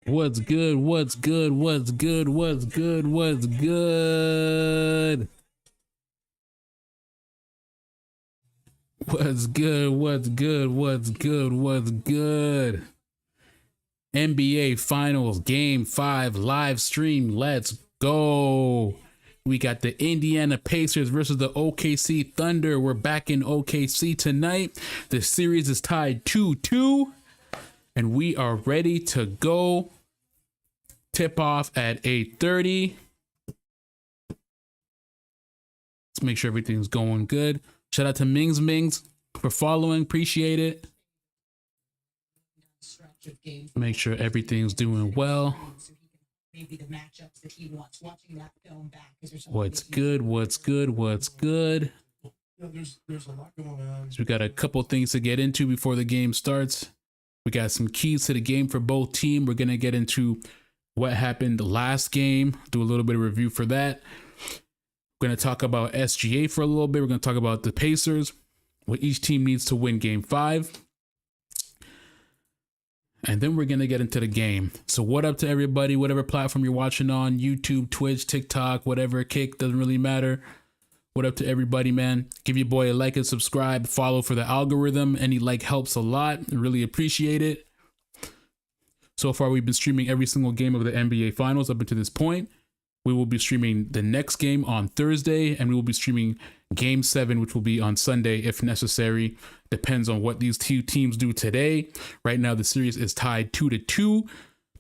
What's good? What's good? What's good? What's good? What's good? What's good? What's good? What's good? What's good? NBA Finals Game 5 live stream. Let's go. We got the Indiana Pacers versus the OKC Thunder. We're back in OKC tonight. The series is tied 2-2, and we are ready to go. Tip off at 8:30. Let's make sure everything's going good. Shout out to Mings for following. Appreciate it. Make sure everything's doing well. What's good? What's good? What's good? There's a lot going on. So we got a couple things to get into before the game starts. We got some keys to the game for both teams. We're going to get into what happened last game, do a little bit of review for that. We're going to talk about SGA for a little bit. We're going to talk about the Pacers, what each team needs to win game 5. And then we're going to get into the game. So what up to everybody, whatever platform you're watching on, YouTube, Twitch, TikTok, whatever, Kick, doesn't really matter. What up to everybody, man? Give your boy a like and subscribe, follow for the algorithm. Any like helps a lot. I really appreciate it. So far, we've been streaming every single game of the NBA Finals up until this point. We will be streaming the next game on Thursday, and we will be streaming Game 7, which will be on Sunday if necessary. Depends on what these two teams do today. Right now, the series is tied 2-2.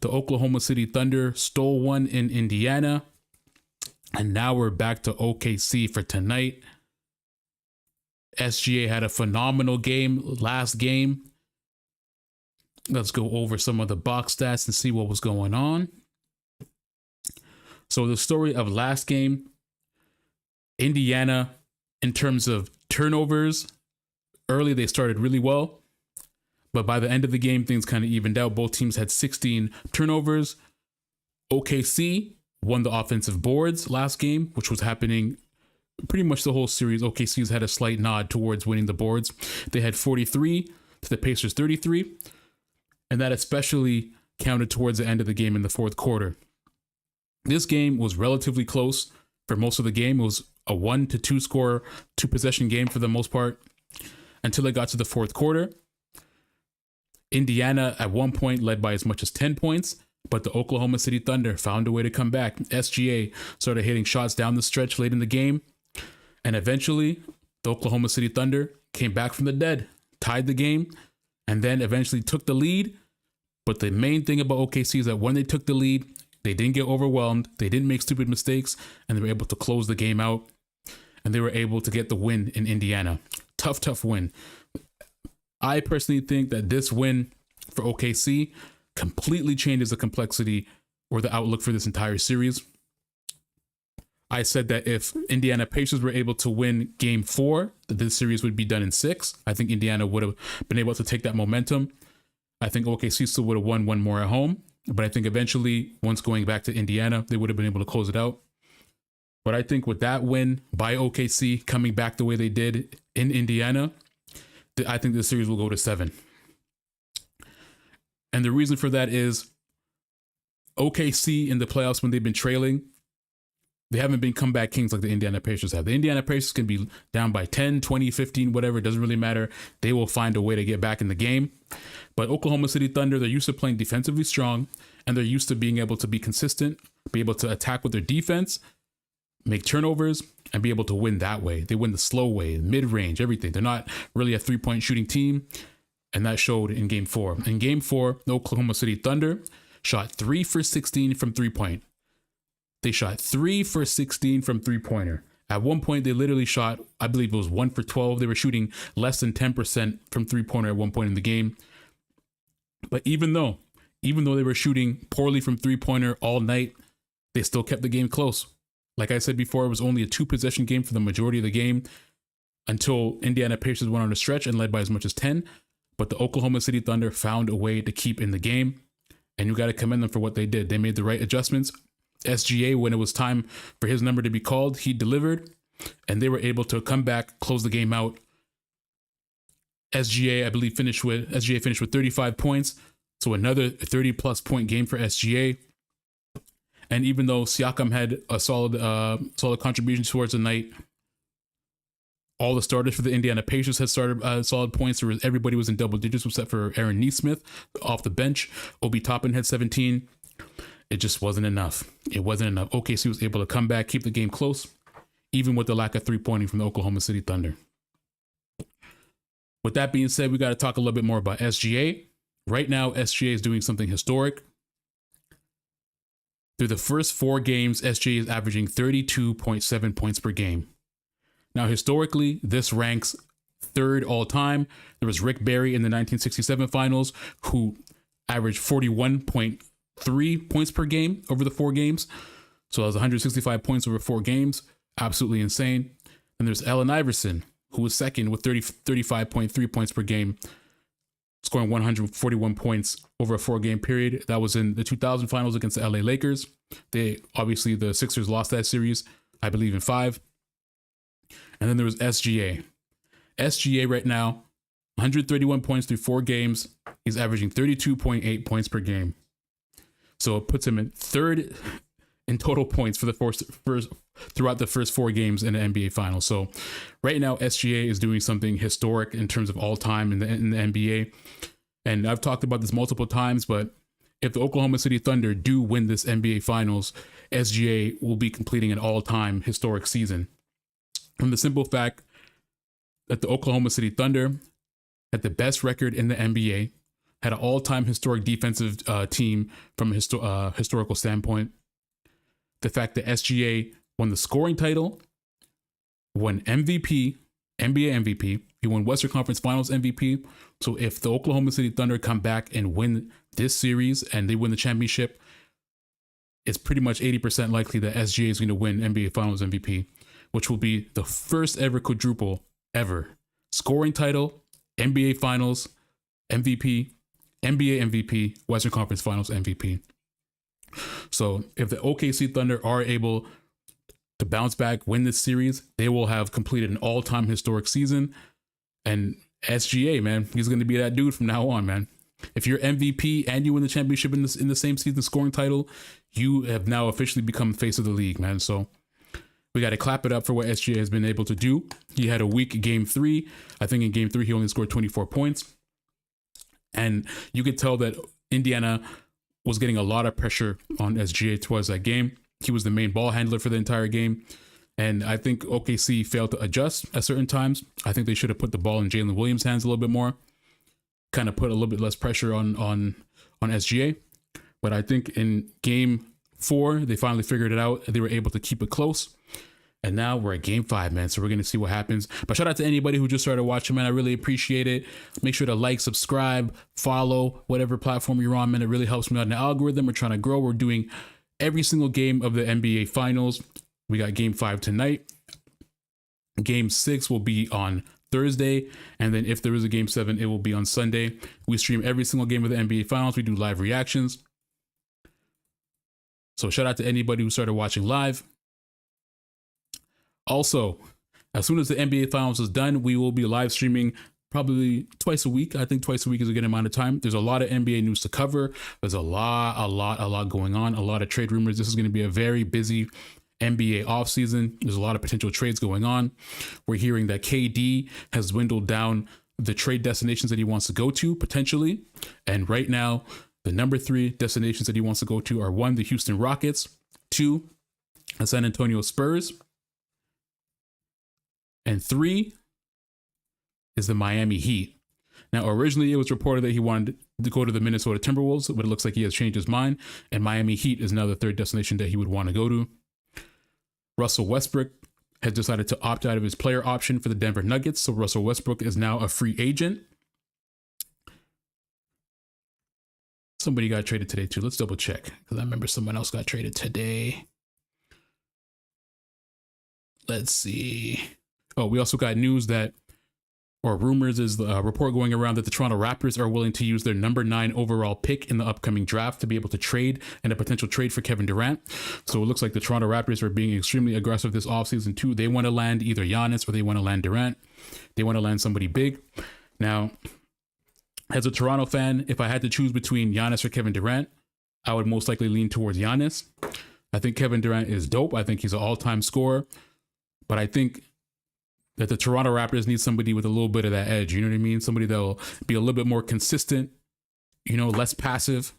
The Oklahoma City Thunder stole one in Indiana. And now we're back to OKC for tonight. SGA had a phenomenal game last game. Let's go over some of the box stats and see what was going on. So the story of last game, Indiana, in terms of turnovers, early they started really well. But by the end of the game, things kind of evened out. Both teams had 16 turnovers. OKC won the offensive boards last game, which was happening pretty much the whole series. OKC's had a slight nod towards winning the boards. They had 43 to the Pacers 33. And that especially counted towards the end of the game in the fourth quarter. This game was relatively close for most of the game. It was a 1-2 score, 2-possession game for the most part until it got to the fourth quarter. Indiana at one point led by as much as 10 points, but the Oklahoma City Thunder found a way to come back. SGA started hitting shots down the stretch late in the game, and eventually the Oklahoma City Thunder came back from the dead, tied the game, and then eventually took the lead. But the main thing about OKC is that when they took the lead, they didn't get overwhelmed, they didn't make stupid mistakes, and they were able to close the game out, and they were able to get the win in Indiana. Tough win. I personally think that this win for OKC completely changes the complexity or the outlook for this entire series. I said that if Indiana Pacers were able to win game 4, that this series would be done in 6. I think Indiana would have been able to take that momentum. I think OKC still would have won one more at home, but I think eventually, once going back to Indiana, they would have been able to close it out. But I think with that win by OKC coming back the way they did in Indiana, I think this series will go to 7. And the reason for that is OKC in the playoffs, when they've been trailing, they haven't been comeback kings like the Indiana Pacers have. The Indiana Pacers can be down by 10, 20, 15, whatever. It doesn't really matter. They will find a way to get back in the game. But Oklahoma City Thunder, they're used to playing defensively strong, and they're used to being able to be consistent, be able to attack with their defense, make turnovers, and be able to win that way. They win the slow way, mid-range, everything. They're not really a three-point shooting team, and that showed in Game 4. In Game 4, the Oklahoma City Thunder shot 3 for 16 from three-point. They shot 3 for 16 from three-pointer. At one point, they literally shot, I believe it was 1 for 12. They were shooting less than 10% from three-pointer at one point in the game. But even though they were shooting poorly from three-pointer all night, they still kept the game close. Like I said before, it was only a 2-possession game for the majority of the game until Indiana Pacers went on a stretch and led by as much as 10. But the Oklahoma City Thunder found a way to keep in the game, and you got to commend them for what they did. They made the right adjustments. SGA, when it was time for his number to be called, he delivered, and they were able to come back, close the game out. SGA finished with 35 points, So another 30 plus point game for SGA. And even though Siakam had a solid contribution towards the night, all the starters for the Indiana Pacers had started solid points. Everybody was in double digits except for Aaron Nesmith off the bench. Obi Toppin had 17. It just wasn't enough. It wasn't enough. OKC was able to come back, keep the game close, even with the lack of three-pointing from the Oklahoma City Thunder. With that being said, we got to talk a little bit more about SGA. Right now, SGA is doing something historic. Through the first 4 games, SGA is averaging 32.7 points per game. Now, historically, this ranks 3rd all time. There was Rick Barry in the 1967 finals, who averaged 41.3 points per game over the 4 games. So that was 165 points over 4 games. Absolutely insane. And there's Allen Iverson, who was 2nd with 35.3 points per game, scoring 141 points over a 4-game period. That was in the 2000 finals against the LA Lakers. The Sixers lost that series, I believe, in 5. And then there was SGA. SGA right now, 131 points through 4 games. He's averaging 32.8 points per game. So it puts him in 3rd in total points for the first throughout the first 4 games in the NBA Finals. So right now, SGA is doing something historic in terms of all time in the NBA. And I've talked about this multiple times, but if the Oklahoma City Thunder do win this NBA Finals, SGA will be completing an all-time historic season. From the simple fact that the Oklahoma City Thunder had the best record in the NBA, had an all-time historic defensive team from a historical standpoint. The fact that SGA won the scoring title, won MVP, NBA MVP, he won Western Conference Finals MVP. So if the Oklahoma City Thunder come back and win this series and they win the championship, it's pretty much 80% likely that SGA is going to win NBA Finals MVP, which will be the first ever quadruple ever. Scoring title, NBA Finals MVP, NBA MVP, Western Conference Finals MVP. So if the OKC Thunder are able to bounce back, win this series, they will have completed an all-time historic season. And SGA, man, he's going to be that dude from now on, man. If you're MVP and you win the championship in the same season scoring title, you have now officially become face of the league, man. So we got to clap it up for what SGA has been able to do. He had a weak game 3. I think in game 3, he only scored 24 points. And you could tell that Indiana was getting a lot of pressure on SGA towards that game. He was the main ball handler for the entire game. And I think OKC failed to adjust at certain times. I think they should have put the ball in Jalen Williams' hands a little bit more, kind of put a little bit less pressure on SGA. But I think in game 4, they finally figured it out. They were able to keep it close. And now we're at game 5, man. So we're going to see what happens. But shout out to anybody who just started watching, man. I really appreciate it. Make sure to like, subscribe, follow, whatever platform you're on, man. It really helps me out in the algorithm. We're trying to grow. We're doing every single game of the NBA Finals. We got game 5 tonight. Game 6 will be on Thursday. And then if there is a game 7, it will be on Sunday. We stream every single game of the NBA Finals. We do live reactions. So shout out to anybody who started watching live. Also, as soon as the NBA Finals is done, we will be live streaming probably twice a week. I think twice a week is a good amount of time. There's a lot of NBA news to cover. There's a lot going on, a lot of trade rumors. This is going to be a very busy NBA offseason. There's a lot of potential trades going on. We're hearing that KD has dwindled down the trade destinations that he wants to go to, potentially. And right now, the number 3 destinations that he wants to go to are 1, the Houston Rockets, 2, the San Antonio Spurs, and 3 is the Miami Heat. Now, originally it was reported that he wanted to go to the Minnesota Timberwolves, but it looks like he has changed his mind, and Miami Heat is now the 3rd destination that he would want to go to. Russell Westbrook has decided to opt out of his player option for the Denver Nuggets, so Russell Westbrook is now a free agent. Somebody got traded today too. Let's double check, because I remember someone else got traded today. Let's see. Oh, we also got news that, or rumors is the report going around that the Toronto Raptors are willing to use their number 9 overall pick in the upcoming draft to be able to trade and a potential trade for Kevin Durant. So it looks like the Toronto Raptors are being extremely aggressive this offseason too. They want to land either Giannis or they want to land Durant. They want to land somebody big. Now, As a Toronto fan, if I had to choose between Giannis or Kevin Durant, I would most likely lean towards Giannis. I think Kevin Durant is dope. I think he's an all-time scorer. But I think that the Toronto Raptors need somebody with a little bit of that edge. You know what I mean? Somebody that'll be a little bit more consistent, less passive.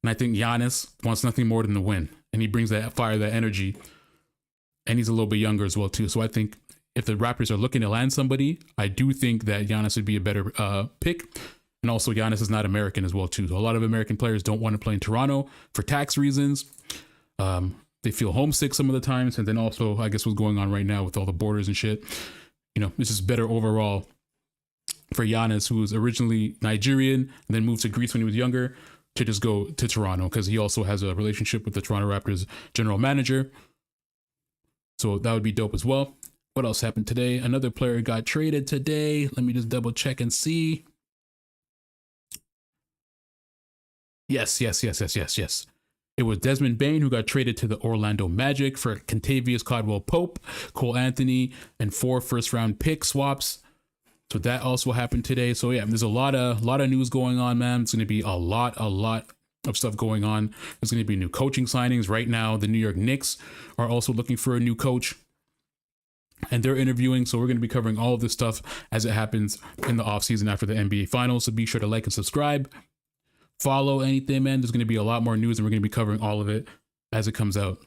And I think Giannis wants nothing more than the win. And he brings that fire, that energy. And he's a little bit younger as well, too. So I think if the Raptors are looking to land somebody, I do think that Giannis would be a better pick. And also Giannis is not American as well, too. So a lot of American players don't want to play in Toronto for tax reasons. They feel homesick some of the times. And then also, I guess what's going on right now with all the borders and shit, it's just better overall for Giannis, who was originally Nigerian and then moved to Greece when he was younger, to just go to Toronto because he also has a relationship with the Toronto Raptors general manager. So that would be dope as well. What else happened today? Another player got traded today. Let me just double check and see. Yes. It was Desmond Bane who got traded to the Orlando Magic for Kentavious Caldwell-Pope, Cole Anthony, and 4 first-round pick swaps. So that also happened today. So yeah, there's a lot of news going on, man. It's going to be a lot of stuff going on. There's going to be new coaching signings. Right now, the New York Knicks are also looking for a new coach, and they're interviewing. So we're going to be covering all of this stuff as it happens in the offseason after the NBA Finals. So be sure to like and subscribe. Follow anything, man. There's going to be a lot more news, and we're going to be covering all of it as it comes out.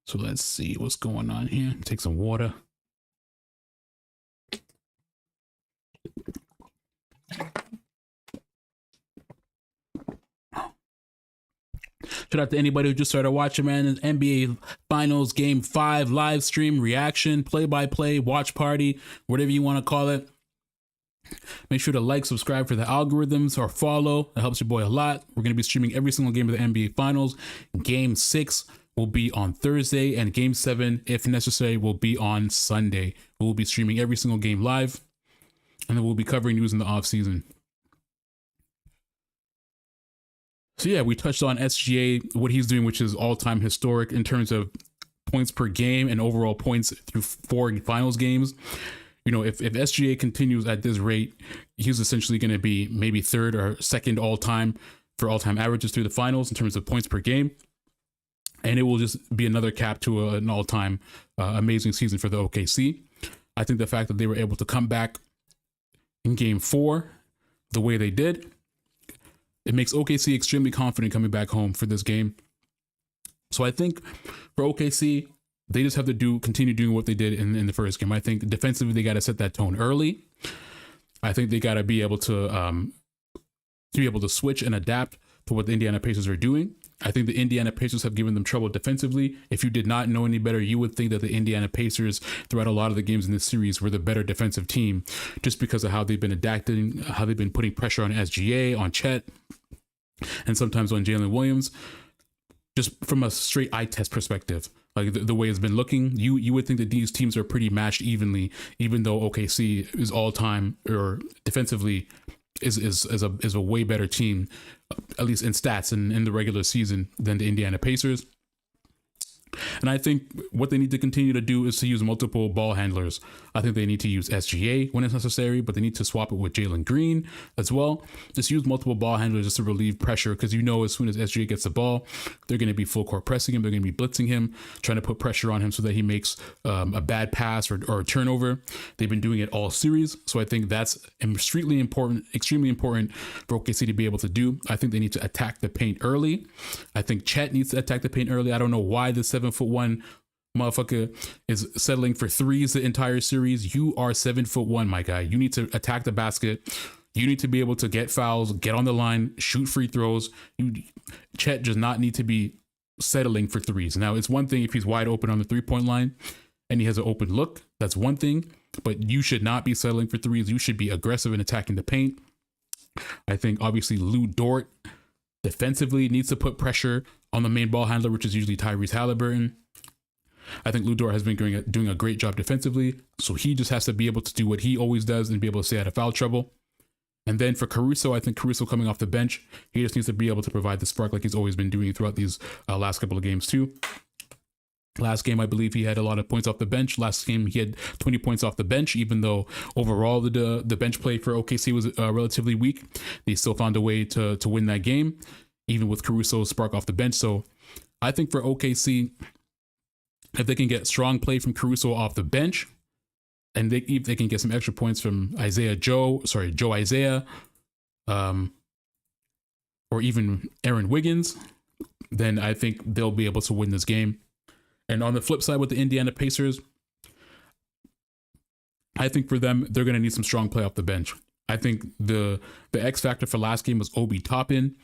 So let's see what's going on here. Take some water. Shout out to anybody who just started watching, man. NBA Finals Game 5 live stream, reaction, play-by-play, watch party, whatever you want to call it. Make sure to like, subscribe for the algorithms, or follow. It helps your boy a lot. We're going to be streaming every single game of the NBA Finals. Game 6 will be on Thursday, and Game 7, if necessary, will be on Sunday. We'll be streaming every single game live, and then we'll be covering news in the offseason. So yeah, we touched on SGA, what he's doing, which is all-time historic in terms of points per game and overall points through 4 finals games. If SGA continues at this rate, he's essentially going to be maybe 3rd or 2nd all-time for all-time averages through the finals in terms of points per game. And it will just be another cap to an all-time amazing season for the OKC. I think the fact that they were able to come back in Game 4 the way they did, it makes OKC extremely confident coming back home for this game. So I think for OKC, they just have to continue doing what they did in the first game. I think defensively, they got to set that tone early. I think they got to be able to switch and adapt to what the Indiana Pacers are doing. I think the Indiana Pacers have given them trouble defensively. If you did not know any better, you would think that the Indiana Pacers, throughout a lot of the games in this series, were the better defensive team, just because of how they've been adapting, how they've been putting pressure on SGA, on Chet, and sometimes on Jalen Williams. Just from a straight eye test perspective, like the way it's been looking, you would think that these teams are pretty matched evenly, even though OKC is all time, or defensively is a way better team, at least in stats and in the regular season, than the Indiana Pacers. And I think what they need to continue to do is to use multiple ball handlers. I think they need to use SGA when it's necessary, but they need to swap it with Jalen Green as well. Just use multiple ball handlers just to relieve pressure, because as soon as SGA gets the ball, they're going to be full court pressing him. They're going to be blitzing him, trying to put pressure on him so that he makes a bad pass or a turnover. They've been doing it all series, so I think that's extremely important for OKC to be able to do. I think they need to attack the paint early. I think Chet needs to attack the paint early. I don't know why the 7'1" motherfucker is settling for threes the entire series. You are 7'1", my guy. You need to attack the basket. You need to be able to get fouls, get on the line, shoot free throws. Chet does not need to be settling for threes. Now, it's one thing if he's wide open on the 3-point line and he has an open look. That's one thing. But you should not be settling for threes. You should be aggressive in attacking the paint. I think, obviously, Lou Dort defensively needs to put pressure on the main ball handler, which is usually Tyrese Halliburton. I think Lou Dort has been doing a great job defensively, so he just has to be able to do what he always does and be able to stay out of foul trouble. And then for Caruso, I think Caruso coming off the bench, he just needs to be able to provide the spark like he's always been doing throughout these last couple of games too. Last game, I believe he had a lot of points off the bench. Last game, he had 20 points off the bench, even though overall the bench play for OKC was relatively weak. They still found a way to win that game, even with Caruso's spark off the bench. So I think for OKC, if they can get strong play from Caruso off the bench, and if they can get some extra points from Joe Isaiah, or even Aaron Wiggins, then I think they'll be able to win this game. And on the flip side with the Indiana Pacers, I think for them, they're going to need some strong play off the bench. I think the X factor for last game was Obi Toppin,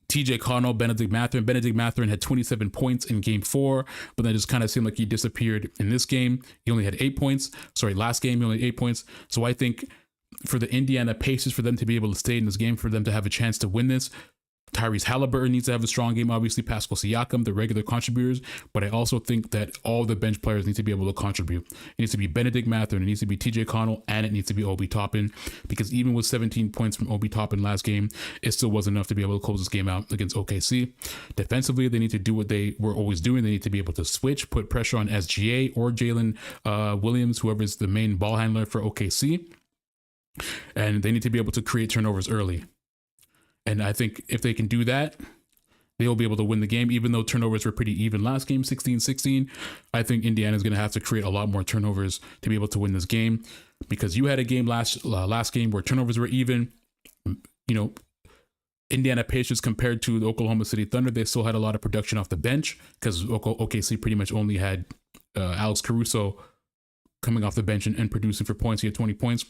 TJ Connell, Benedict Mathurin. Benedict Mathurin had 27 points in game 4, but then it just kind of seemed like he disappeared in this game. He only had 8 points. Sorry, last game, he only had 8 points. So I think for the Indiana Pacers, for them to be able to stay in this game, for them to have a chance to win this, Tyrese Halliburton needs to have a strong game. Obviously, Pascal Siakam, the regular contributors. But I also think that all the bench players need to be able to contribute. It needs to be Benedict Mathurin, it needs to be TJ Connell, and it needs to be Obi Toppin. Because even with 17 points from Obi Toppin last game, it still wasn't enough to be able to close this game out against OKC. Defensively, they need to do what they were always doing. They need to be able to switch, put pressure on SGA or Jalen Williams, whoever's the main ball handler for OKC. And they need to be able to create turnovers early. And I think if they can do that, they'll be able to win the game, even though turnovers were pretty even last game, 16-16. I think Indiana's going to have to create a lot more turnovers to be able to win this game, because you had a game last game where turnovers were even. Indiana Pacers compared to the Oklahoma City Thunder, they still had a lot of production off the bench, because OKC pretty much only had Alex Caruso coming off the bench and producing for points. He had 20 points.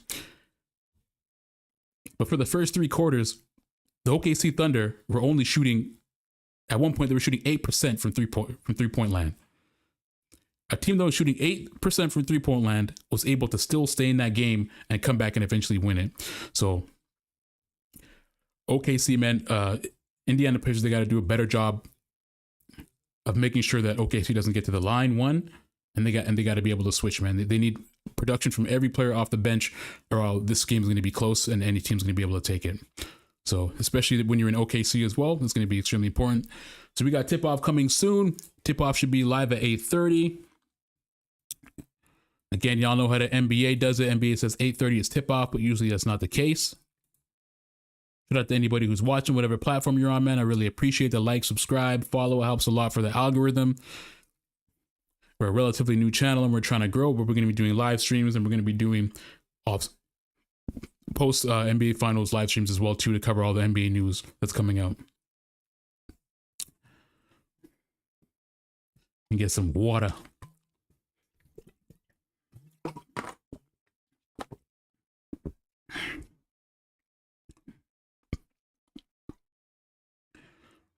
But for the first 3 quarters, the OKC Thunder were only shooting, at one point they were shooting 8% from three-point land. A team that was shooting 8% from three-point land was able to still stay in that game and come back and eventually win it. So OKC, man, Indiana Pacers, they got to do a better job of making sure that OKC doesn't get to the line, one, and they got to be able to switch, man. They need production from every player off the bench, or this game's going to be close and any team's going to be able to take it. So especially when you're in OKC as well, it's going to be extremely important. So we got tip-off coming soon. Tip-off should be live at 8:30. Again, y'all know how the NBA does it. NBA says 8:30 is tip-off, but usually that's not the case. Shout out to anybody who's watching, whatever platform you're on, man. I really appreciate the like, subscribe, follow. It helps a lot for the algorithm. We're a relatively new channel and we're trying to grow, but we're going to be doing live streams and we're going to be doing post NBA Finals live streams as well too, to cover all the NBA news that's coming out. And get some water.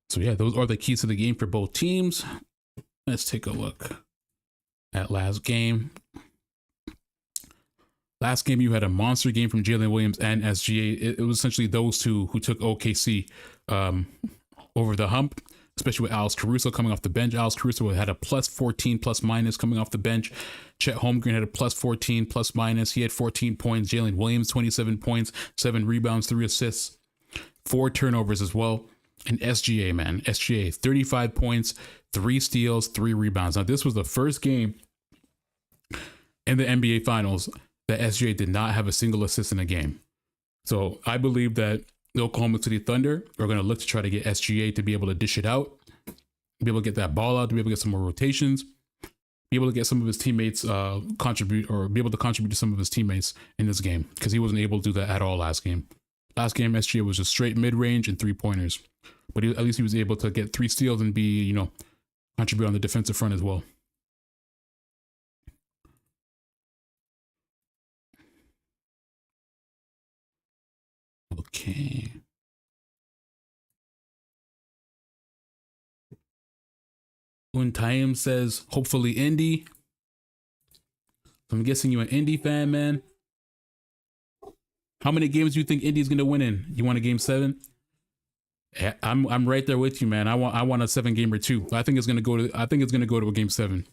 So yeah, those are the keys to the game for both teams. Let's take a look at last game. Last game, you had a monster game from Jalen Williams and SGA. It was essentially those two who took OKC over the hump, especially with Alex Caruso coming off the bench. Alex Caruso had a plus 14 plus minus coming off the bench. Chet Holmgren had a plus 14 plus minus. He had 14 points. Jalen Williams, 27 points, 7 rebounds, 3 assists, 4 turnovers as well. And SGA, man, 35 points, 3 steals, 3 rebounds. Now, this was the first game in the NBA Finals that SGA did not have a single assist in a game. So I believe that the Oklahoma City Thunder are going to look to try to get SGA to be able to dish it out, be able to get that ball out, to be able to get some more rotations, be able to get some of his teammates contribute, or be able to contribute to some of his teammates in this game, because he wasn't able to do that at all last game. Last game, SGA was just straight mid-range and 3-pointers. But at least he was able to get 3 steals and be, contribute on the defensive front as well. Okay. When Taim says, hopefully Indy. I'm guessing you're an Indy fan, man. How many games do you think Indy's going to win in? You want a game 7? Yeah, I'm right there with you, man. I want a 7-gamer too. I think it's going to go to a game 7.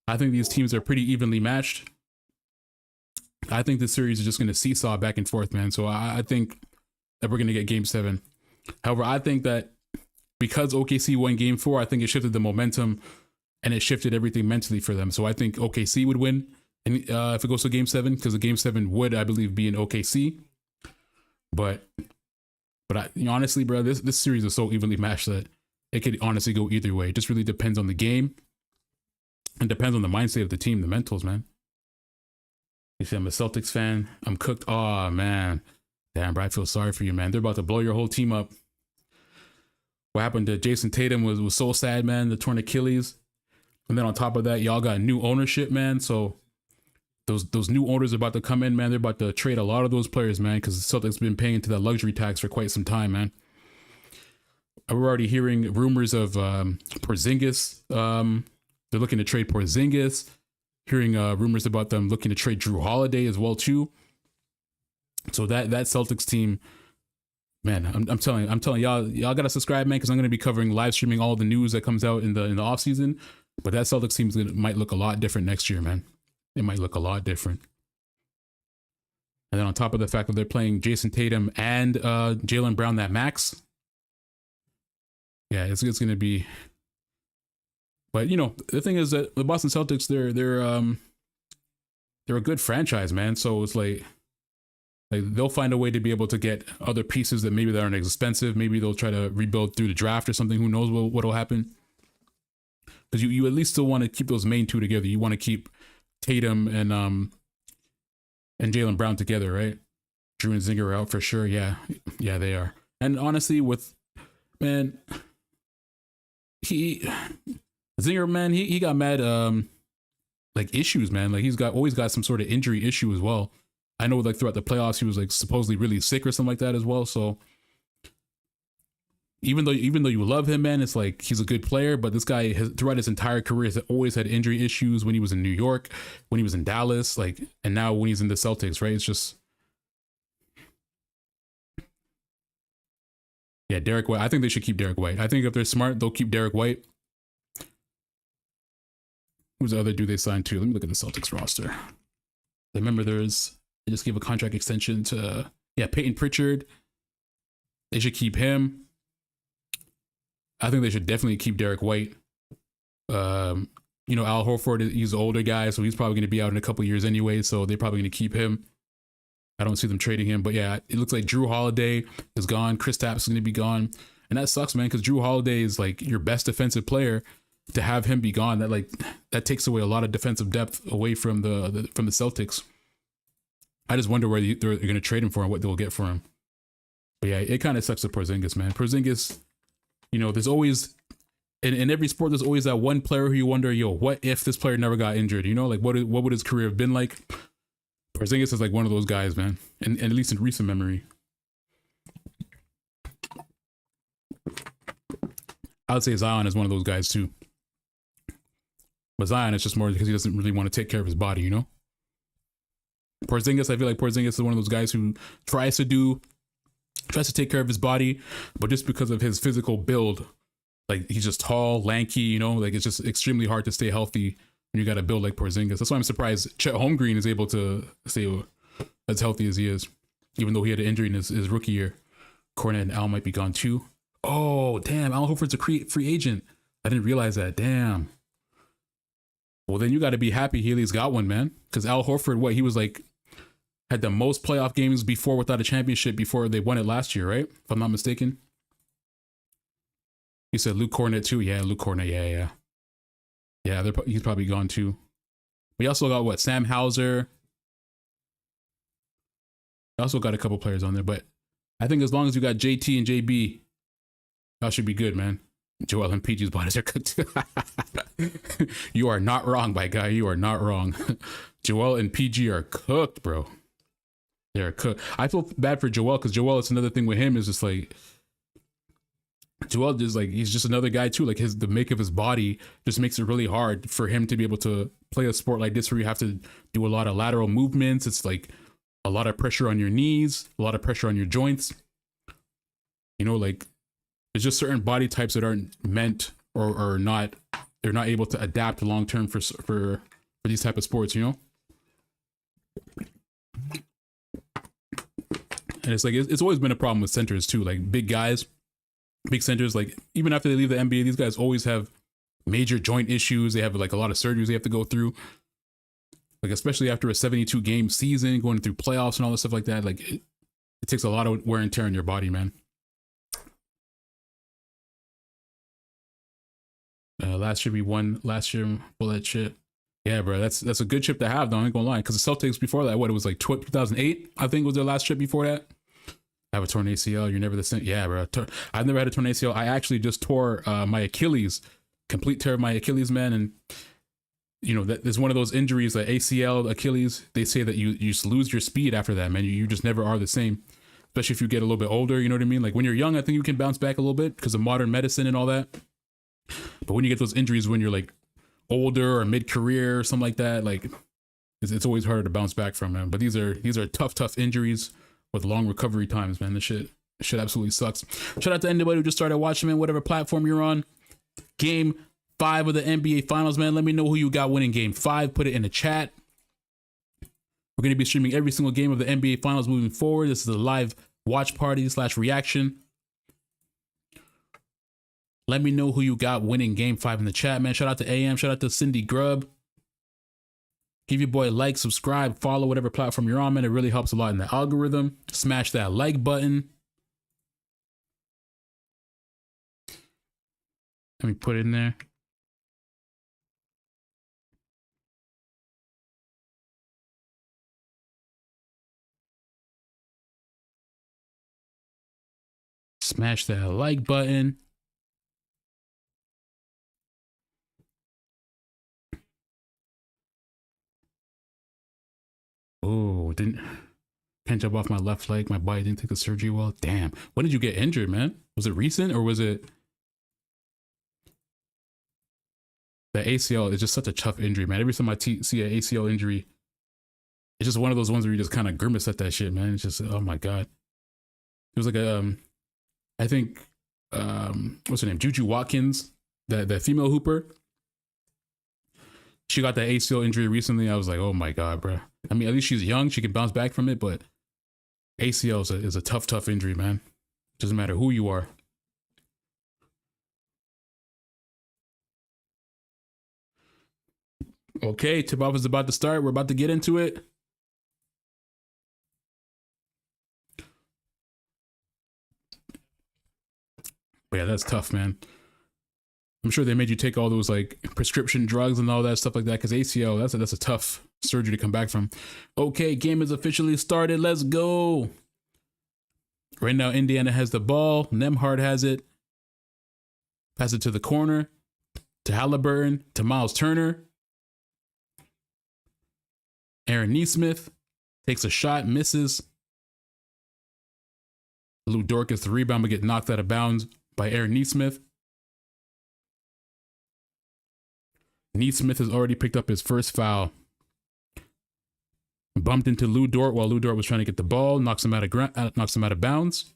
I think these teams are pretty evenly matched. I think this series is just going to seesaw back and forth, man. So I think that we're going to get game 7. However, I think that because OKC won game 4, I think it shifted the momentum and it shifted everything mentally for them. So I think OKC would win, and if it goes to Game 7, because the Game 7 would, I believe, be in OKC. But honestly, bro, this series is so evenly matched that it could honestly go either way. It just really depends on the game, and depends on the mindset of the team, the mentals, man. You see, I'm a Celtics fan. I'm cooked. Oh man, damn, bro, I feel sorry for you, man. They're about to blow your whole team up. What happened to Jason Tatum was so sad, man. The torn Achilles, and then on top of that, y'all got new ownership, man. So those new owners are about to come in, man. They're about to trade a lot of those players, man, because the Celtics been paying into that luxury tax for quite some time, man. We're already hearing rumors of Porzingis. They're looking to trade Porzingis. Hearing rumors about them looking to trade Drew Holiday as well too. So that Celtics team, man, I'm telling y'all gotta subscribe, man, because I'm gonna be covering live streaming all the news that comes out in the off season. But that Celtics team might look a lot different next year, man. It might look a lot different. And then on top of the fact that they're playing Jason Tatum and Jaylen Brown that max, yeah, it's gonna be. But you know, the thing is that the Boston Celtics, they're a good franchise, man. So it's like they'll find a way to be able to get other pieces that maybe that aren't expensive. Maybe they'll try to rebuild through the draft or something. Who knows what'll happen? Because you at least still want to keep those main two together. You want to keep Tatum and Jaylen Brown together, right? Drew and Zinger are out for sure. Yeah, they are. And honestly, with man, Zinger, man, he got mad like issues, man. Like he's always got some sort of injury issue as well. I know like throughout the playoffs he was like supposedly really sick or something like that as well. So even though you love him, man, it's like he's a good player, but this guy has throughout his entire career has always had injury issues. When he was in New York, when he was in Dallas, like, and now when he's in the Celtics, right? It's just, yeah, Derek White. I think they should keep Derek White. I think if they're smart, they'll keep Derek White. Who's the other dude they signed to? Let me look at the Celtics roster. Remember, they just gave a contract extension to Peyton Pritchard. They should keep him. I think they should definitely keep Derek White. Al Horford, he's the older guy, so he's probably going to be out in a couple years anyway, so they're probably going to keep him. I don't see them trading him, but yeah, it looks like Drew Holiday is gone. Kristaps is going to be gone, and that sucks, man, because Drew Holiday is like your best defensive player. To have him be gone, that takes away a lot of defensive depth away from the Celtics. I just wonder where they're going to trade him for and what they'll get for him. But yeah, it kind of sucks with Porzingis, man. Porzingis, there's always in every sport, there's always that one player who you wonder, what if this player never got injured? Like what would his career have been like? Porzingis is like one of those guys, man, and at least in recent memory. I would say Zion is one of those guys too. But Zion is just more because he doesn't really want to take care of his body, Porzingis, I feel like Porzingis is one of those guys who tries to take care of his body, but just because of his physical build, like he's just tall, lanky, like it's just extremely hard to stay healthy when you got to build like Porzingis. That's why I'm surprised Chet Holmgren is able to stay as healthy as he is, even though he had an injury in his rookie year. Cornet and Al might be gone too. Oh, damn, Al Horford's a free agent. I didn't realize that. Damn. Well, then you got to be happy Healy's got one, man. Because Al Horford, he was like, had the most playoff games before without a championship before they won it last year, right? If I'm not mistaken. You said Luke Cornet too. Yeah, Luke Cornet. Yeah. Yeah, he's probably gone too. We also got Sam Hauser. We also got a couple players on there, but I think as long as you got JT and JB, that should be good, man. Joel and PG's bodies are cooked. You are not wrong, my guy. You are not wrong. Joel and PG are cooked, bro. They're cooked. I feel bad for Joel because Joel, it's another thing with him is just like Joel is like he's just another guy too. Like the make of his body just makes it really hard for him to be able to play a sport like this where you have to do a lot of lateral movements. It's like a lot of pressure on your knees, a lot of pressure on your joints. Like there's just certain body types that aren't meant or not. They're not able to adapt long term for these type of sports. And it's like it's always been a problem with centers too. Like big guys, big centers. Like even after they leave the NBA, these guys always have major joint issues. They have like a lot of surgeries they have to go through. Like, especially after a 72 game season, going through playoffs and all this stuff like that. Like, it takes a lot of wear and tear on your body, man. Last year we won. Last year, bullet chip. Yeah, bro, that's a good chip to have, though. I ain't gonna lie, because the Celtics before that, what, it was like 2008, I think was their last chip before that. I have a torn ACL. You're never the same. Yeah, bro. I've never had a torn ACL. I actually just tore my Achilles, complete tear of my Achilles, man. And you know that there's one of those injuries, like ACL, Achilles. They say that you just lose your speed after that, man. You just never are the same, especially if you get a little bit older. You know what I mean? Like when you're young, I think you can bounce back a little bit because of modern medicine and all that. But when you get those injuries when you're like older or mid-career or something like that, like it's always harder to bounce back from, man. But these are tough injuries with long recovery times, man. This shit absolutely sucks. Shout out to anybody who just started watching, man, whatever platform you're on. Game 5 of the NBA Finals, man. Let me know who you got winning Game 5. Put it in the chat. We're going to be streaming every single game of the NBA Finals moving forward. This is a live watch party / reaction. Let me know who you got winning Game 5 in the chat, man. Shout out to AM. Shout out to Cindy Grubb. Give your boy a like, subscribe, follow whatever platform you're on, man. It really helps a lot in the algorithm. Smash that like button. Let me put it in there. Smash that like button. Oh, can't jump off my left leg. My body didn't take the surgery well. Damn. When did you get injured, man? Was it recent or was it? The ACL is just such a tough injury, man. Every time I see an ACL injury, it's just one of those ones where you just kind of grimace at that shit, man. It's just, oh my God. It was like I think, what's her name? Juju Watkins, the female hooper. She got that ACL injury recently. I was like, oh my God, bro. I mean, at least she's young. She can bounce back from it, but ACL is a tough injury, man. Doesn't matter who you are. Okay, tip-off is about to start. We're about to get into it. But yeah, that's tough, man. I'm sure they made you take all those like prescription drugs and all that stuff like that because ACL, that's a tough surgery to come back from. Okay, game is officially started. Let's go. Right now, Indiana has the ball. Nembhard has it. Pass it to the corner. To Halliburton. To Miles Turner. Aaron Nesmith takes a shot, misses. Lou Dort gets the rebound but get knocked out of bounds by Aaron Nesmith. Nesmith has already picked up his first foul. Bumped into Lou Dort while Lou Dort was trying to get the ball, knocks him out of bounds.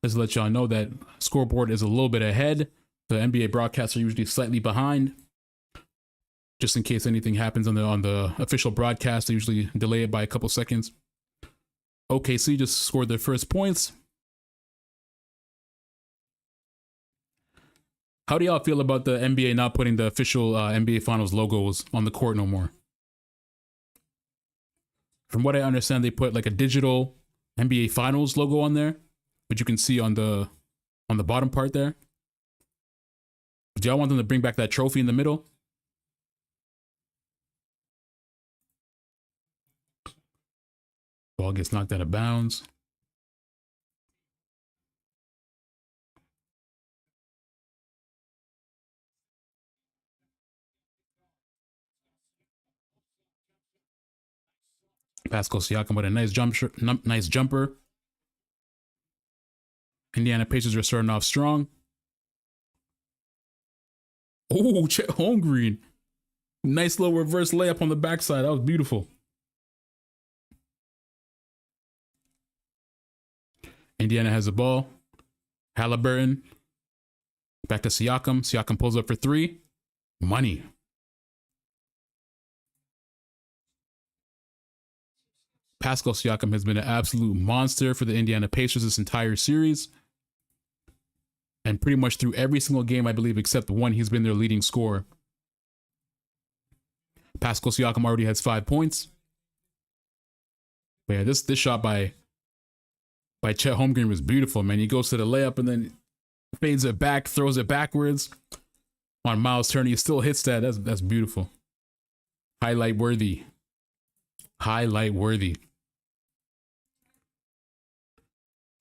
Just to let y'all know that scoreboard is a little bit ahead. The NBA broadcasts are usually slightly behind. Just in case anything happens on the official broadcast, they usually delay it by a couple seconds. OKC just scored their first points. How do y'all feel about the NBA not putting the official NBA Finals logos on the court no more? From what I understand, they put like a digital NBA Finals logo on there, which you can see on the bottom part there. Do y'all want them to bring back that trophy in the middle? Ball gets knocked out of bounds. Pascal Siakam with a nice jumper. Indiana Pacers are starting off strong. Oh, Chet Holmgren. Nice little reverse layup on the backside. That was beautiful. Indiana has the ball. Halliburton. Back to Siakam. Siakam pulls up for three. Money. Pascal Siakam has been an absolute monster for the Indiana Pacers this entire series. And pretty much through every single game, I believe, except one, he's been their leading scorer. Pascal Siakam already has 5 points. But yeah, this shot by Chet Holmgren was beautiful, man. He goes to the layup and then fades it back, throws it backwards on Miles Turner. He still hits that. That's beautiful. Highlight worthy. Highlight worthy.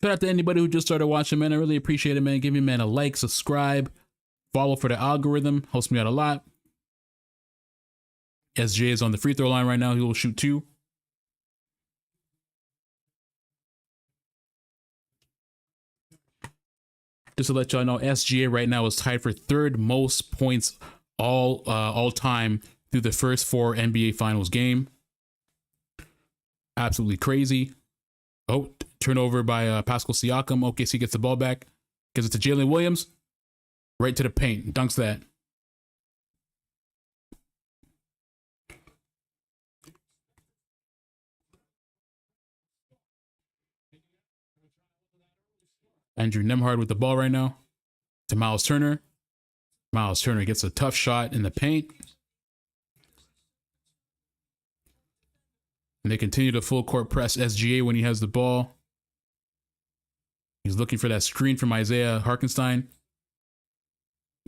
Shout out to anybody who just started watching, man. I really appreciate it, man. Give me, man, a like, subscribe, follow for the algorithm. Helps me out a lot. SJ is on the free throw line right now. He will shoot 2. Just to let y'all know, SGA right now is tied for 3rd most points all time through the first 4 NBA Finals game. Absolutely crazy. Oh, turnover by Pascal Siakam. OKC gets the ball back. Gives it to Jalen Williams. Right to the paint. Dunks that. Andrew Nembhard with the ball right now. To Miles Turner. Miles Turner gets a tough shot in the paint. And they continue to full court press SGA when he has the ball. He's looking for that screen from Isaiah Hartenstein.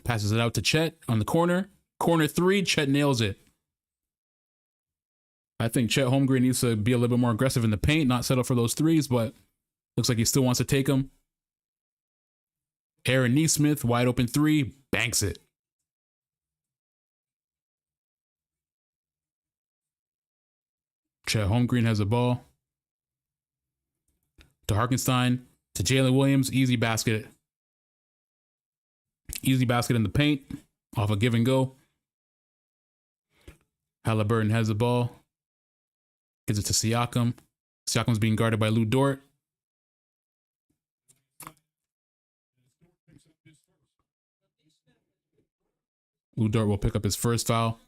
Passes it out to Chet on the corner. Corner 3, Chet nails it. I think Chet Holmgren needs to be a little bit more aggressive in the paint, not settle for those threes, but looks like he still wants to take them. Aaron Nesmith, wide open 3, banks it. Chet Holmgren has the ball. To Hartenstein. To Jalen Williams. Easy basket. Easy basket in the paint. Off a give and go. Halliburton has the ball. Gives it to Siakam. Siakam's being guarded by Lou Dort. Lou Dort will pick up his first foul.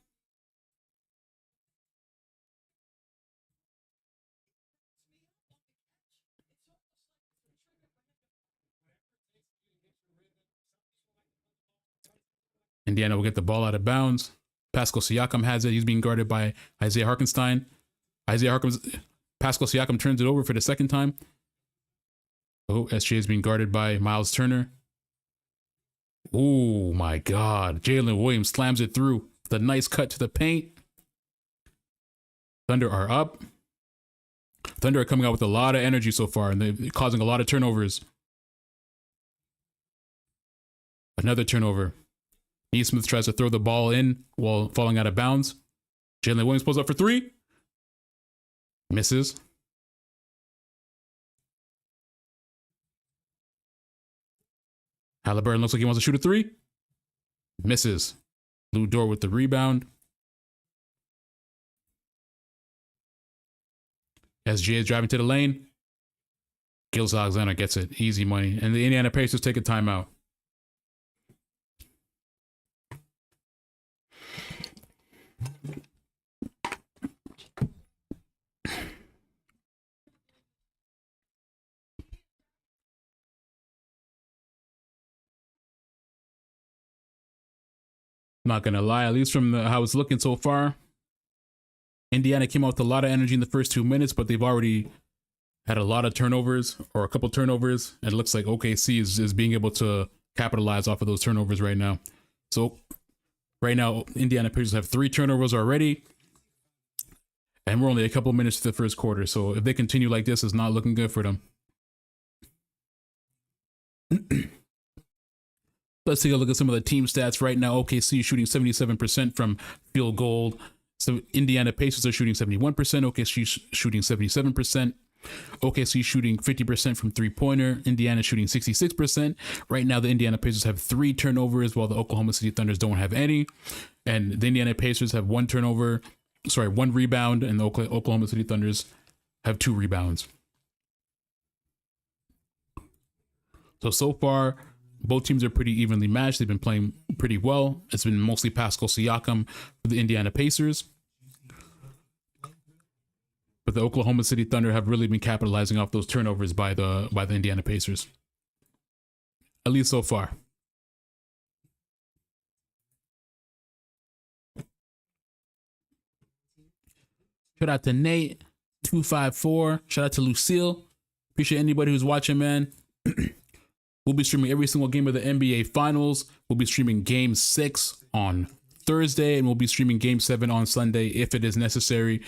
Indiana will get the ball out of bounds. Pascal Siakam has it. He's being guarded by Isaiah Hartenstein. Pascal Siakam turns it over for the second time. Oh, SJ is being guarded by Miles Turner. Oh my God. Jalen Williams slams it through. The nice cut to the paint. Thunder are up. Thunder are coming out with a lot of energy so far, and they're causing a lot of turnovers. Another turnover. Nesmith tries to throw the ball in while falling out of bounds. Jalen Williams pulls up for 3. Misses. Halliburton looks like he wants to shoot a 3. Misses. Lou Dort with the rebound. SGA is driving to the lane. Gilgeous-Alexander gets it. Easy money. And the Indiana Pacers take a timeout. Not going to lie, at least from how it's looking so far, Indiana came out with a lot of energy in the first 2 minutes, but they've already had a lot of turnovers, or a couple turnovers, and it looks like OKC is being able to capitalize off of those turnovers right now. So right now, Indiana Pacers have 3 turnovers already, and we're only a couple minutes to the first quarter. So if they continue like this, it's not looking good for them. Let's take a look at some of the team stats right now. OKC shooting 77% from field goal. So Indiana Pacers are shooting 71%. OKC shooting 77%. OKC shooting 50% from three-pointer. Indiana shooting 66%. Right now, the Indiana Pacers have 3 turnovers, while the Oklahoma City Thunders don't have any. And the Indiana Pacers have 1 rebound, and the Oklahoma City Thunders have 2 rebounds. So far, both teams are pretty evenly matched. They've been playing pretty well. It's been mostly Pascal Siakam for the Indiana Pacers. But the Oklahoma City Thunder have really been capitalizing off those turnovers by the Indiana Pacers. at least so far. Shout out to Nate 254. Shout out to Lucille. Appreciate anybody who's watching, man. We'll be streaming every single game of the NBA Finals. We'll be streaming Game 6 on Thursday, and we'll be streaming Game 7 on Sunday if it is necessary.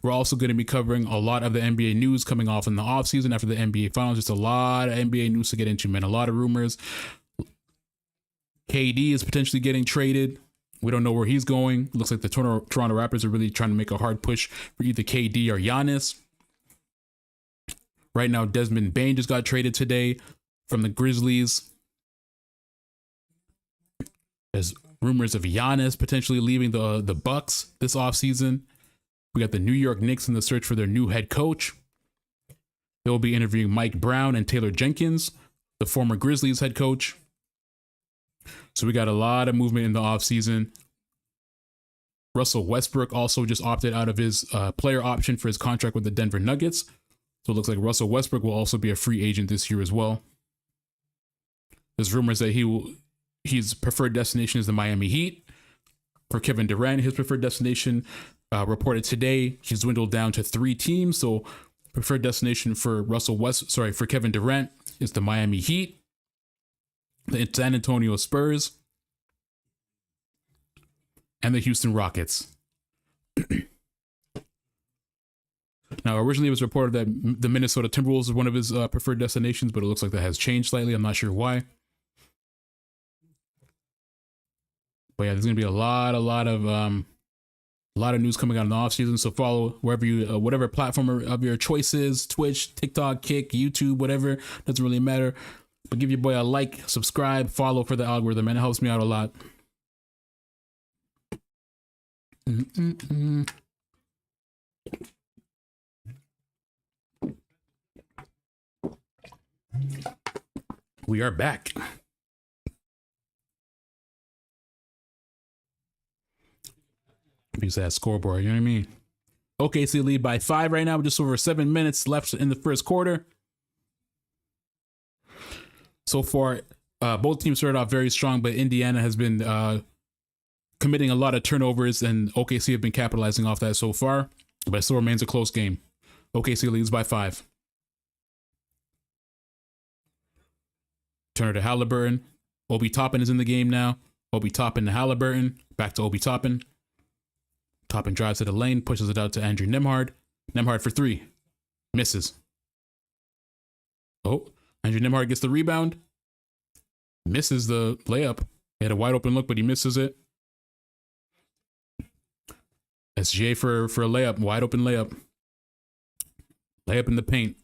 We're also going to be covering a lot of the NBA news coming off in the offseason after the NBA Finals. Just a lot of NBA news to get into, man. A lot of rumors. KD is potentially getting traded. We don't know where he's going. Looks like the Toronto Raptors are really trying to make a hard push for either KD or Giannis. Right now, Desmond Bane just got traded today from the Grizzlies. There's rumors of Giannis potentially leaving the Bucks this offseason. We got the New York Knicks in the search for their new head coach. They will be interviewing Mike Brown and Taylor Jenkins, the former Grizzlies head coach. So we got a lot of movement in the offseason. Russell Westbrook also just opted out of his player option for his contract with the Denver Nuggets. So it looks like Russell Westbrook will also be a free agent this year as well. There's rumors that his preferred destination is the Miami Heat. For Kevin Durant, his preferred destination reported today, he's dwindled down to 3 teams. So preferred destination for for Kevin Durant is the Miami Heat, the San Antonio Spurs, and the Houston Rockets. Now, originally it was reported that the Minnesota Timberwolves is one of his preferred destinations, but it looks like that has changed slightly. I'm not sure why. But yeah, there's going to be a lot of news coming out in the offseason. So follow wherever whatever platform of your choice is, Twitch, TikTok, Kick, YouTube, whatever. Doesn't really matter. But give your boy a like, subscribe, follow for the algorithm, and it helps me out a lot. We are back. Use that scoreboard, you know what I mean? OKC lead by 5 right now, just over 7 minutes left in the first quarter. So far, both teams started off very strong, but Indiana has been committing a lot of turnovers, and OKC have been capitalizing off that so far, but it still remains a close game. OKC leads by 5. Turner to Halliburton. Obi Toppin is in the game now. Obi Toppin to Halliburton. Back to Obi Toppin. Toppin drives to the lane, pushes it out to Andrew Nembhard. Nembhard for 3. Misses. Oh, Andrew Nembhard gets the rebound. Misses the layup. He had a wide open look, but he misses it. SGA for a layup, wide open layup. Layup in the paint.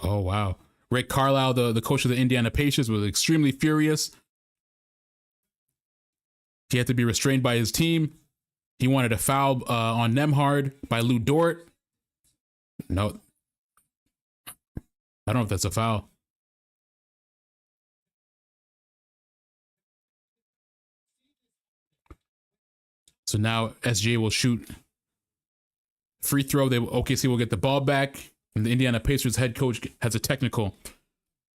Oh, wow. Rick Carlisle, the coach of the Indiana Pacers, was extremely furious. He had to be restrained by his team. He wanted a foul on Nembhard by Lou Dort. No. I don't know if that's a foul. So now SGA will shoot free throw. OKC will get the ball back. And the Indiana Pacers head coach has a technical.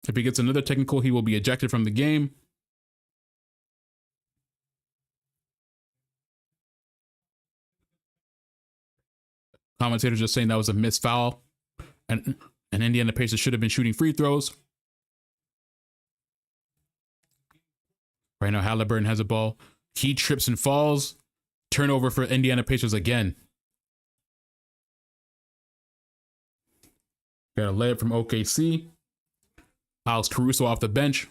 If he gets another technical, he will be ejected from the game. Commentators just saying that was a missed foul. And Indiana Pacers should have been shooting free throws. Right now, Halliburton has a ball. He trips and falls. Turnover for Indiana Pacers again. Got a layup from OKC. Alex Caruso off the bench.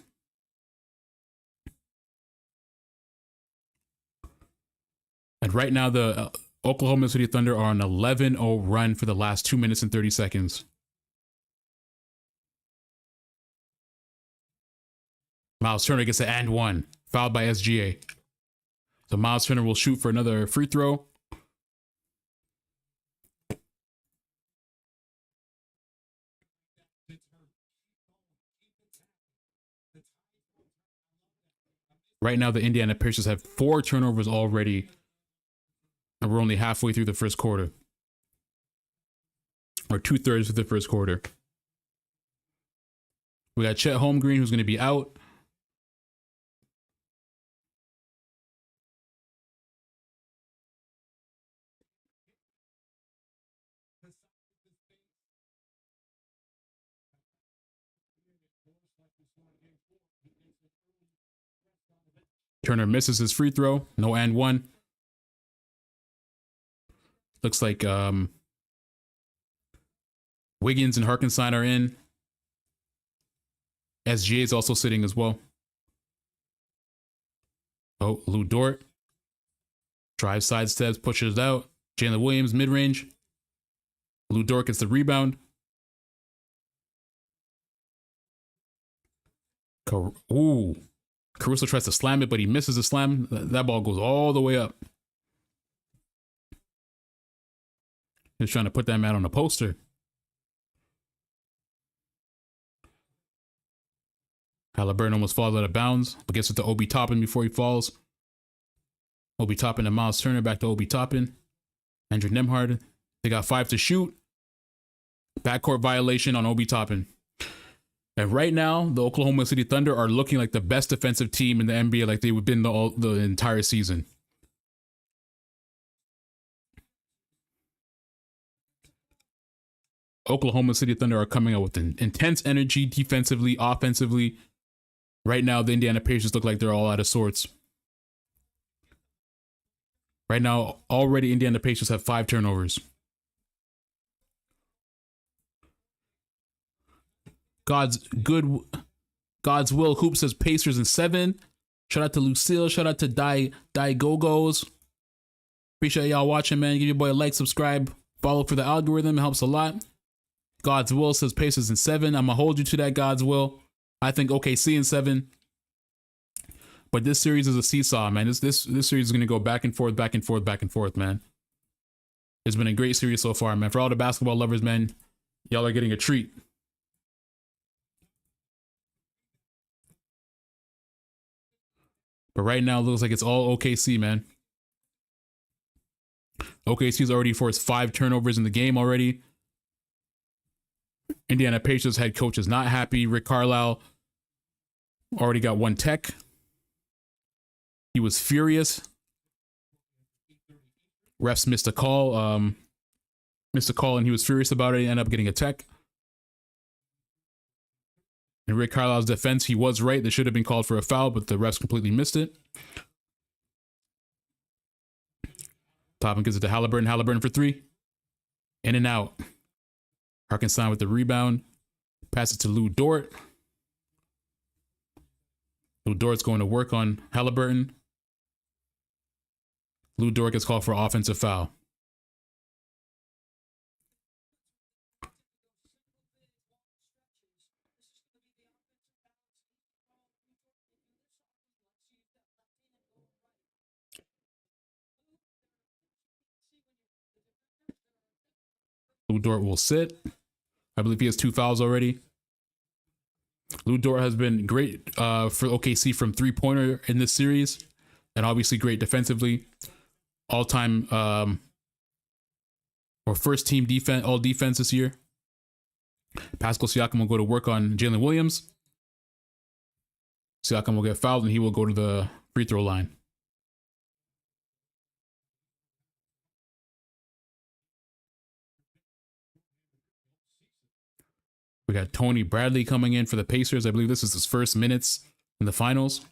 And right now, the Oklahoma City Thunder are on an 11-0 run for the last 2 minutes and 30 seconds. Miles Turner gets an and one, fouled by SGA. So Miles Turner will shoot for another free throw. Right now, the Indiana Pacers have 4 turnovers already, and we're only halfway through the first quarter. or 2/3 of the first quarter. We got Chet Holmgren, who's going to be out. Turner misses his free throw. No and one. Looks like Wiggins and Harkenstein are in. SGA is also sitting as well. Oh, Lou Dort. Drives, sidesteps, pushes out. Jalen Williams, mid-range. Lou Dort gets the rebound. Ooh. Caruso tries to slam it, but he misses the slam. That ball goes all the way up. He's trying to put that man on a poster. Halliburton almost falls out of bounds, but gets it to Obi Toppin before he falls. Obi Toppin and Miles Turner back to Obi Toppin. Andrew Nembhard. They got 5 to shoot. Backcourt violation on Obi Toppin. And right now, the Oklahoma City Thunder are looking like the best defensive team in the NBA, like they've been the entire season. Oklahoma City Thunder are coming out with an intense energy defensively, offensively. Right now, the Indiana Pacers look like they're all out of sorts. Right now, already Indiana Pacers have 5 turnovers. God's Will Hoop says Pacers in 7. Shout out to Lucille. Shout out to Die Gogos. Appreciate y'all watching, man. Give your boy a like, subscribe, follow for the algorithm. It helps a lot. God's Will says Pacers in 7. I'm gonna hold you to that, God's Will. I think OKC in 7. But this series is a seesaw, man. This series is gonna go back and forth, man. It's been a great series so far, man. For all the basketball lovers, man, y'all are getting a treat. But right now, it looks like it's all OKC, man. OKC's already forced 5 turnovers in the game already. Indiana Pacers head coach is not happy. Rick Carlisle already got 1 tech. He was furious. Refs missed a call. And he was furious about it. He ended up getting a tech. In Rick Carlisle's defense, he was right. They should have been called for a foul, but the refs completely missed it. Toppin gives it to Halliburton. Halliburton for 3. In and out. Harkenstein with the rebound. Pass it to Lou Dort. Lou Dort's going to work on Halliburton. Lou Dort gets called for offensive foul. Lou Dort will sit. I believe he has 2 fouls already. Lou Dort has been great for OKC from 3-pointer in this series, and obviously great defensively. All-time or first team defense, all defense this year. Pascal Siakam will go to work on Jalen Williams. Siakam will get fouled, and he will go to the free throw line. We got Tony Bradley coming in for the Pacers. I believe this is his first minutes in the finals.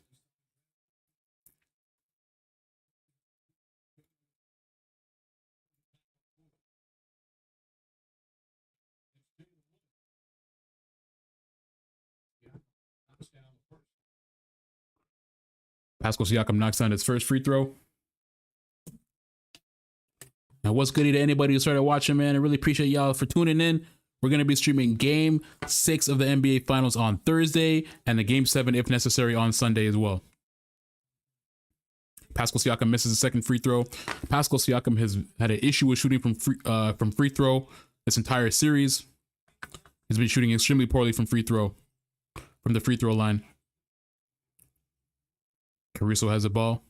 Pascal Siakam knocks down his first free throw. Now, what's goody to anybody who started watching, man? I really appreciate y'all for tuning in. We're going to be streaming Game 6 of the NBA Finals on Thursday and the Game 7, if necessary, on Sunday as well. Pascal Siakam misses a second free throw. Pascal Siakam has had an issue with shooting from free throw this entire series. He's been shooting extremely poorly from the free throw line. Caruso has the ball.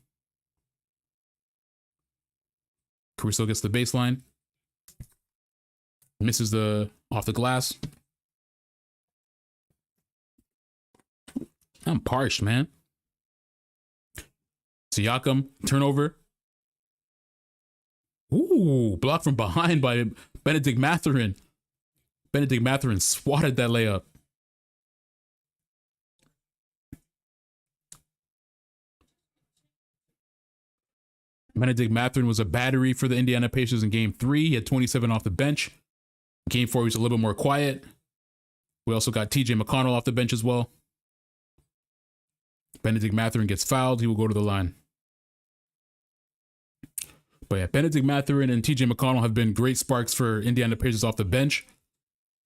Caruso gets the baseline. Misses the off the glass. I'm parched, man. Siakam, turnover. Ooh, blocked from behind by Benedict Mathurin. Benedict Mathurin swatted that layup. Benedict Mathurin was a battery for the Indiana Pacers in Game 3. He had 27 off the bench. Game 4, he was a little bit more quiet. We also got TJ McConnell off the bench as well. Benedict Mathurin gets fouled. He will go to the line. But yeah, Benedict Mathurin and TJ McConnell have been great sparks for Indiana Pacers off the bench.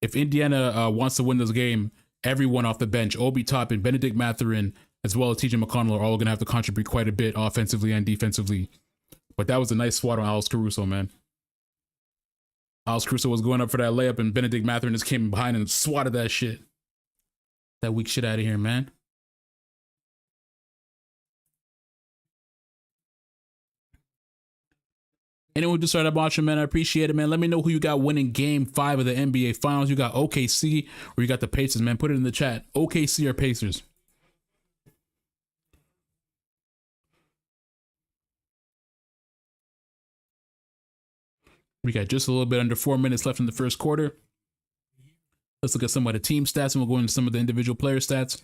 If Indiana wants to win this game, everyone off the bench, Obi Toppin, Benedict Mathurin, as well as TJ McConnell, are all going to have to contribute quite a bit offensively and defensively. But that was a nice swat on Alex Caruso, man. Alex Caruso was going up for that layup, and Benedict Mathurin just came behind and swatted that shit. That weak shit out of here, man. Anyone who just started watching, man, I appreciate it, man. Let me know who you got winning Game 5 of the NBA Finals. You got OKC or you got the Pacers, man. Put it in the chat. OKC or Pacers? We got just a little bit under 4 minutes left in the first quarter. Let's look at some of the team stats, and we'll go into some of the individual player stats.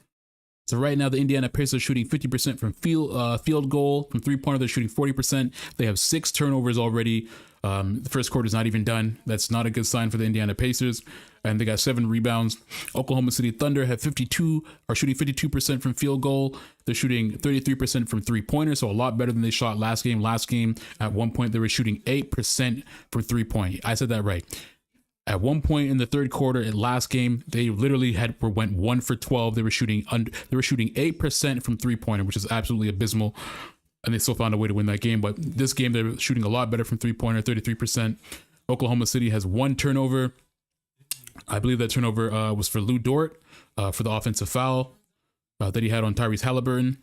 So right now, the Indiana Pacers are shooting 50% from field goal. From three-pointer, they're shooting 40%. They have 6 turnovers already. The first quarter is not even done. That's not a good sign for the Indiana Pacers. And they got 7 rebounds. Oklahoma City Thunder are shooting 52% from field goal. They're shooting 33% from three-pointers, so a lot better than they shot last game. Last game, at one point, they were shooting 8% from three-point. I said that right. At one point in the third quarter, in last game, they literally went 1 for 12. They were shooting 8% from three-pointer, which is absolutely abysmal. And they still found a way to win that game. But this game, they're shooting a lot better from three-pointer, 33%. Oklahoma City has 1 turnover. I believe that turnover was for Lou Dort for the offensive foul that he had on Tyrese Halliburton.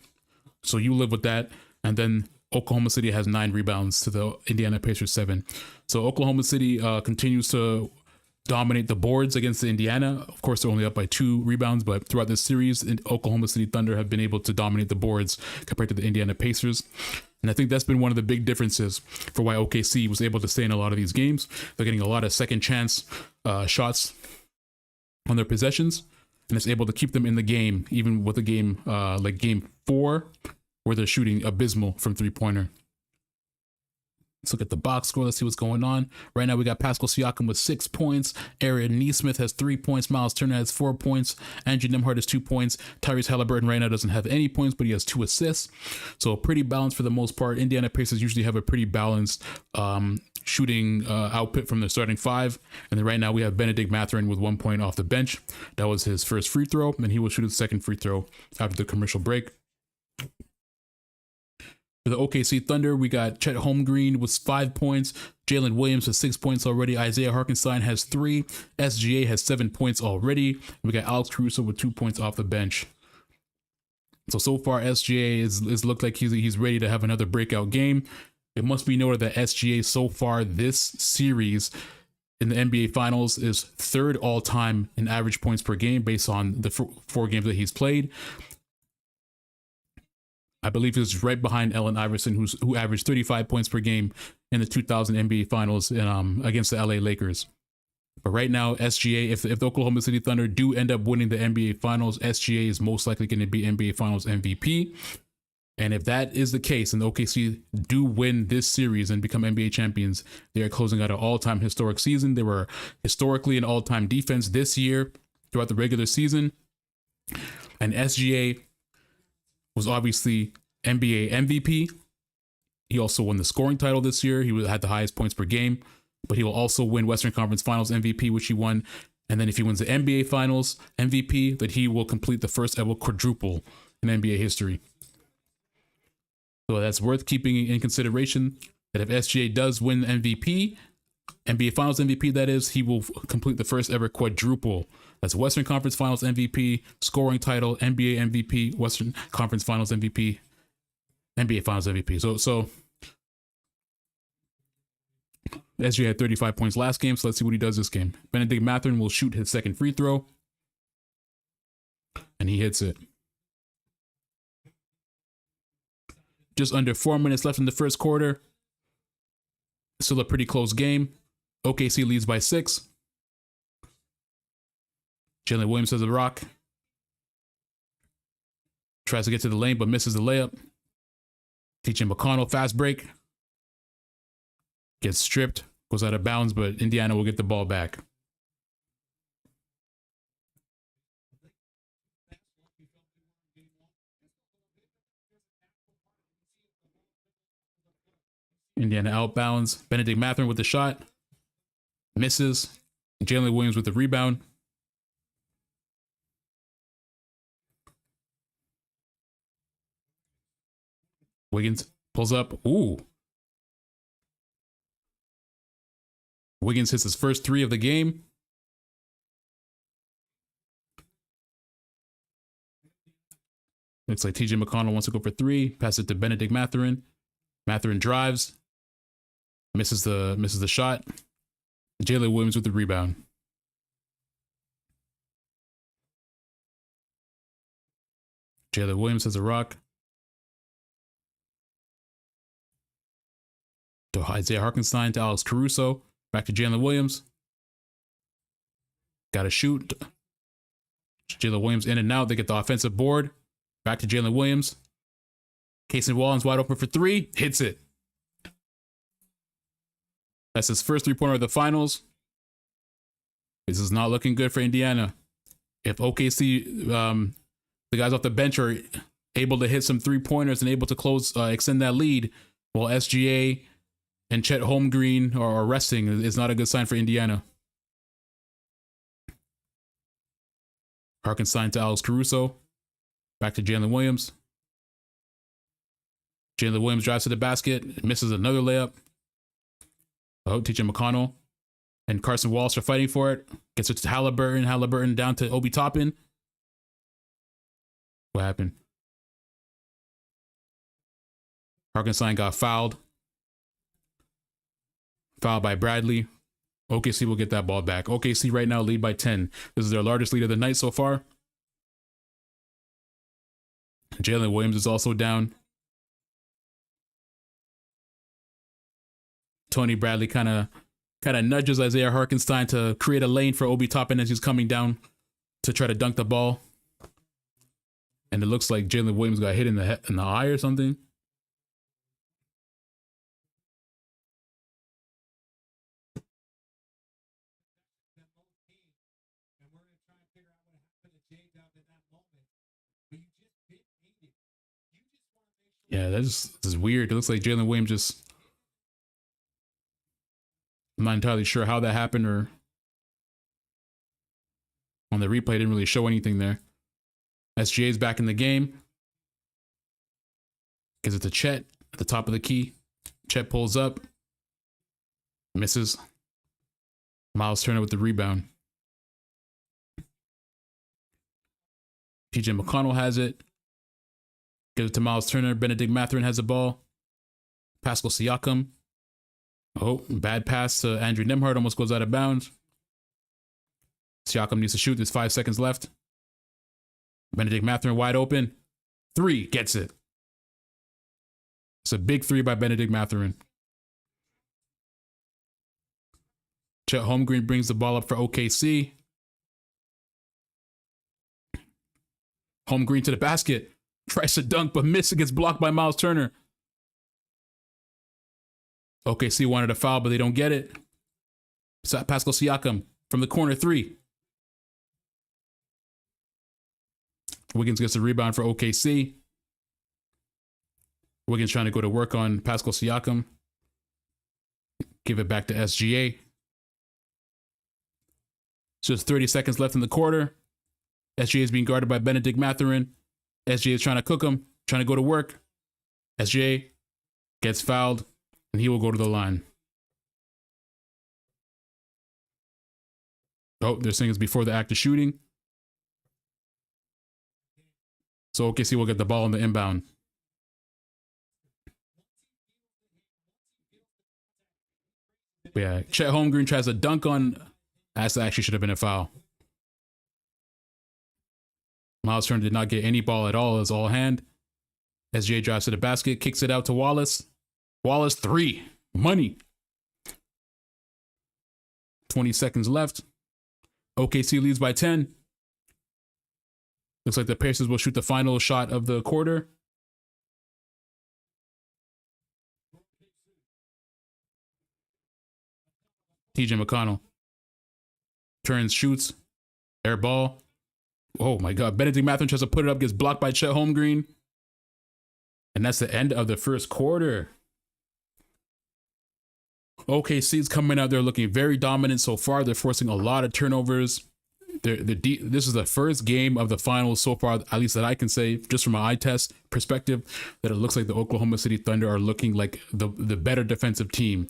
So you live with that. And then Oklahoma City has 9 rebounds to the Indiana Pacers 7. So Oklahoma City continues to dominate the boards against the Indiana. Of course, they're only up by 2 rebounds, but throughout this series, Oklahoma City Thunder have been able to dominate the boards compared to the Indiana Pacers. And I think that's been one of the big differences for why OKC was able to stay in a lot of these games. They're getting a lot of second chance shots on their possessions, and it's able to keep them in the game, even with a game like Game 4, where they're shooting abysmal from three-pointer. Let's look at the box score. Let's see what's going on. Right now, we got Pascal Siakam with 6 points. Aaron Nesmith has 3 points. Miles Turner has 4 points. Andrew Nembhard has 2 points. Tyrese Halliburton right now doesn't have any points, but he has 2 assists. So pretty balanced for the most part. Indiana Pacers usually have a pretty balanced shooting output from their starting 5. And then right now, we have Benedict Mathurin with 1 point off the bench. That was his first free throw, and he will shoot his second free throw after the commercial break. For the OKC Thunder, we got Chet Holmgren with 5 points. Jalen Williams has 6 points already. Isaiah Hartenstein has 3. SGA has 7 points already. We got Alex Caruso with 2 points off the bench. So far, SGA is looked like he's ready to have another breakout game. It must be noted that SGA so far this series in the NBA Finals is 3rd all-time in average points per game based on the 4 games that he's played. I believe he was right behind Allen Iverson, who averaged 35 points per game in the 2000 NBA Finals against the LA Lakers. But right now, SGA, if the Oklahoma City Thunder do end up winning the NBA Finals, SGA is most likely going to be NBA Finals MVP. And if that is the case, and the OKC do win this series and become NBA champions, they are closing out an all-time historic season. They were historically an all-time defense this year throughout the regular season. And SGA was obviously NBA MVP. He also won the scoring title this year. He had the highest points per game, but he will also win Western Conference Finals MVP, which he won. And then if he wins the NBA Finals MVP, that he will complete the first ever quadruple in NBA history. So that's worth keeping in consideration, that if SGA does win the MVP, NBA Finals MVP that is, he will complete the first ever quadruple. That's Western Conference Finals MVP, scoring title, NBA MVP, Western Conference Finals MVP, NBA Finals MVP. So SGA had 35 points last game, so let's see what he does this game. Benedict Mathurin will shoot his second free throw, and he hits it. Just under 4 minutes left in the first quarter. Still a pretty close game. OKC leads by 6. Jalen Williams has a rock. Tries to get to the lane, but misses the layup. TJ McConnell, fast break. Gets stripped, goes out of bounds, but Indiana will get the ball back. Indiana outbounds. Benedict Mathurin with the shot. Misses. Jalen Williams with the rebound. Wiggins pulls up. Ooh. Wiggins hits his first 3 of the game. Looks like TJ McConnell wants to go for 3. Pass it to Benedict Mathurin. Mathurin drives. Misses the shot. Jalen Williams with the rebound. Jalen Williams has a rock. To Isaiah Hartenstein, to Alex Caruso. Back to Jalen Williams. Got to shoot. Jalen Williams in and out. They get the offensive board. Back to Jalen Williams. Casey Wallen's wide open for 3. Hits it. That's his first 3-pointer of the finals. This is not looking good for Indiana. If OKC, the guys off the bench are able to hit some 3-pointers and able to extend that lead, while SGA and Chet Holmgren are resting, is not a good sign for Indiana. Hartenstein to Alex Caruso. Back to Jalen Williams. Jalen Williams drives to the basket, misses another layup. Oh, TJ McConnell and Carson Walsh are fighting for it. Gets it to Halliburton. Halliburton down to Obi Toppin. What happened? Hartenstein got fouled. Fouled by Bradley. OKC will get that ball back. OKC right now lead by 10. This is their largest lead of the night so far. Jalen Williams is also down. Tony Bradley kind of nudges Isaiah Hartenstein to create a lane for Obi Toppin as he's coming down to try to dunk the ball. And it looks like Jalen Williams got hit in the eye or something. Yeah, this is weird. It looks like Jalen Williams just... I'm not entirely sure how that happened, or on the replay, didn't really show anything there. SGA's back in the game. Gives it to Chet at the top of the key. Chet pulls up. Misses. Miles Turner with the rebound. TJ McConnell has it. Gives it to Miles Turner. Benedict Mathurin has the ball. Pascal Siakam. Oh, bad pass to Andrew Nembhard. Almost goes out of bounds. Siakam needs to shoot. There's 5 seconds left. Benedict Mathurin wide open. 3. Gets it. It's a big 3 by Benedict Mathurin. Chet Holmgren brings the ball up for OKC. Holmgren to the basket. Tries to dunk, but misses. Gets blocked by Miles Turner. OKC wanted a foul, but they don't get it. Pascal Siakam from the corner 3. Wiggins gets a rebound for OKC. Wiggins trying to go to work on Pascal Siakam. Give it back to SGA. Just 30 seconds left in the quarter. SGA is being guarded by Benedict Mathurin. SGA is trying to cook him, trying to go to work. SGA gets fouled, and he will go to the line. Oh, they're saying it's before the act of shooting. So OKC will get the ball on the inbound. But yeah, Chet Holmgren tries to dunk on. That actually should have been a foul. Miles Turner did not get any ball at all. It was all hand. SGA drives to the basket, kicks it out to Wallace. Wallace, 3. Money. 20 seconds left. OKC leads by 10. Looks like the Pacers will shoot the final shot of the quarter. TJ McConnell turns, shoots, air ball. Oh my God. Benedict Mathurin tries to put it up, gets blocked by Chet Holmgren. And that's the end of the first quarter. OKC's coming out there looking very dominant so far. They're forcing a lot of turnovers. This is the first game of the finals so far, at least that I can say, just from an eye test perspective, that it looks like the Oklahoma City Thunder are looking like the better defensive team.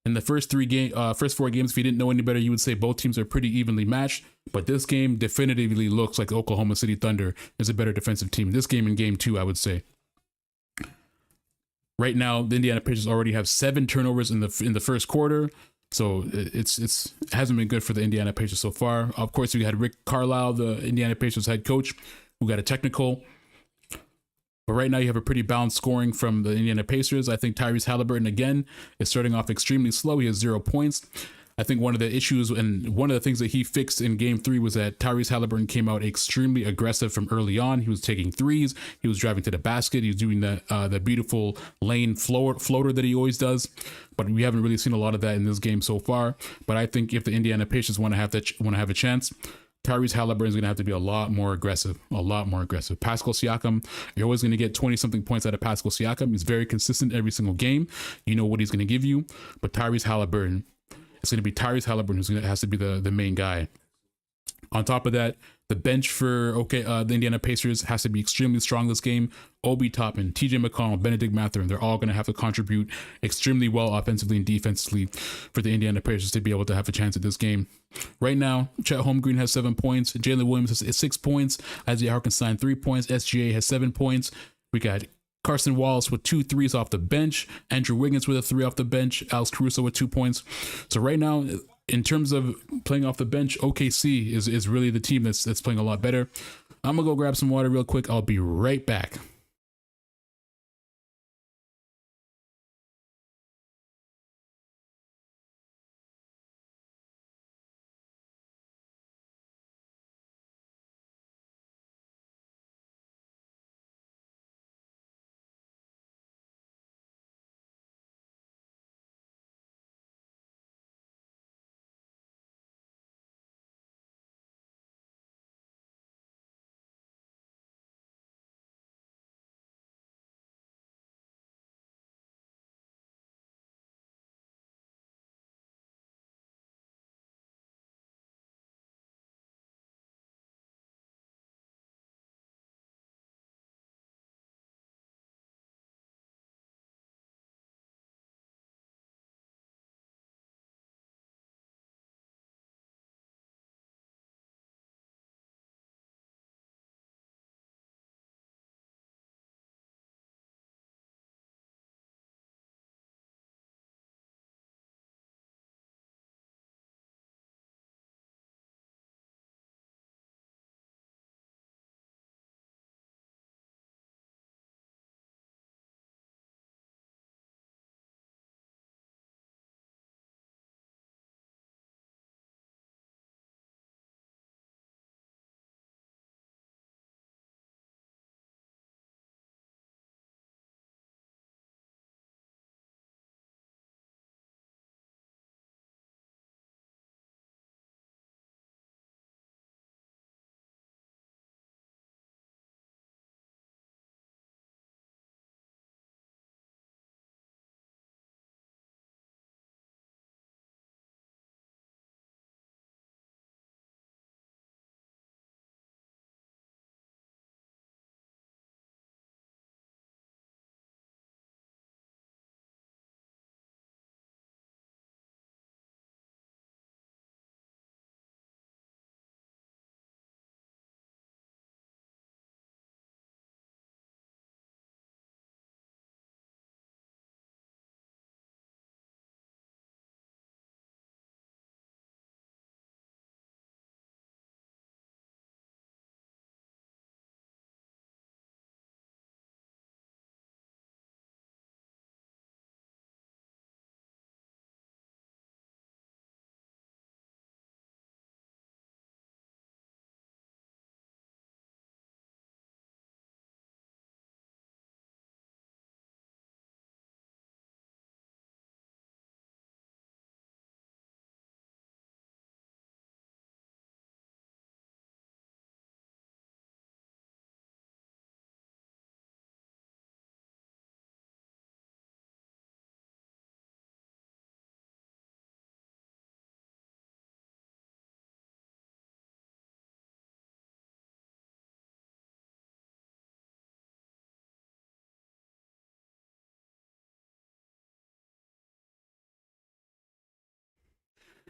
In the first 4 games, if you didn't know any better, you would say both teams are pretty evenly matched. But this game definitively looks like Oklahoma City Thunder is a better defensive team. This game in game 2, I would say. Right now, the Indiana Pacers already have 7 turnovers in the first quarter. So it hasn't been good for the Indiana Pacers so far. Of course, we had Rick Carlisle, the Indiana Pacers head coach, who got a technical. But right now, you have a pretty balanced scoring from the Indiana Pacers. I think Tyrese Halliburton, again, is starting off extremely slow. He has 0 points. I think one of the issues and one of the things that he fixed in game 3 was that Tyrese Halliburton came out extremely aggressive from early on. He was taking threes. He was driving to the basket. He was doing the beautiful lane floater that he always does. But we haven't really seen a lot of that in this game so far. But I think if the Indiana Pacers want to have a chance, Tyrese Halliburton is going to have to be a lot more aggressive. Pascal Siakam, you're always going to get 20-something points out of Pascal Siakam. He's very consistent every single game. You know what he's going to give you. But Tyrese Halliburton, it's going to be Tyrese Halliburton has to be the main guy. On top of that, the bench for the Indiana Pacers has to be extremely strong this game. Obi Toppin, TJ McConnell, Benedict Mathurin, they're all going to have to contribute extremely well offensively and defensively for the Indiana Pacers to be able to have a chance at this game. Right now, Chet Holmgren has 7 points. Jalen Williams has 6 points. Isaiah Hartenstein 3 points. SGA has 7 points. We got Carson Wallace with 2 threes off the bench. Andrew Wiggins with a 3 off the bench. Alex Caruso with 2 points. So right now, in terms of playing off the bench, OKC is really the team that's playing a lot better. I'm going to go grab some water real quick. I'll be right back.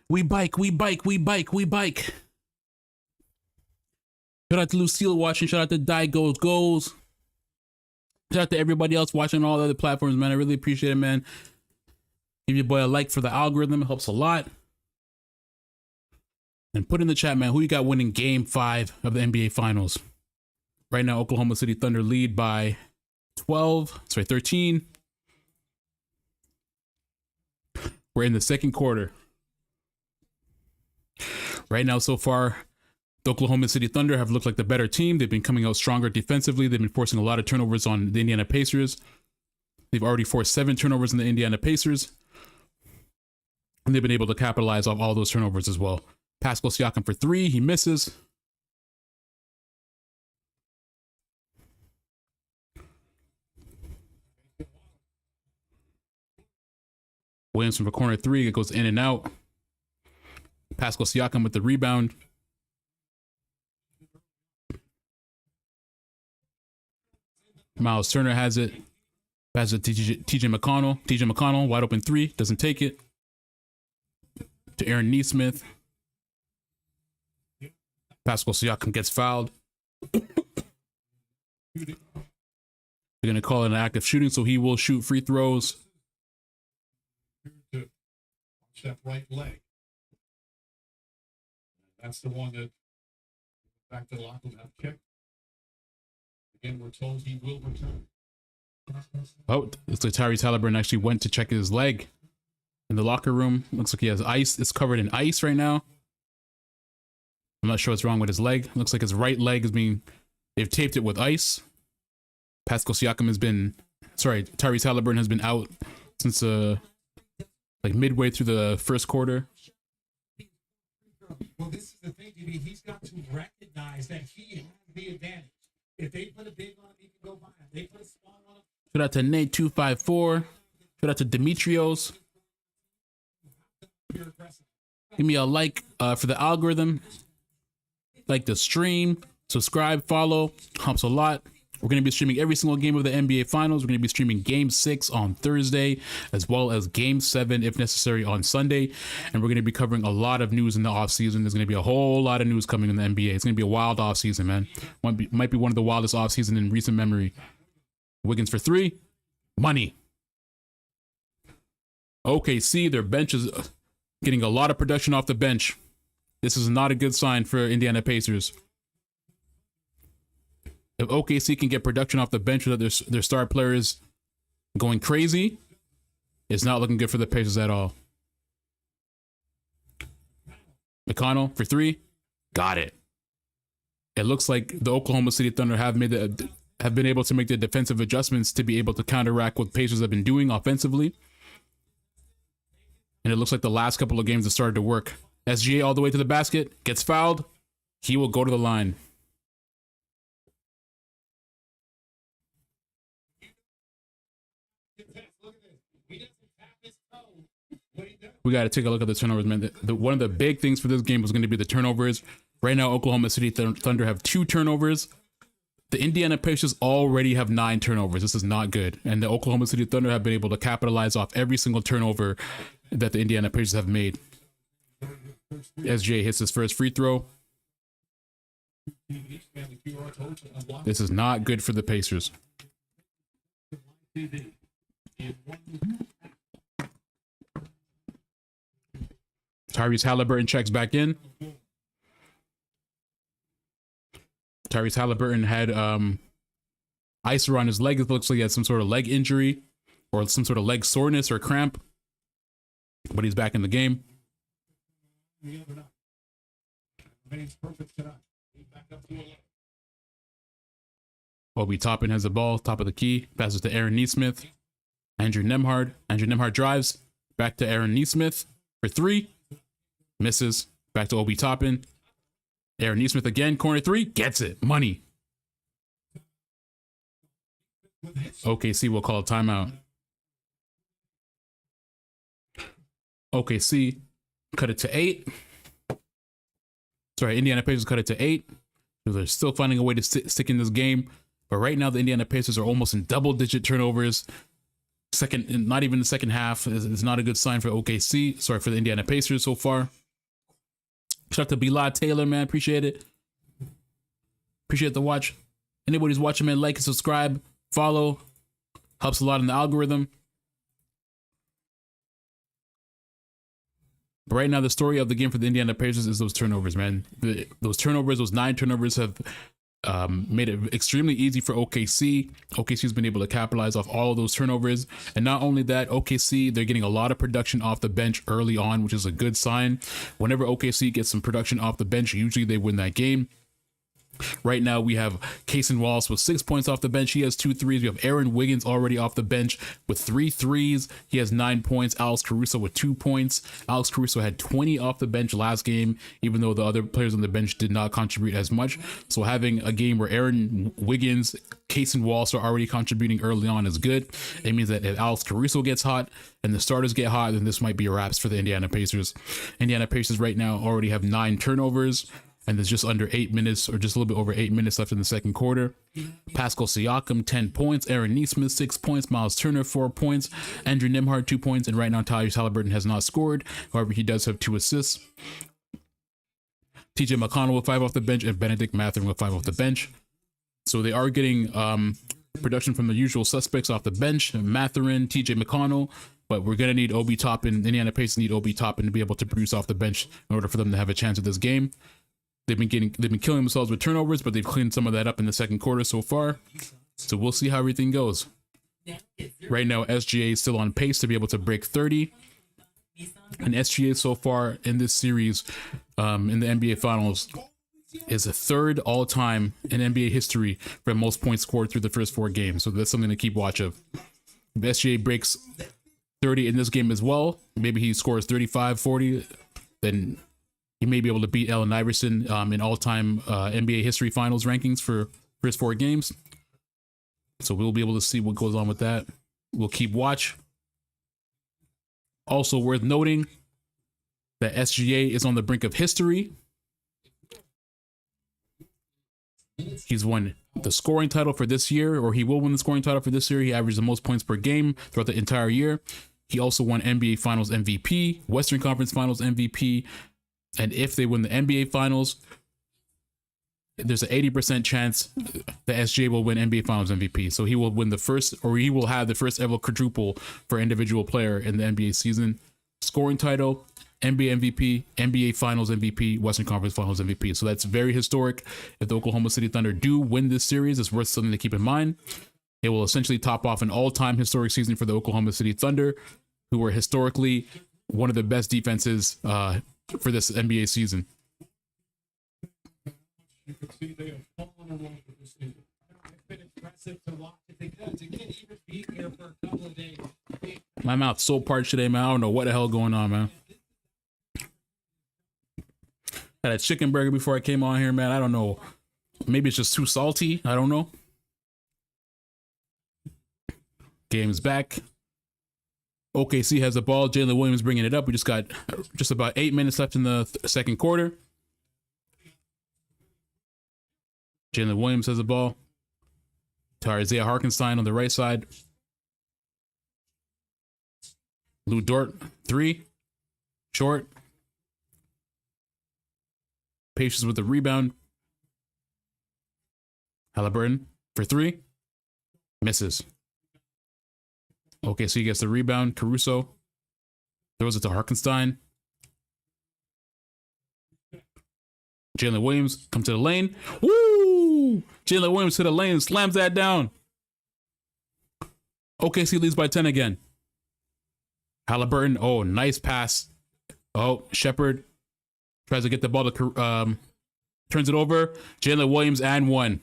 We bike. Shout out to Lucille watching. Shout out to Die Goes. Shout out to everybody else watching all the other platforms, man. I really appreciate it, man. Give your boy a like for the algorithm. It helps a lot. And put in the chat, man, who you got winning Game 5 of the NBA Finals? Right now, Oklahoma City Thunder lead by 13. We're in the second quarter. Right now, so far, the Oklahoma City Thunder have looked like the better team. They've been coming out stronger defensively. They've been forcing a lot of turnovers on the Indiana Pacers. They've already forced 7 turnovers in the Indiana Pacers. And they've been able to capitalize off all those turnovers as well. Pascal Siakam for 3. He misses. Williams from a corner 3. It goes in and out. Pascal Siakam with the rebound. Miles Turner has it. Passes it to TJ McConnell. TJ McConnell, wide open 3. Doesn't take it. To Aaron Nesmith. Pascal Siakam gets fouled. They're going to call it an active shooting, so he will shoot free throws. That right leg. That's the one that back to the locker room kick. Again, we're told he will return. Oh, it's like Tyrese Halliburton actually went to check his leg in the locker room. Looks like he has ice. It's covered in ice right now. I'm not sure what's wrong with his leg. Looks like his right leg is they've taped it with ice. Pascal Siakam Tyrese Halliburton has been out since like midway through the first quarter. Well, this is the thing, DB. He's got to recognize that he has the advantage. If they put a big on him, he can go by him. They put a small on him. Shout out to Nate254. Shout out to Demetrios. Give me a like for the algorithm. Like the stream. Subscribe, follow. Helps a lot. We're going to be streaming every single game of the NBA Finals. We're going to be streaming Game 6 on Thursday, as well as Game 7, if necessary, on Sunday. And we're going to be covering a lot of news in the offseason. There's going to be a whole lot of news coming in the NBA. It's going to be a wild offseason, man. Might be one of the wildest offseason in recent memory. Wiggins for 3. Money. OKC, their bench is getting a lot of production off the bench. This is not a good sign for Indiana Pacers. If OKC can get production off the bench without their star players going crazy, it's not looking good for the Pacers at all. McConnell for 3. Got it. It looks like the Oklahoma City Thunder have been able to make the defensive adjustments to be able to counteract what Pacers have been doing offensively. And it looks like the last couple of games have started to work. SGA all the way to the basket, gets fouled. He will go to the line. We got to take a look at the turnovers, man. One of the big things for this game was going to be the turnovers. Right now, Oklahoma City Thunder have 2 turnovers. The Indiana Pacers already have 9 turnovers. This is not good. And the Oklahoma City Thunder have been able to capitalize off every single turnover that the Indiana Pacers have made. SJ hits his first free throw. This is not good for the Pacers. Tyrese Halliburton checks back in. Tyrese Halliburton had ice around his leg. It looks like he had some sort of leg injury or some sort of leg soreness or cramp. But he's back in the game. Obi Toppin has the ball, top of the key. Passes to Aaron Nesmith. Andrew Nembhard. Andrew Nembhard drives. Back to Aaron Nesmith for 3. Misses. Back to Obi Toppin. Aaron Nesmith again. Corner 3. Gets it. Money. OKC will call a timeout. OKC cut it to 8. Sorry, Indiana Pacers cut it to 8. So they're still finding a way to stick in this game. But right now, the Indiana Pacers are almost in double-digit turnovers. Second, not even the second half is not a good sign for OKC. Sorry, for the Indiana Pacers so far. Shout out to Bilal Taylor, man. Appreciate it. Appreciate the watch. Anybody's watching, man, like and subscribe, follow. Helps a lot in the algorithm. But right now, the story of the game for the Indiana Pacers is those turnovers, man. Those turnovers, those 9 turnovers have made it extremely easy for OKC. OKC's been able to capitalize off all of those turnovers. And not only that, OKC, they're getting a lot of production off the bench early on, which is a good sign. Whenever OKC gets some production off the bench, usually they win that game. Right now, we have Cason Wallace with 6 points off the bench. He has 2 threes. We have Aaron Wiggins already off the bench with 3 threes. He has 9 points. Alex Caruso with 2 points. Alex Caruso had 20 off the bench last game, even though the other players on the bench did not contribute as much. So having a game where Aaron Wiggins, Cason Wallace are already contributing early on is good. It means that if Alex Caruso gets hot and the starters get hot, then this might be a wraps for the Indiana Pacers. Indiana Pacers right now already have 9 turnovers. And there's just under 8 minutes, or just a little bit over 8 minutes left in the second quarter. Pascal Siakam, 10 points. Aaron Nesmith, 6 points. Miles Turner, 4 points. Andrew Nembhard, 2 points. And right now, Tyrese Halliburton has not scored. However, he does have 2 assists. TJ McConnell with 5 off the bench, and Benedict Mathurin with 5 off the bench. So they are getting production from the usual suspects off the bench. Mathurin, TJ McConnell. But we're going to need Obi Toppin. Indiana Pacers need Obi Toppin to be able to produce off the bench in order for them to have a chance at this game. They've been killing themselves with turnovers, but they've cleaned some of that up in the second quarter so far. So we'll see how everything goes. Right now, SGA is still on pace to be able to break 30. And SGA so far in this series, in the NBA Finals, is a 3rd all-time in NBA history for most points scored through the first 4 games. So that's something to keep watch of. If SGA breaks 30 in this game as well, maybe he scores 35, 40, then he may be able to beat Allen Iverson in all-time NBA history finals rankings for first 4 games. So we'll be able to see what goes on with that. We'll keep watch. Also worth noting that SGA is on the brink of history. He's won the scoring title for this year, or he will win the scoring title for this year. He averaged the most points per game throughout the entire year. He also won NBA Finals MVP, Western Conference Finals MVP, and if they win the NBA Finals, there's an 80% chance that SGA will win NBA Finals MVP. So he will win the first, or he will have the first ever quadruple for individual player in the NBA season. Scoring title, NBA MVP, NBA Finals MVP, Western Conference Finals MVP. So that's very historic. If the Oklahoma City Thunder do win this series, it's worth something to keep in mind. It will essentially top off an all-time historic season for the Oklahoma City Thunder, who were historically one of the best defenses for this NBA season. You can see they have fallen in love with this team. It's been impressive to watch if they could to get even beat here for a couple of days. My mouth's so parched today, man. I don't know what the hell going on, man. Had a chicken burger before I came on here, man. I don't know. Maybe it's just too salty. I don't know. Game's back. OKC has the ball. Jalen Williams bringing it up. We just got just about 8 minutes left in the second quarter. Jalen Williams has the ball to Isaiah Hartenstein on the right side. Lou Dort, 3. Short. Patience with the rebound. Halliburton for 3. Misses. Okay, so he gets the rebound. Caruso throws it to Hartenstein. Jalen Williams come to the lane. Woo! Jalen Williams to the lane, slams that down. OKC leads by 10 again. Halliburton, oh, nice pass. Oh, Shepherd tries to get the ball to, turns it over. Jalen Williams and 1.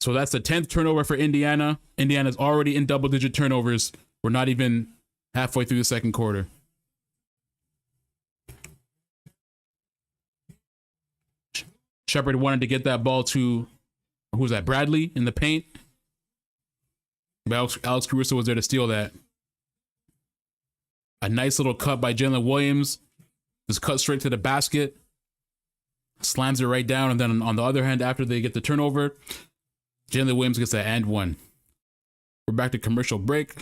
So that's the 10th turnover for Indiana. Indiana's already in double-digit turnovers. We're not even halfway through the second quarter. Shepherd wanted to get that ball to, who's that, Bradley in the paint. But Alex Caruso was there to steal that. A nice little cut by Jalen Williams. Just cut straight to the basket. Slams it right down. And then on the other hand, after they get the turnover, Jalen Williams gets that and 1. We're back to commercial break.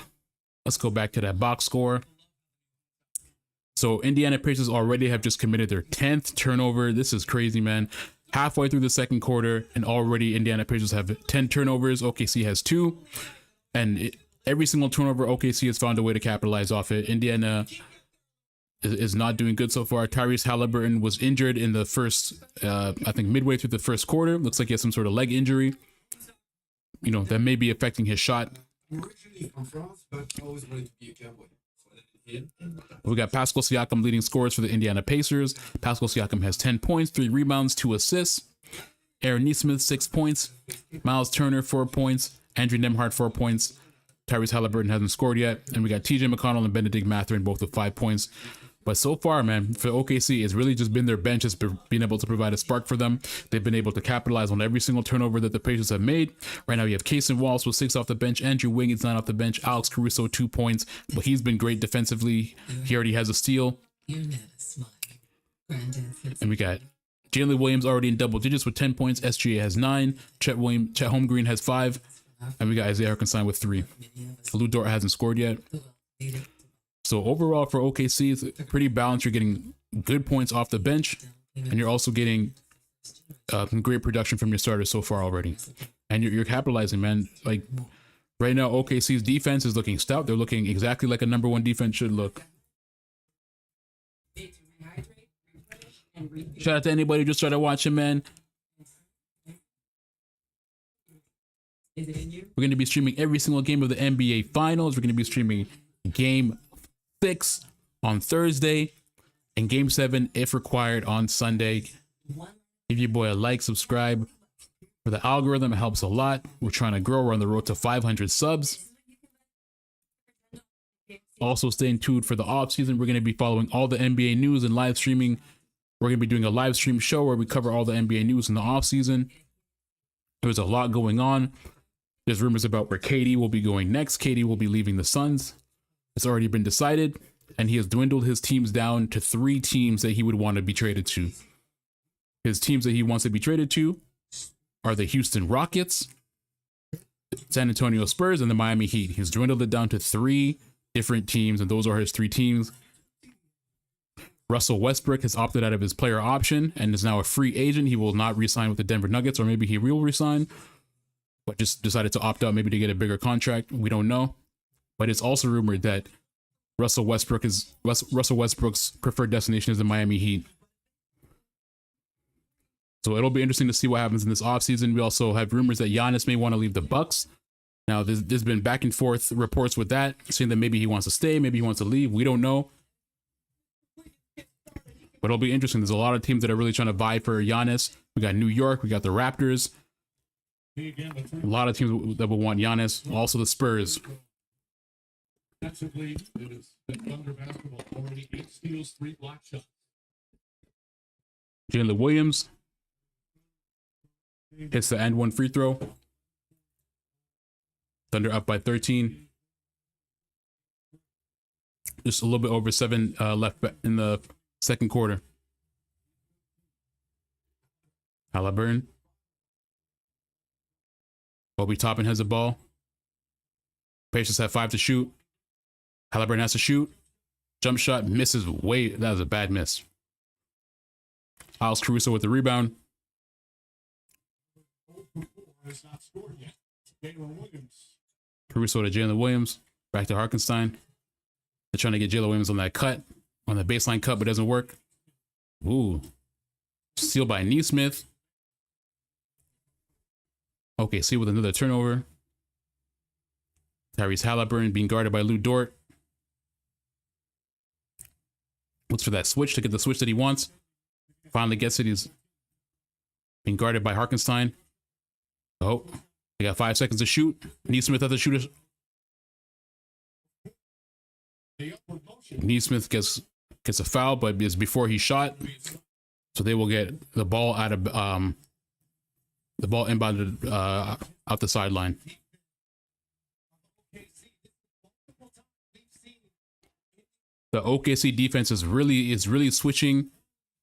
Let's go back to that box score. So Indiana Pacers already have just committed their 10th turnover. This is crazy, man. Halfway through the second quarter, and already Indiana Pacers have 10 turnovers. OKC has 2. And every single turnover, OKC has found a way to capitalize off it. Indiana is not doing good so far. Tyrese Halliburton was injured in the first, I think midway through the first quarter. Looks like he has some sort of leg injury. You know, that may be affecting his shot. Originally from France, but always wanted to be a Cowboy. We got Pascal Siakam leading scorers for the Indiana Pacers. Pascal Siakam has 10 points, 3 rebounds, 2 assists. Aaron Nesmith, 6 points. Miles Turner, 4 points. Andrew Nembhard, 4 points. Tyrese Halliburton hasn't scored yet. And we got TJ McConnell and Benedict Mathurin, both with 5 points. But so far, man, for OKC, it's really just been their bench has been able to provide a spark for them. They've been able to capitalize on every single turnover that the Pacers have made. Right now, you have Kaysen Wallace with 6 off the bench. Andrew Wiggins 9 off the bench. Alex Caruso 2 points, but he's been great defensively. He already has a steal. And we got Jalen Williams already in double digits with 10 points. SGA has 9. Chet Holmgren has 5. And we got Isaiah Hartenstein with 3. Lou Dort hasn't scored yet. So overall for OKC, it's pretty balanced. You're getting good points off the bench, and you're also getting some great production from your starters so far already. And you're capitalizing, man. Like right now, OKC's defense is looking stout. They're looking exactly like a number 1 defense should look. Shout out to anybody who just started watching, man. We're going to be streaming every single game of the NBA Finals. We're going to be streaming Game 6 on Thursday and Game 7, if required, on Sunday. Give your boy a like, subscribe. For the algorithm, it helps a lot. We're trying to grow. We're on the road to 500 subs. Also, stay tuned for the off season. We're going to be following all the NBA news and live streaming. We're going to be doing a live stream show where we cover all the NBA news in the off season. There's a lot going on. There's rumors about where KD will be going next. KD will be leaving the Suns. It's already been decided, and he has dwindled his teams down to 3 teams that he would want to be traded to. His teams that he wants to be traded to are the Houston Rockets, San Antonio Spurs, and the Miami Heat. He's dwindled it down to 3 different teams, and those are his 3 teams. Russell Westbrook has opted out of his player option and is now a free agent. He will not re-sign with the Denver Nuggets, or maybe he will re-sign, but just decided to opt out maybe to get a bigger contract. We don't know. But it's also rumored that Russell Westbrook's preferred destination is the Miami Heat. So it'll be interesting to see what happens in this offseason. We also have rumors that Giannis may want to leave the Bucks. Now, there's been back and forth reports with that, saying that maybe he wants to stay, maybe he wants to leave. We don't know. But it'll be interesting. There's a lot of teams that are really trying to vie for Giannis. We got New York. We got the Raptors. A lot of teams that will want Giannis. Also the Spurs. Defensively, it is the Thunder basketball. Already 8 steals, 3 block shots. Jalen Williams hits the and 1 free throw. Thunder up by 13. Just a little bit over 7 left in the second quarter. Halliburton. Obi Toppin has the ball. Pacers have 5 to shoot. Halliburton has to shoot. Jump shot misses way. That was a bad miss. Alex Caruso with the rebound. Has not scored yet. Jalen Williams. Caruso to Jalen Williams. Back to Hartenstein. They're trying to get Jalen Williams on that cut. On the baseline cut, but it doesn't work. Ooh. Steal by Nesmith. Okay, see with another turnover. Tyrese Halliburton being guarded by Lou Dort. Looks for that switch to get the switch that he wants. Finally gets it. He's being guarded by Hartenstein. Oh, they got 5 seconds to shoot. Nesmith at the shooter. Nesmith gets a foul, but it's before he shot. So they will get the ball out of the ball inbounded out the sideline. The OKC defense is really switching.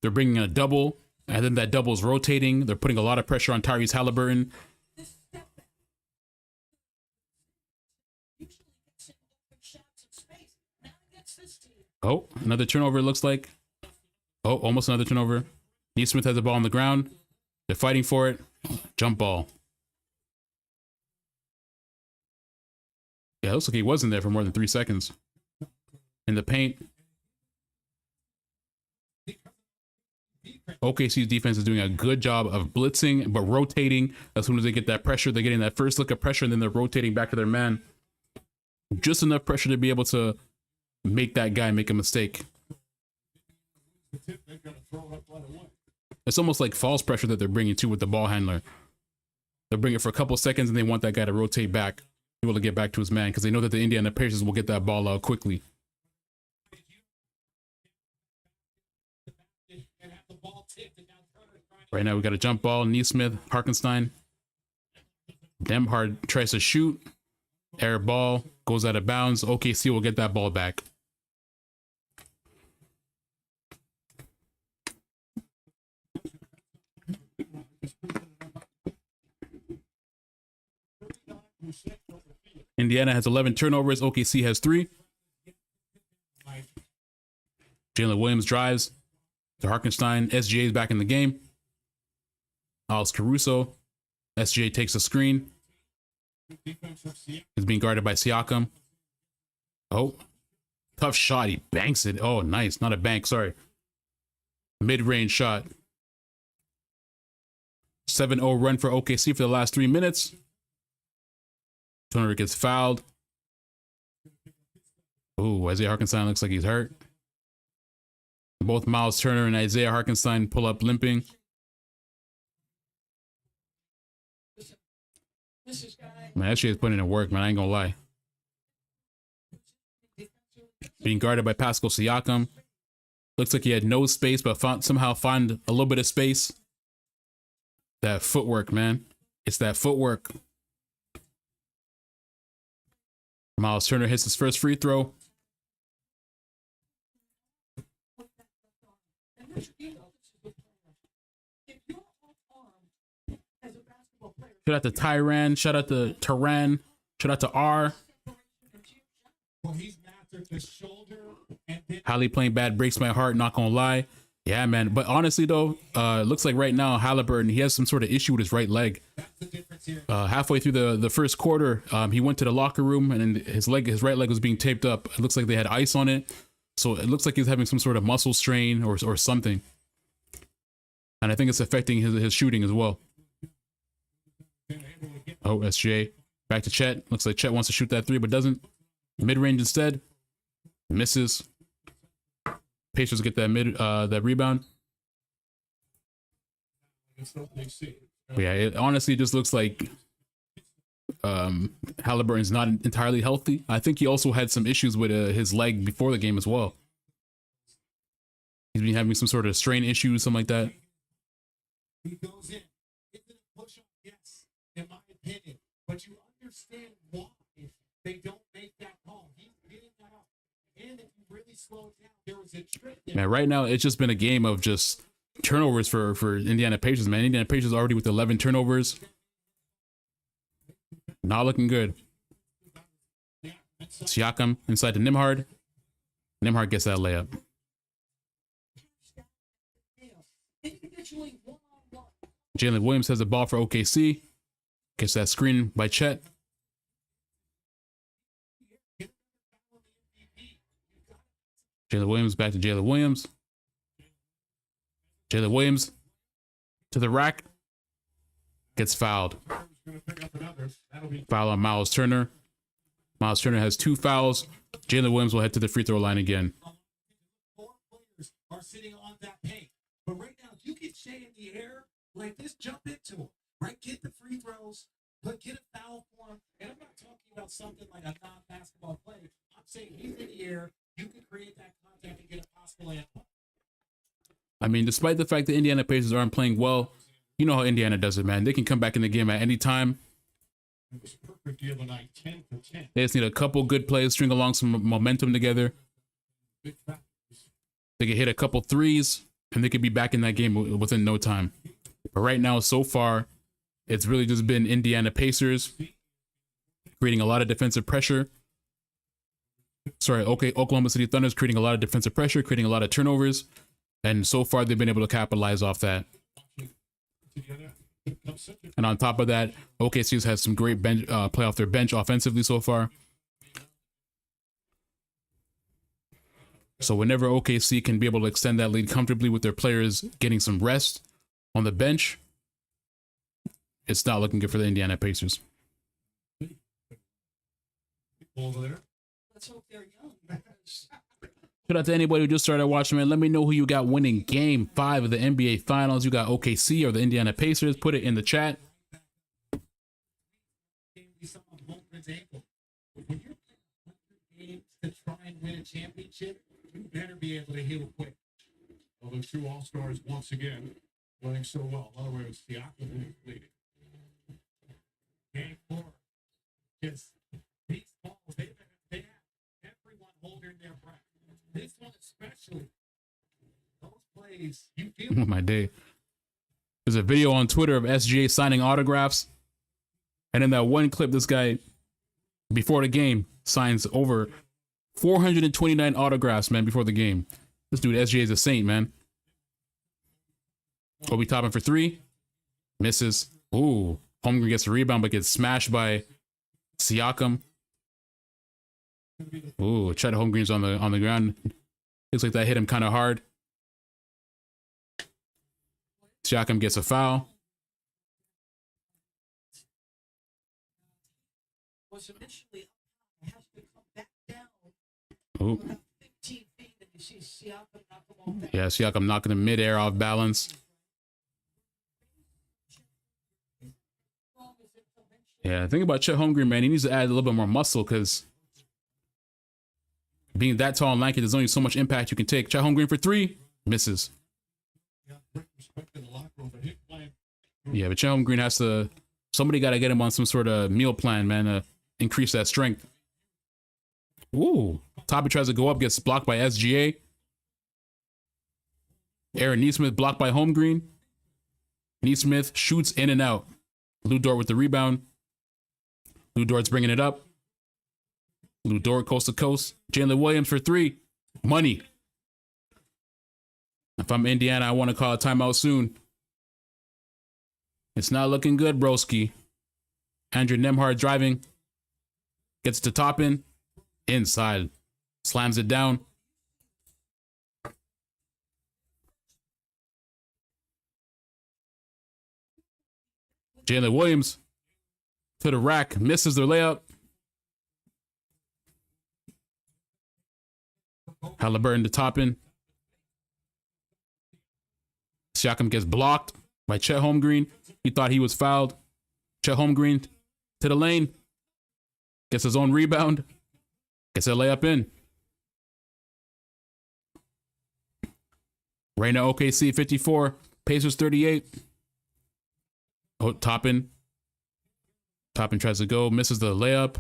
They're bringing a double, and then that double is rotating. They're putting a lot of pressure on Tyrese Halliburton. Oh, another turnover, it looks like. Oh, almost another turnover. Neesmith has the ball on the ground. They're fighting for it. Jump ball. Yeah, it looks like he wasn't there for more than 3 seconds. In the paint. OKC's defense is doing a good job of blitzing, but rotating. As soon as they get that pressure, they're getting that first look of pressure, and then they're rotating back to their man. Just enough pressure to be able to make that guy make a mistake. It's almost like false pressure that they're bringing too with the ball handler. They'll bring it for a couple seconds, and they want that guy to rotate back, be able to get back to his man, because they know that the Indiana Pacers will get that ball out quickly. Right now we got a jump ball. Neesmith, Harkenstein. Demhard tries to shoot. Air ball goes out of bounds. OKC will get that ball back. Indiana has 11 turnovers. OKC has 3. Jalen Williams drives to Harkenstein. SGA is back in the game. Alex Caruso. SGA takes a screen. Is being guarded by Siakam. Oh, tough shot. He banks it. Oh, nice. Not a bank. Sorry. Mid-range shot. 7-0 run for OKC for the last 3 minutes. Turner gets fouled. Oh, Isaiah Harkenstein looks like he's hurt. Both Miles Turner and Isaiah Harkenstein pull up limping. Man, that shit is putting in work, man. I ain't gonna lie. Being guarded by Pascal Siakam. Looks like he had no space, but somehow found a little bit of space. That footwork, man. It's that footwork. Miles Turner hits his first free throw. Shout out to Tyran. Shout out to Taran. Shout out to R. Hallie playing bad breaks my heart, not gonna lie. Yeah, man. But honestly, though, it looks like right now Halliburton, he has some sort of issue with his right leg. Halfway through the first quarter, he went to the locker room and his right leg was being taped up. It looks like they had ice on it. So it looks like he's having some sort of muscle strain or something. And I think it's affecting his shooting as well. Oh, SGA. Back to Chet. Looks like Chet wants to shoot that 3, but doesn't. Mid-range instead. Misses. Pacers get that rebound. But yeah, it honestly just looks like Halliburton's not entirely healthy. I think he also had some issues with his leg before the game as well. He's been having some sort of strain issues, something like that. He goes in. It's a push-up, yes, in my opinion. But you understand why they don't make that call. He's getting that out. And if you really slow it down, there was a trick there. Man, right now, it's just been a game of just turnovers for Indiana Pacers, man. Indiana Pacers already with 11 turnovers. Not looking good. Siakam inside to Nembhard. Nembhard gets that layup. Jalen Williams has the ball for OKC. Gets that screen by Chet. Jalen Williams back to Jalen Williams. Jalen Williams to the rack. Gets fouled. Foul on Miles Turner. Miles Turner has 2 fouls. Jalen Williams will head to the free throw line again. 4 players are sitting on that paint. But right now, you get Shea in the air like this, jump into him. Right? Get the free throws, but get a foul for him. And I'm not talking about something like a non-basketball play. I'm saying he's in the air. You can create that contact and get a possible layup. I mean, despite the fact that Indiana Pacers aren't playing well, you know how Indiana does it, man. They can come back in the game at any time. It was perfect the other night, 10 for 10. They just need a couple good plays, string along some momentum together. They can hit a couple threes, and they could be back in that game within no time. But right now, so far, it's really just been Indiana Pacers creating a lot of defensive pressure. sorry, okay, Oklahoma City Thunder's creating a lot of defensive pressure, creating a lot of turnovers, and so far they've been able to capitalize off that. And on top of that, OKC's had some great bench play off their bench offensively so far. So whenever OKC can be able to extend that lead comfortably with their players getting some rest on the bench, it's not looking good for the Indiana Pacers. Over there. Let's hope they're young. Shout out to anybody who just started watching, man. Let me know who you got winning Game 5 of the NBA Finals. You got OKC or the Indiana Pacers. Put it in the chat. When you're playing 100 games to try and win a championship, you better be able to heal quick. Well, those two All-Stars once again playing so well. In other words, Siakam is leading. Game 4. Just these balls, they have everyone holding their breath. This one especially. Those plays, you feel Oh, my day. There's a video on Twitter of SGA signing autographs. And in that one clip, this guy, before the game, signs over 429 autographs, man, before the game. This dude, SGA, is a saint, man. Obi Toppin for 3. Misses. Ooh. Holmgren gets a rebound, but gets smashed by Siakam. Ooh, Chet Holmgren's on the ground. Looks like that hit him kind of hard. Siakam gets a foul. was initially up, has to come back down. Ooh. About 15 feet, and you see Siakam knock him off that. Yeah, Siakam knocking him midair off balance. Yeah, the thing about Chet Holmgren, man, he needs to add a little bit more muscle because being that tall and lanky, there's only so much impact you can take. Chet Holmgren for 3, misses. Yeah, but Chet Holmgren has to, somebody got to get him on some sort of meal plan, man, to increase that strength. Ooh, Toppy tries to go up, gets blocked by SGA. Aaron Neesmith blocked by Holmgren. Neesmith shoots in and out. Lou Dort with the rebound. Lou Dort's bringing it up. Lou Dort coast to coast. Jalen Williams for 3. Money. If I'm Indiana, I want to call a timeout soon. It's not looking good, broski. Andrew Nembhard driving. Gets to Toppin. Inside. Slams it down. Jalen Williams to the rack. Misses their layup. Halliburton to Toppin. Siakam gets blocked by Chet Holmgren. He thought he was fouled. Chet Holmgren to the lane. Gets his own rebound. Gets a layup in. Right now, OKC 54. Pacers 38. Oh, Toppin. Toppin tries to go. Misses the layup.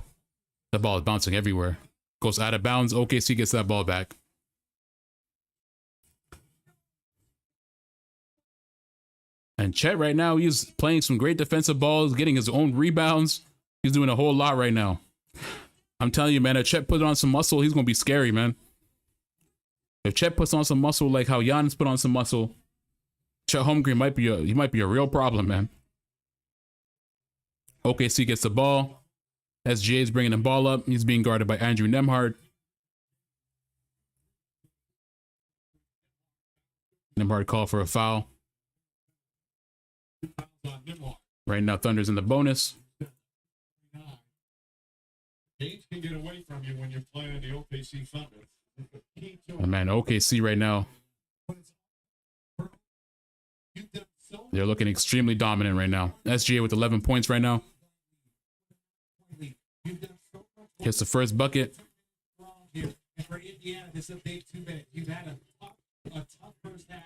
The ball is bouncing everywhere. Goes out of bounds. OKC gets that ball back. And Chet right now, he's playing some great defensive balls, getting his own rebounds. He's doing a whole lot right now. I'm telling you, man, if Chet put on some muscle, he's going to be scary, man. If Chet puts on some muscle like how Giannis put on some muscle, Chet Holmgren might be a real problem, man. OKC gets the ball. SGA is bringing the ball up. He's being guarded by Andrew Nembhard. Nembhard called for a foul. Right now, Thunder's in the bonus. Games can get away from you when you're playing the OKC Thunder. Oh, man, OKC right now, they're looking extremely dominant right now. SGA with 11 points right now. Gets the first bucket. And for Indiana, this is a big 2 minutes. You've had a tough first half.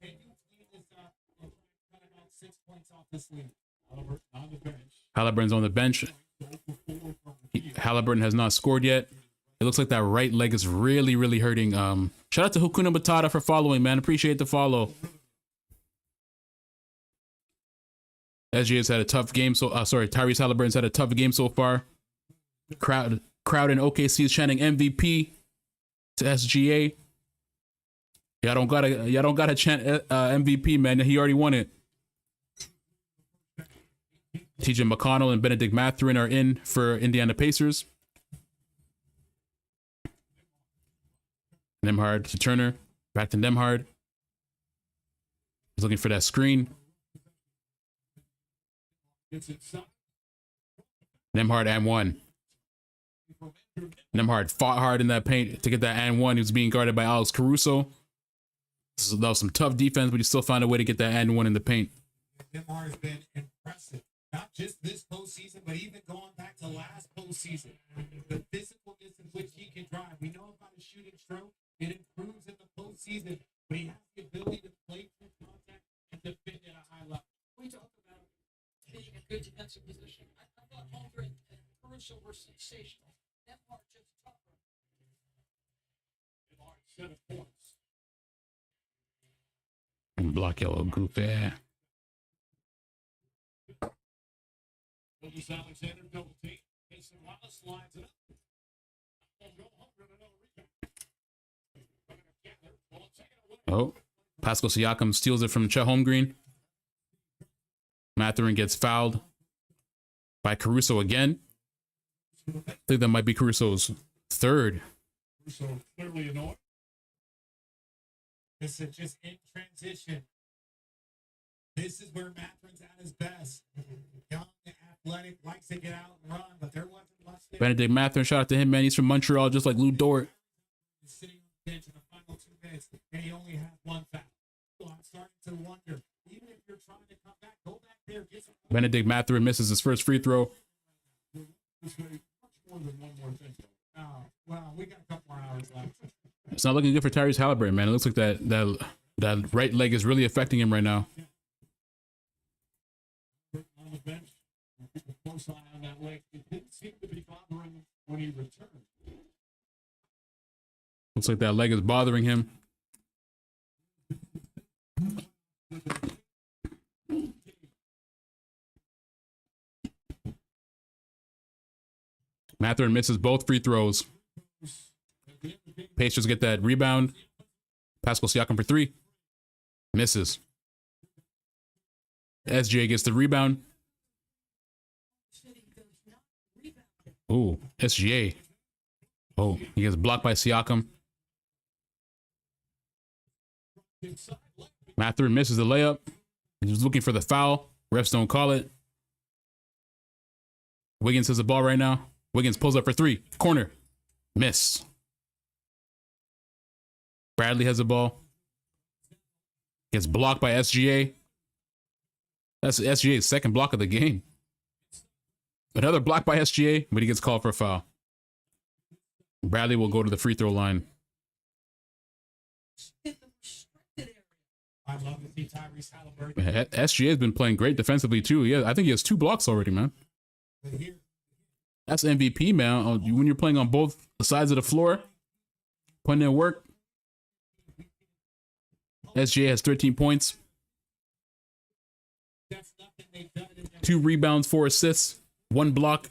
Can you clean this up and cut about 6 points off this lead? On the bench. Halliburton's on the bench. Halliburton has not scored yet. It looks like that right leg is really, really hurting. Shout out to Hakuna Matata for following, man. Appreciate the follow. SGA's had a tough game. Tyrese Halliburton's had a tough game so far. Crowd Crowd in OKC is chanting MVP to SGA. Y'all don't gotta chant MVP, man. He already won it. TJ McConnell and Benedict Mathurin are in for Indiana Pacers. Nembhard to Turner. Back to Nembhard. He's looking for that screen. Nembhard and one. Nembhard fought hard in that paint to get that and one. He was being guarded by Alex Caruso. That was some tough defense, but he still found a way to get that and one in the paint. Nembhard has been impressive. Not just this postseason, but even going back to last postseason. The physicalness in which he can drive. We know about his shooting stroke. It improves in the postseason, but he has the ability to play through contact and defend at a high level. We talked about being a good defensive position. I thought Holmgren and Caruso were sensational. That part just tougher. Nembhard 7 points. Block yellow goofy. Gilgeous Alexander double team. Mason Wallace lines it up. Oh, Pascal Siakam steals it from Chet Holmgren. Mathurin gets fouled by Caruso again. I think that might be Caruso's third. Caruso clearly annoyed. This is just in transition. This is where Mathurin's at his best. Young and athletic, likes to get out and run, but there wasn't much there. Benedict Mathurin, shout out to him, man. He's from Montreal, just like Lou Dort. He's sitting on the bench in the final 2 minutes, and he only has one foul. So I'm starting to wonder, even if you're trying to come back, go back there, get some. Benedict Mathurin misses his first free throw. This way, much more than one more thing. Oh, well, we got a couple more hours left. It's not looking good for Tyrese Halliburton, man. It looks like that right leg is really affecting him right now. On the bench, keep a close eye on that leg. It didn't seem to be bothering him when he returned. Looks like that leg is bothering him. Mathurin misses both free throws. Pacers get that rebound. Pascal Siakam for three. Misses. SGA gets the rebound. Ooh, SGA. Oh, he gets blocked by Siakam. Mathurin misses the layup. He was looking for the foul. Refs don't call it. Wiggins has the ball right now. Wiggins pulls up for three. Corner. Miss. Bradley has the ball. Gets blocked by SGA. That's SGA's second block of the game. Another block by SGA, but he gets called for a foul. Bradley will go to the free throw line. I love to see Tyrese Halliburton. SGA has been playing great defensively too. Yeah, I think he has 2 blocks already, man. That's MVP, man. When you're playing on both sides of the floor, putting in work. SGA has 13 points, 2 rebounds, 4 assists, 1 block.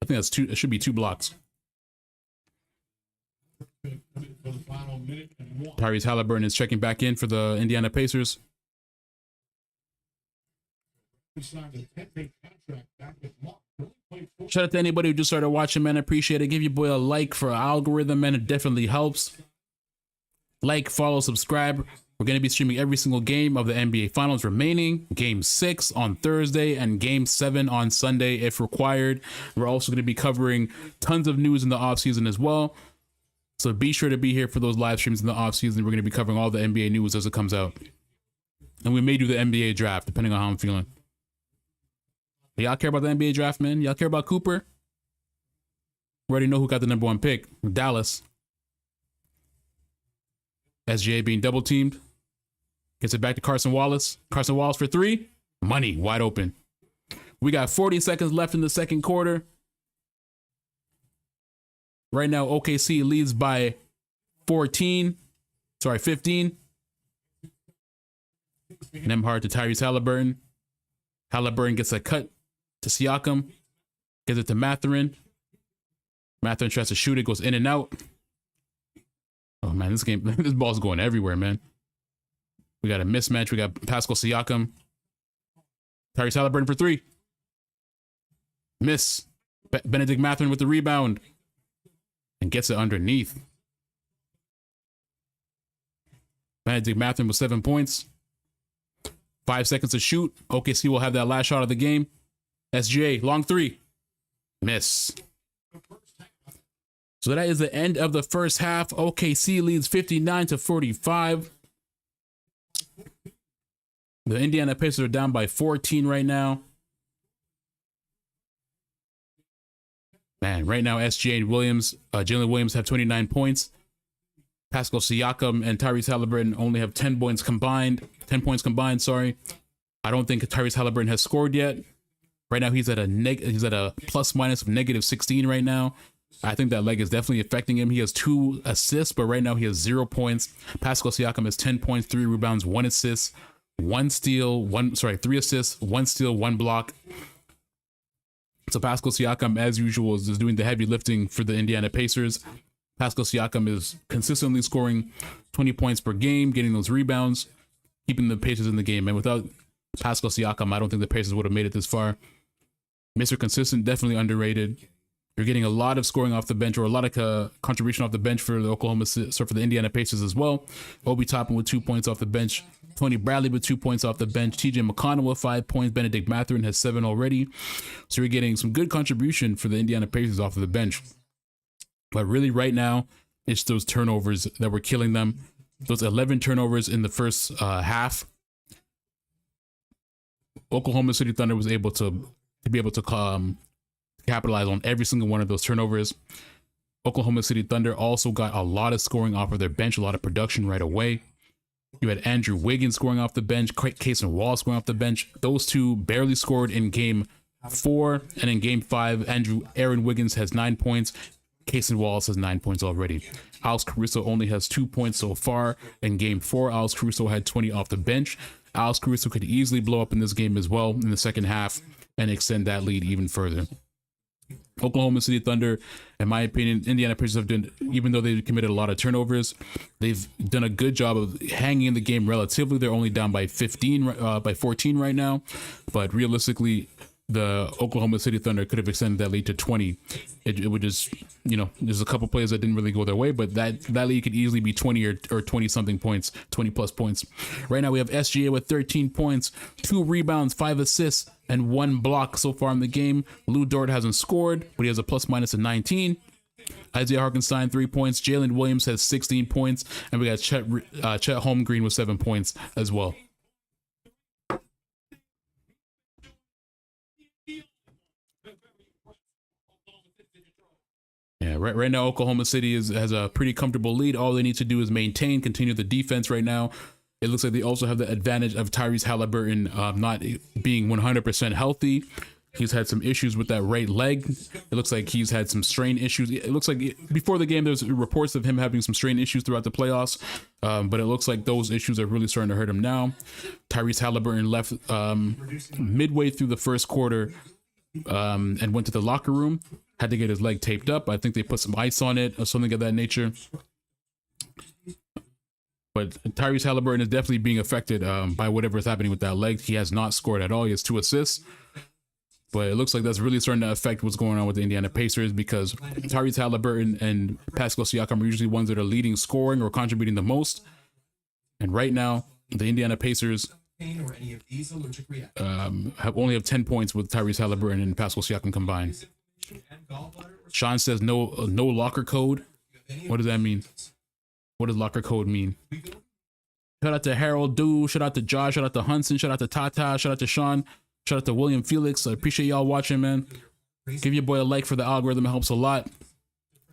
I think that's 2. It should be 2 blocks. For the final minute and 1. Tyrese Halliburton is checking back in for the Indiana Pacers. He signed a 10-day contract back with Mark. Shout out to anybody who just started watching, man. I appreciate it. Give your boy a like for our algorithm, man. It definitely helps. Like, follow, subscribe. We're going to be streaming every single game of the NBA Finals remaining. Game 6 on Thursday and Game 7 on Sunday if required. We're also going to be covering tons of news in the offseason as well. So be sure to be here for those live streams in the offseason. We're going to be covering all the NBA news as it comes out. And we may do the NBA draft, depending on how I'm feeling. Y'all care about the NBA draft, man? Y'all care about Cooper? We already know who got the #1 pick. Dallas. SGA being double teamed. Gets it back to Carson Wallace. Carson Wallace for 3. Money, wide open. We got 40 seconds left in the second quarter. Right now, OKC leads by 15. Nembhard to Tyrese Halliburton. Halliburton gets a cut to Siakam. Gives it to Mathurin. Mathurin tries to shoot it, goes in and out. Oh man, this game, this ball's going everywhere, man. We got a mismatch. We got Pascal Siakam. Tyrese Halliburton for three. Miss. Benedict Mathurin with the rebound. And gets it underneath. Benedict Mathurin with 7 points. 5 seconds to shoot. OKC will have that last shot of the game. SGA, long three. Miss. So that is the end of the first half. OKC leads 59-45. The Indiana Pacers are down by 14 right now. Man, right now SGA and Jalen Williams have 29 points. Pascal Siakam and Tyrese Halliburton only have 10 points combined. 10 points combined, sorry. I don't think Tyrese Halliburton has scored yet. Right now he's at a plus minus of -16 right now. I think that leg is definitely affecting him. He has 2 assists, but right now he has 0 points. Pascal Siakam has 10 points, 3 rebounds, 1 assist, 3 assists, 1 steal, 1 block. So Pascal Siakam, as usual, is doing the heavy lifting for the Indiana Pacers. Pascal Siakam is consistently scoring 20 points per game, getting those rebounds, keeping the Pacers in the game. And without Pascal Siakam, I don't think the Pacers would have made it this far. Mr. Consistent, definitely underrated. You're getting a lot of scoring off the bench, or a lot of contribution off the bench for the for the Indiana Pacers as well. Obi Toppin with 2 points off the bench. Tony Bradley with 2 points off the bench. TJ McConnell with 5 points. Benedict Mathurin has 7 already. So you're getting some good contribution for the Indiana Pacers off of the bench. But really right now, it's those turnovers that were killing them. Those 11 turnovers in the first half. Oklahoma City Thunder was able to capitalize on every single one of those turnovers. Oklahoma City Thunder also got a lot of scoring off of their bench, a lot of production right away. You had Andrew Wiggins scoring off the bench, Kaysen Wall scoring off the bench. Those two barely scored in game 4, and in game 5, Aaron Wiggins has 9 points. Kaysen Wallace has 9 points already. Alex Caruso only has 2 points so far. In game 4, Alex Caruso had 20 off the bench. Alex Caruso could easily blow up in this game as well in the second half and extend that lead even further. Oklahoma City Thunder, in my opinion, Indiana Pacers have done, even though they've committed a lot of turnovers, they've done a good job of hanging in the game relatively. They're only down by 14 right now, but realistically, the Oklahoma City Thunder could have extended that lead to 20. It would just, there's a couple plays that didn't really go their way, but that lead could easily be 20 or 20 something points, 20 plus points. Right now we have SGA with 13 points, 2 rebounds, 5 assists, and 1 block so far in the game. Lou Dort hasn't scored, but he has a plus minus of 19. Isaiah Hartenstein 3 points. Jalen Williams has 16 points, and we got Chet Holmgren with 7 points as well. Yeah, right now Oklahoma City has a pretty comfortable lead. All they need to do is continue the defense right now. It looks like they also have the advantage of Tyrese Halliburton not being 100% healthy. He's had some issues with that right leg. It looks like he's had some strain issues. It looks like before the game, there's reports of him having some strain issues throughout the playoffs. But it looks like those issues are really starting to hurt him now. Tyrese Halliburton left midway through the first quarter and went to the locker room. Had to get his leg taped up. I think they put some ice on it or something of that nature. But Tyrese Halliburton is definitely being affected by whatever is happening with that leg. He has not scored at all. He has 2 assists. But it looks like that's really starting to affect what's going on with the Indiana Pacers, because Tyrese Halliburton and Pascal Siakam are usually ones that are leading scoring or contributing the most. And right now, the Indiana Pacers only have 10 points with Tyrese Halliburton and Pascal Siakam combined. Sean says no locker code. What does that mean? What does locker code mean? Shout out to Harold Du, shout out to Josh, shout out to Hudson, shout out to Tata, shout out to Sean, shout out to William Felix. I appreciate y'all watching, man. Give your boy a like for the algorithm. It helps a lot.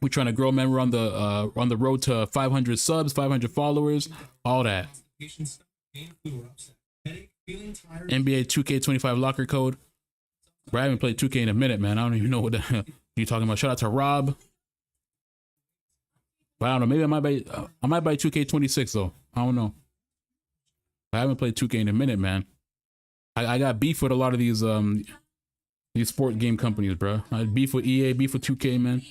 We're trying to grow, man. We're on the road to 500 subs, 500 followers, all that. NBA 2K25 locker code. Bro, I haven't played 2K in a minute, man. I don't even know what you're talking about. Shout out to Rob. But I don't know. Maybe I might buy 2K26 though. I don't know. I haven't played 2K in a minute, man. I got beef with a lot of these sport game companies, bro. I had beef with EA, beef with 2K, man.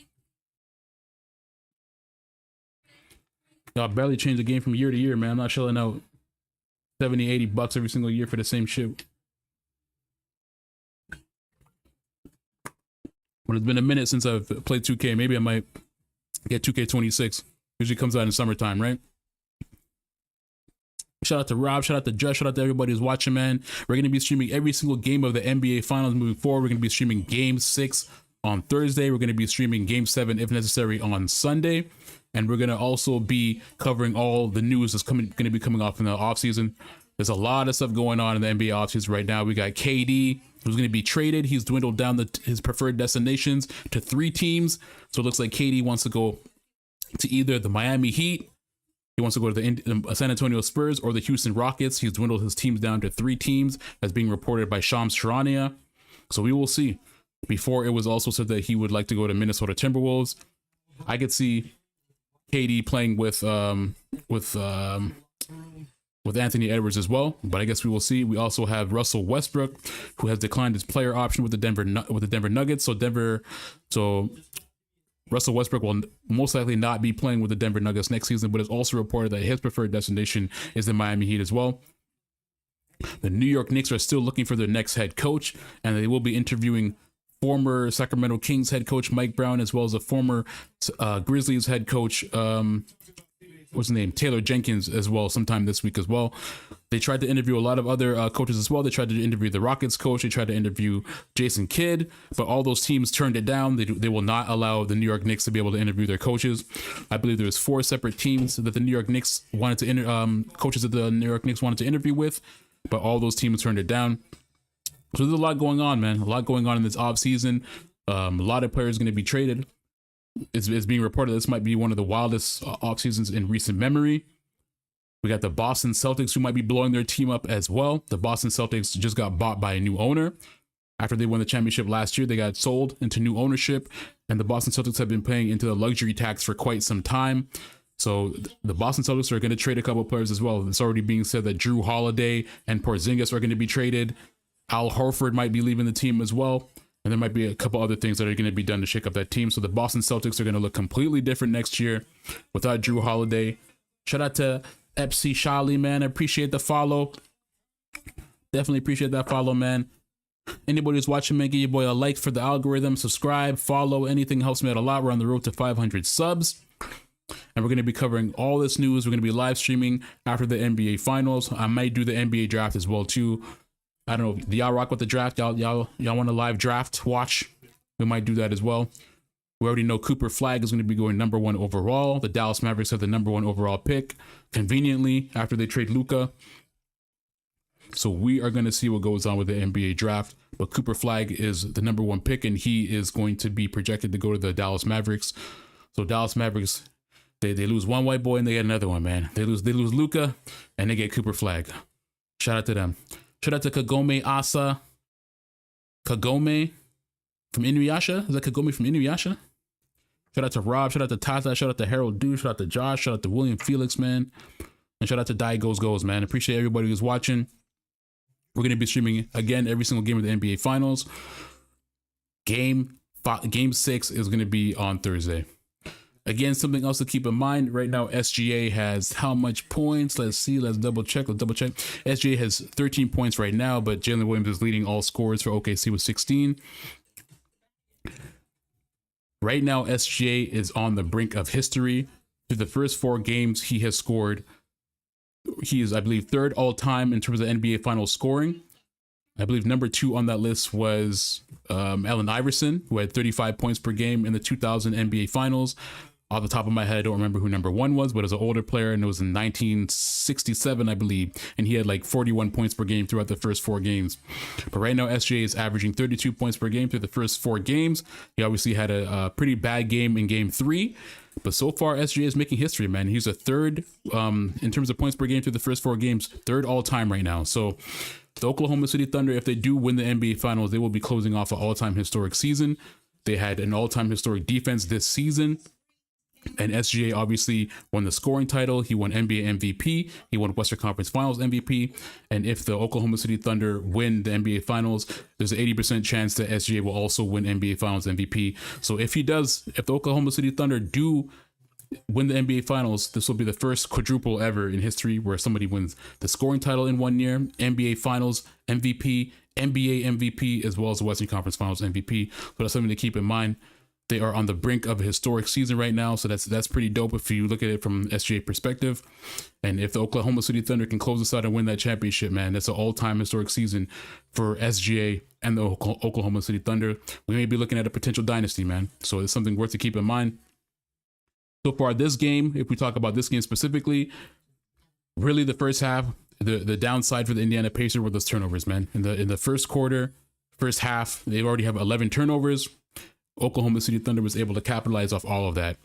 Y'all barely change the game from year to year, man. I'm not shelling out 70, $80 every single year for the same shit. But it's been a minute since I've played 2K. Maybe I might get 2K26. Usually comes out in summertime, right? Shout out to Rob, shout out to Josh, shout out to everybody who's watching, man. We're going to be streaming every single game of the NBA Finals moving forward. We're going to be streaming Game 6 on Thursday. We're going to be streaming Game 7, if necessary, on Sunday. And we're going to also be covering all the news that's going to be coming off in the offseason. There's a lot of stuff going on in the NBA offseason right now. We got KD, who's going to be traded. He's dwindled down his preferred destinations to 3 teams. So it looks like KD wants to go to either the Miami Heat, he wants to go to the San Antonio Spurs, or the Houston Rockets. He's dwindled his teams down to 3 teams, as being reported by Shams Charania. So we will see. Before, it was also said that he would like to go to Minnesota Timberwolves. I could see KD playing with Anthony Edwards as well, but I guess we will see. We also have Russell Westbrook, who has declined his player option with the Denver Nuggets. So Russell Westbrook will most likely not be playing with the Denver Nuggets next season, but it's also reported that his preferred destination is the Miami Heat as well. The New York Knicks are still looking for their next head coach, and they will be interviewing former Sacramento Kings head coach Mike Brown, as well as a former Grizzlies head coach, what's his name, Taylor Jenkins, as well, sometime this week as well. They tried to interview a lot of other coaches as well. They tried to interview the Rockets coach. They tried to interview Jason Kidd, but all those teams turned it down. They will not allow the New York Knicks to be able to interview their coaches. I believe there was 4 separate teams that the New York Knicks wanted to coaches that the New York Knicks wanted to interview with, but all those teams turned it down. So there's a lot going on, man. A lot going on in this off season. A lot of players going to be traded. It's being reported this might be one of the wildest off seasons in recent memory. We got the Boston Celtics, who might be blowing their team up as well. The Boston Celtics just got bought by a new owner. After they won the championship last year, they got sold into new ownership, and the Boston Celtics have been paying into the luxury tax for quite some time. So the Boston Celtics are going to trade a couple of players as well. It's already being said that Drew Holiday and Porzingis are going to be traded. Al Horford might be leaving the team as well. And there might be a couple other things that are going to be done to shake up that team. So the Boston Celtics are going to look completely different next year without Drew Holiday. Shout out to Epsi Shali, man. I appreciate the follow. Definitely appreciate that follow, man. Anybody who's watching, man, give your boy a like for the algorithm. Subscribe, follow. Anything helps me out a lot. We're on the road to 500 subs. And we're going to be covering all this news. We're going to be live streaming after the NBA Finals. I might do the NBA draft as well, too. I don't know. Do y'all rock with the draft? Y'all want a live draft watch? We might do that as well. We already know Cooper Flag is going to be going number 1 overall. The Dallas Mavericks have the number 1 overall pick, conveniently, after they trade Luka. So we are going to see what goes on with the NBA draft. But Cooper Flag is the number 1 pick, and he is going to be projected to go to the Dallas Mavericks. So Dallas Mavericks, they lose one white boy and they get another one, man. They lose Luka and they get Cooper Flag. Shout out to them. Shout out to Kagome Asa. Kagome from Inuyasha? Is that Kagome from Inuyasha? Shout out to Rob. Shout out to Tata. Shout out to Harold Dew. Shout out to Josh. Shout out to William Felix, man. And shout out to Die Goes, man. Appreciate everybody who's watching. We're going to be streaming, again, every single game of the NBA Finals. Game 6 is going to be on Thursday. Again, something else to keep in mind. Right now, SGA has how much points? Let's see. Let's double check. SGA has 13 points right now, but Jalen Williams is leading all scorers for OKC with 16. Right now, SGA is on the brink of history. Through the first 4 games, he has scored. He is, I believe, 3rd all time in terms of NBA Finals scoring. I believe number 2 on that list was Allen Iverson, who had 35 points per game in the 2000 NBA Finals. Off the top of my head, I don't remember who number 1 was, but it was an older player, and it was in 1967, I believe, and he had like 41 points per game throughout the first 4 games. But right now, SGA is averaging 32 points per game through the first 4 games. He obviously had a pretty bad game in game 3, but so far, SGA is making history, man. He's a 3rd, in terms of points per game through the first 4 games, 3rd all time right now. So the Oklahoma City Thunder, if they do win the NBA Finals, they will be closing off an all-time historic season. They had an all-time historic defense this season. And SGA obviously won the scoring title. He won NBA MVP. He won Western Conference Finals MVP. And if the Oklahoma City Thunder win the NBA Finals, there's an 80% chance that SGA will also win NBA Finals MVP. So if the Oklahoma City Thunder do win the NBA Finals, this will be the first quadruple ever in history where somebody wins the scoring title in 1 year, NBA Finals MVP, NBA MVP, as well as the Western Conference Finals MVP. So that's something to keep in mind. They are on the brink of a historic season right now, so that's pretty dope if you look at it from SGA perspective. And if the Oklahoma City Thunder can close this out and win that championship, man, that's an all-time historic season for SGA and the Oklahoma City Thunder. We may be looking at a potential dynasty, man. So it's something worth to keep in mind. So far, this game, if we talk about this game specifically, really the first half, the downside for the Indiana Pacers were those turnovers, man. In the first quarter, first half, they already have 11 turnovers. Oklahoma City Thunder was able to capitalize off all of that.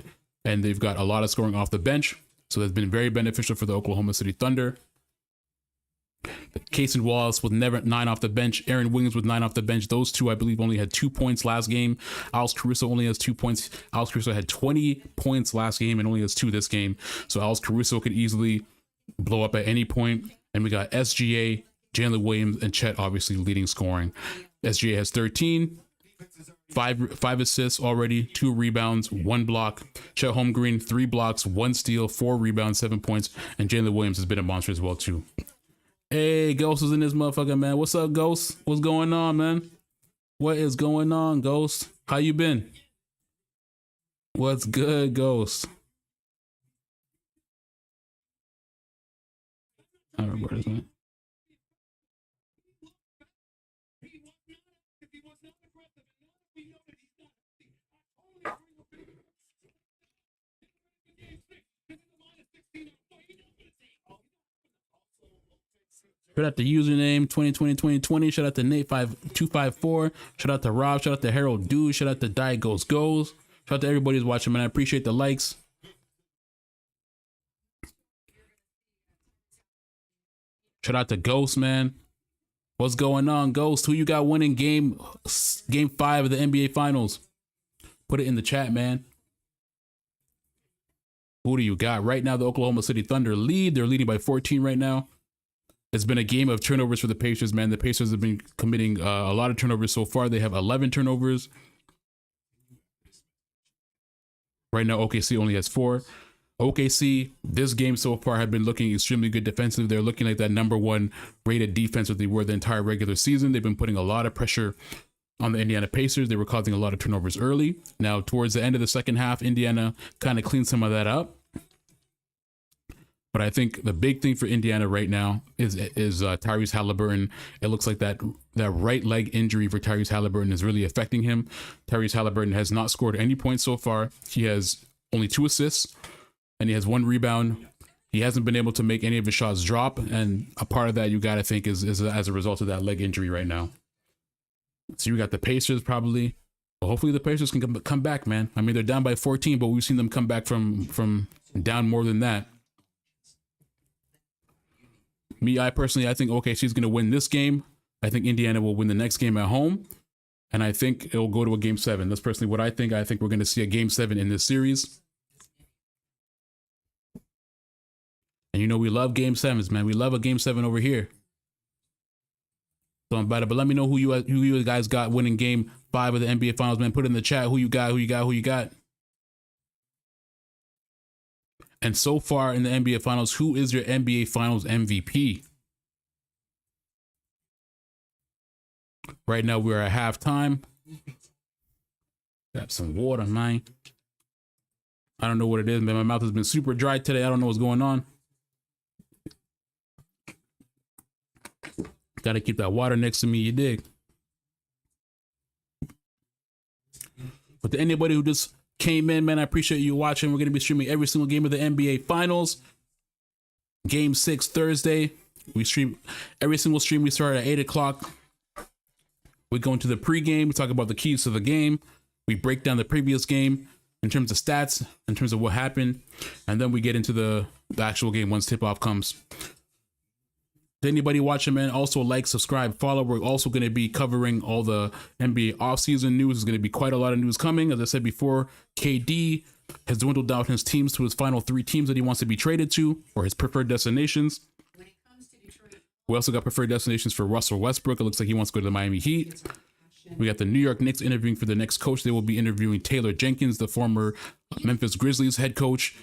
And they've got a lot of scoring off the bench. So that's been very beneficial for the Oklahoma City Thunder. Casey Wallace with 9 off the bench. Aaron Williams with 9 off the bench. Those two, I believe, only had 2 points last game. Alex Caruso only has 2 points. Alex Caruso had 20 points last game and only has 2 this game. So Alex Caruso could easily blow up at any point. And we got SGA, Jalen Williams, and Chet obviously leading scoring. SGA has 13. Five assists already, 2 rebounds, 1 block. Chet Holmgren, 3 blocks, 1 steal, 4 rebounds, 7 points. And Jalen Williams has been a monster as well, too. Hey, Ghost is in this motherfucker, man. What's up, Ghost? What's going on, man? What is going on, Ghost? How you been? What's good, Ghost? I don't know where this man. Shout out to username 2020. Shout out to Nate5254. Shout out to Rob. Shout out to Harold Dude. Shout out to Die Goes Goes. Shout out to everybody who's watching, man. I appreciate the likes. Shout out to Ghost, man. What's going on, Ghost? Who you got winning game 5 of the NBA Finals? Put it in the chat, man. Who do you got? Right now, the Oklahoma City Thunder lead. They're leading by 14 right now. It's been a game of turnovers for the Pacers, man. The Pacers have been committing a lot of turnovers so far. They have 11 turnovers. Right now, OKC only has 4. OKC, this game so far, have been looking extremely good defensive. They're looking like that #1 rated defense that they were the entire regular season. They've been putting a lot of pressure on the Indiana Pacers. They were causing a lot of turnovers early. Now, towards the end of the second half, Indiana kind of cleaned some of that up. But I think the big thing for Indiana right now is Tyrese Halliburton. It looks like that right leg injury for Tyrese Halliburton is really affecting him. Tyrese Halliburton has not scored any points so far. He has only 2 assists, and he has 1 rebound. He hasn't been able to make any of his shots drop, and a part of that you got to think is as a result of that leg injury right now. So you got the Pacers probably. Well, hopefully the Pacers can come back, man. I mean, they're down by 14, but we've seen them come back from down more than that. I think OKC is going to win this game. I think Indiana will win the next game at home. And I think it'll go to a game 7. That's personally what I think. I think we're going to see a game 7 in this series. And you know, we love game 7s, man. We love a game 7 over here. So I'm about it. But let me know who you guys got winning game 5 of the NBA Finals, man. Put it in the chat who you got. And so far in the NBA Finals, who is your NBA Finals MVP? Right now, we're at halftime. Got some water, man. I don't know what it is, man. My mouth has been super dry today. I don't know what's going on. Got to keep that water next to me, you dig? But to anybody who just came in, man, I appreciate you watching. We're going to be streaming every single game of the NBA Finals. Game 6 Thursday. We stream every single stream. We start at 8 o'clock. We go into the pregame. We talk about the keys to the game. We break down the previous game in terms of stats, in terms of what happened. And then we get into the actual game once tip-off comes. To anybody watching, man, also like, subscribe, follow. We're also going to be covering all the NBA offseason news. There's going to be quite a lot of news coming. As I said before, KD has dwindled down his teams to his final 3 teams that he wants to be traded to, or his preferred destinations. We also got preferred destinations for Russell Westbrook. It looks like he wants to go to the Miami Heat. We got the New York Knicks interviewing for the next coach. They will be interviewing Taylor Jenkins, the former Memphis Grizzlies head coach.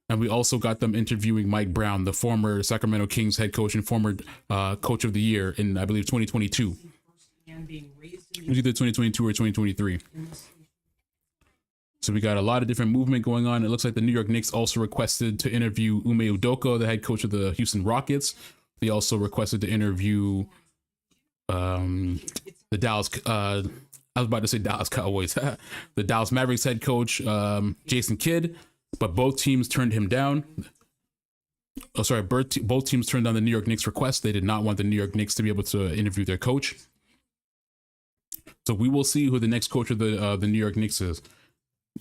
And we also got them interviewing Mike Brown, the former Sacramento Kings head coach and former coach of the year in, I believe, 2022. It was either 2022 or 2023. So we got a lot of different movement going on. It looks like the New York Knicks also requested to interview Ume Udoka, the head coach of the Houston Rockets. They also requested to interview the Dallas, I was about to say Dallas Cowboys, the Dallas Mavericks head coach, Jason Kidd, but both teams turned him down. Oh, sorry, both teams turned down the New York Knicks request. They did not want the New York Knicks to be able to interview their coach. So we will see who the next coach of the New York Knicks is.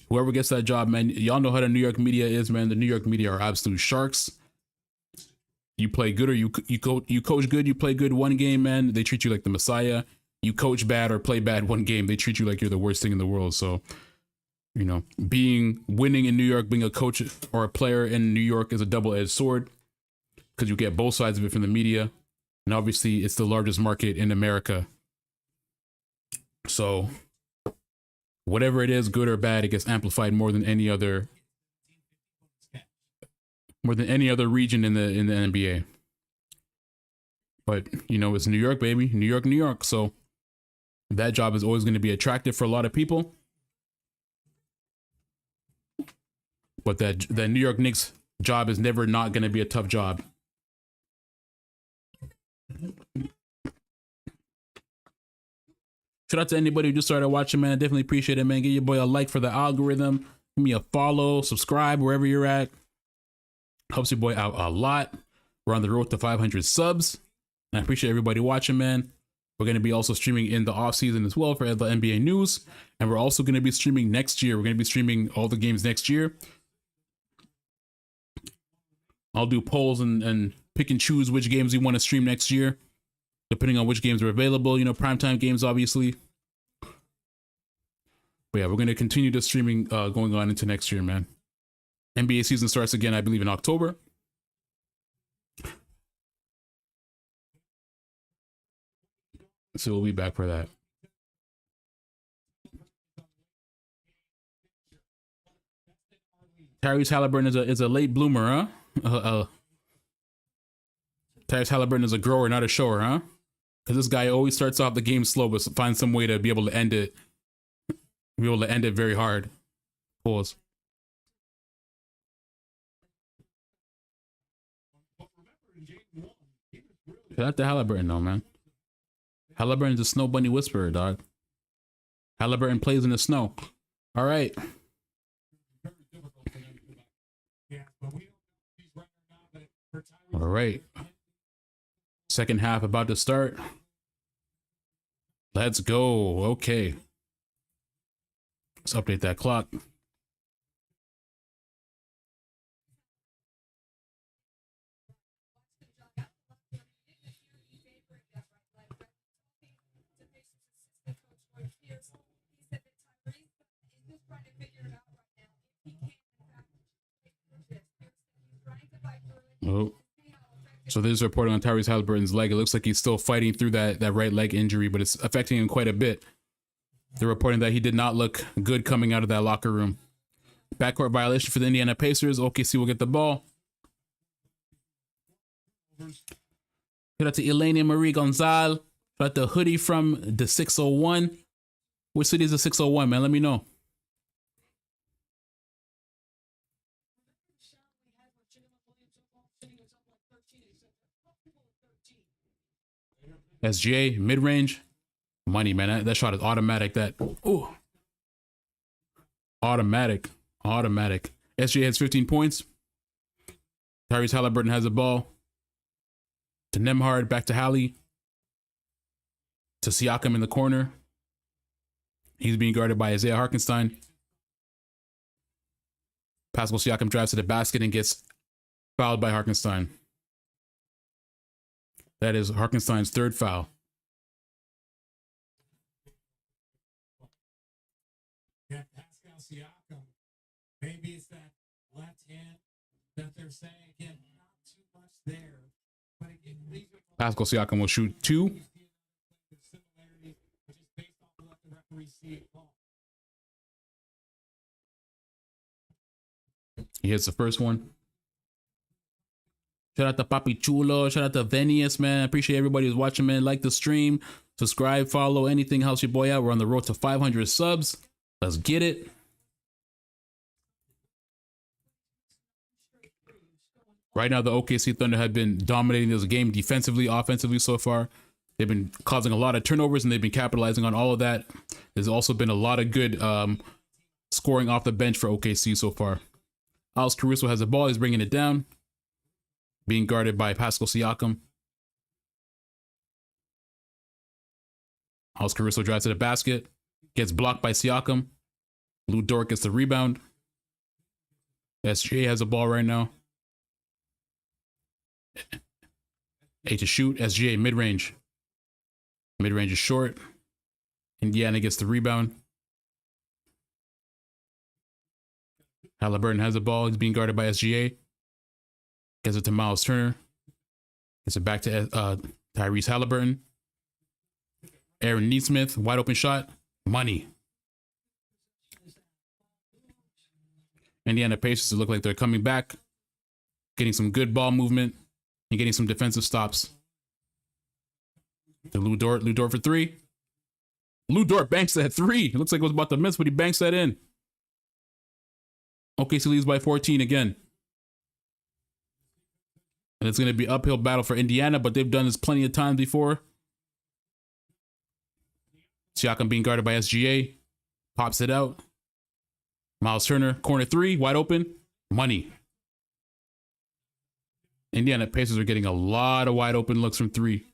Whoever gets that job, man, y'all know how the New York media is, man. The New York media are absolute sharks. You play good or you coach good, you play good one game, man, they treat you like the Messiah. You coach bad or play bad one game, they treat you like you're the worst thing in the world. So, you know, winning in New York, being a coach or a player in New York is a double-edged sword because you get both sides of it from the media. And obviously, it's the largest market in America. So whatever it is, good or bad, it gets amplified more than any other region in the NBA. But, you know, it's New York, baby. New York, New York. So that job is always going to be attractive for a lot of people. But that New York Knicks job is never not going to be a tough job. Shout out to anybody who just started watching, man. I definitely appreciate it, man. Give your boy a like for the algorithm. Give me a follow, subscribe wherever you're at. Helps your boy out a lot. We're on the road to 500 subs. And I appreciate everybody watching, man. We're going to be also streaming in the off season as well for the NBA news. And we're also going to be streaming next year. We're going to be streaming all the games next year. I'll do polls and pick and choose which games we want to stream next year, depending on which games are available. You know, primetime games, obviously. But yeah, we're going to continue the streaming going on into next year, man. NBA season starts again, I believe, in October. So we'll be back for that. Tyrese Halliburton is a late bloomer, huh? Tyrese Halliburton is a grower, not a shower, huh? Because this guy always starts off the game slow, but finds some way to be able to end it. Be able to end it very hard. Pause. Shout out to Halliburton, though, man. Halliburton's a snow bunny whisperer, dog. Halliburton plays in the snow. All right. All right. Second half about to start. Let's go. Okay. Let's update that clock. Oh. So there's a report on Tyrese Halliburton's leg. It looks like he's still fighting through that right leg injury, but it's affecting him quite a bit. They're reporting that he did not look good coming out of that locker room. Backcourt violation for the Indiana Pacers. OKC will get the ball. Shout out to Elena Marie Gonzalez. Shout out to Hoodie from the 601. Which city is the 601, man? Let me know. SGA, mid-range. Money, man. That shot is automatic. Ooh. Automatic. SGA has 15 points. Tyrese Halliburton has the ball. To Nembhard, back to Hallie. To Siakam in the corner. He's being guarded by Isaiah Hartenstein. Pascal Siakam drives to the basket and gets fouled by Hartenstein. That is Hartenstein's third foul. Yeah, Pascal Siakam. Maybe it's that left hand that they're saying, again, not too much there. But again, Pascal Siakam will shoot 2. receive ball. He hits the first one. Shout out to Papi Chulo. Shout out to Venius, man. Appreciate everybody who's watching, man. Like the stream, subscribe, follow, anything helps your boy out. We're on the road to 500 subs. Let's get it. Right now, the OKC Thunder have been dominating this game defensively, offensively so far. They've been causing a lot of turnovers, and they've been capitalizing on all of that. There's also been a lot of good scoring off the bench for OKC so far. Alex Caruso has the ball. He's bringing it down. Being guarded by Pascal Siakam. Alex Caruso drives to the basket. Gets blocked by Siakam. Lou Dort gets the rebound. SGA has the ball right now. A to shoot. SGA mid-range. Mid-range is short. Indiana gets the rebound. Halliburton has the ball. He's being guarded by SGA. Gets it to Miles Turner. Gets it back to Tyrese Halliburton. Aaron Nesmith, wide open shot. Money. Indiana Pacers look like they're coming back. Getting some good ball movement. And getting some defensive stops. To Lou Dort. Lou Dort for three. Lou Dort banks that three. It looks like it was about to miss, but he banks that in. OKC leads by 14 again. And it's going to be uphill battle for Indiana, but they've done this plenty of times before. Siakam being guarded by SGA. Pops it out. Miles Turner, corner three, wide open. Money. Indiana Pacers are getting a lot of wide open looks from three.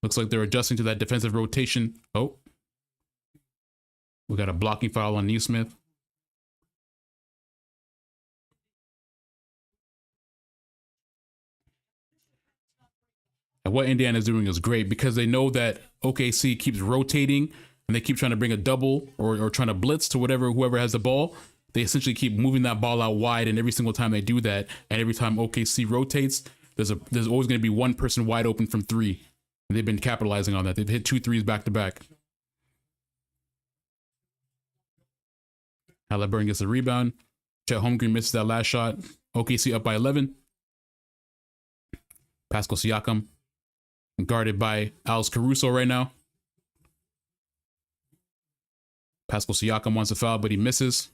Looks like they're adjusting to that defensive rotation. Oh. We got a blocking foul on Nesmith. And what Indiana is doing is great because they know that OKC keeps rotating and they keep trying to bring a double or trying to blitz to whoever has the ball. They essentially keep moving that ball out wide, and every single time they do that, and every time OKC rotates, there's always going to be one person wide open from three. And they've been capitalizing on that. They've hit 2 threes back to back. Halliburton gets the rebound. Chet Holmgren misses that last shot. OKC up by 11. Pascal Siakam guarded by Alex Caruso right now. Pascal Siakam wants a foul, but he misses.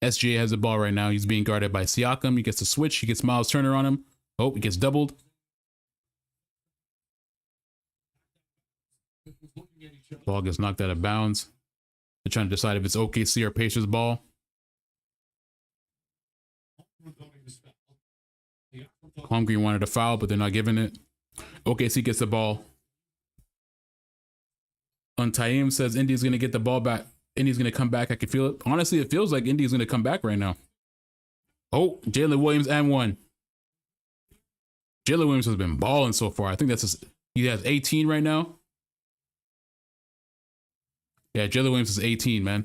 SGA has the ball right now. He's being guarded by Siakam. He gets a switch. He gets Miles Turner on him. Oh, he gets doubled. Ball gets knocked out of bounds. They're trying to decide if it's OKC or Pacers ball. Holmgren wanted a foul, but they're not giving it. OKC gets the ball. Untaim says Indy's going to get the ball back. Indy's going to come back. I can feel it. Honestly, it feels like Indy's going to come back right now. Oh, Jalen Williams and one. Jalen Williams has been balling so far. I think he has 18 right now. Yeah, Jalen Williams is 18, man.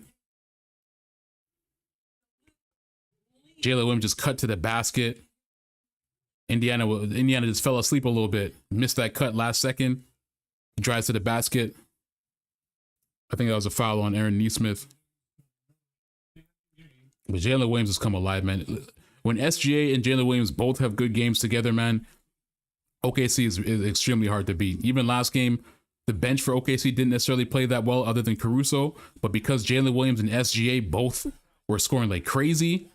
Jalen Williams just cut to the basket. Indiana just fell asleep a little bit. Missed that cut last second. He drives to the basket. I think that was a foul on Aaron Nesmith. But Jalen Williams has come alive, man. When SGA and Jalen Williams both have good games together, man, OKC is extremely hard to beat. Even last game, the bench for OKC didn't necessarily play that well other than Caruso. But because Jalen Williams and SGA both were scoring like crazy,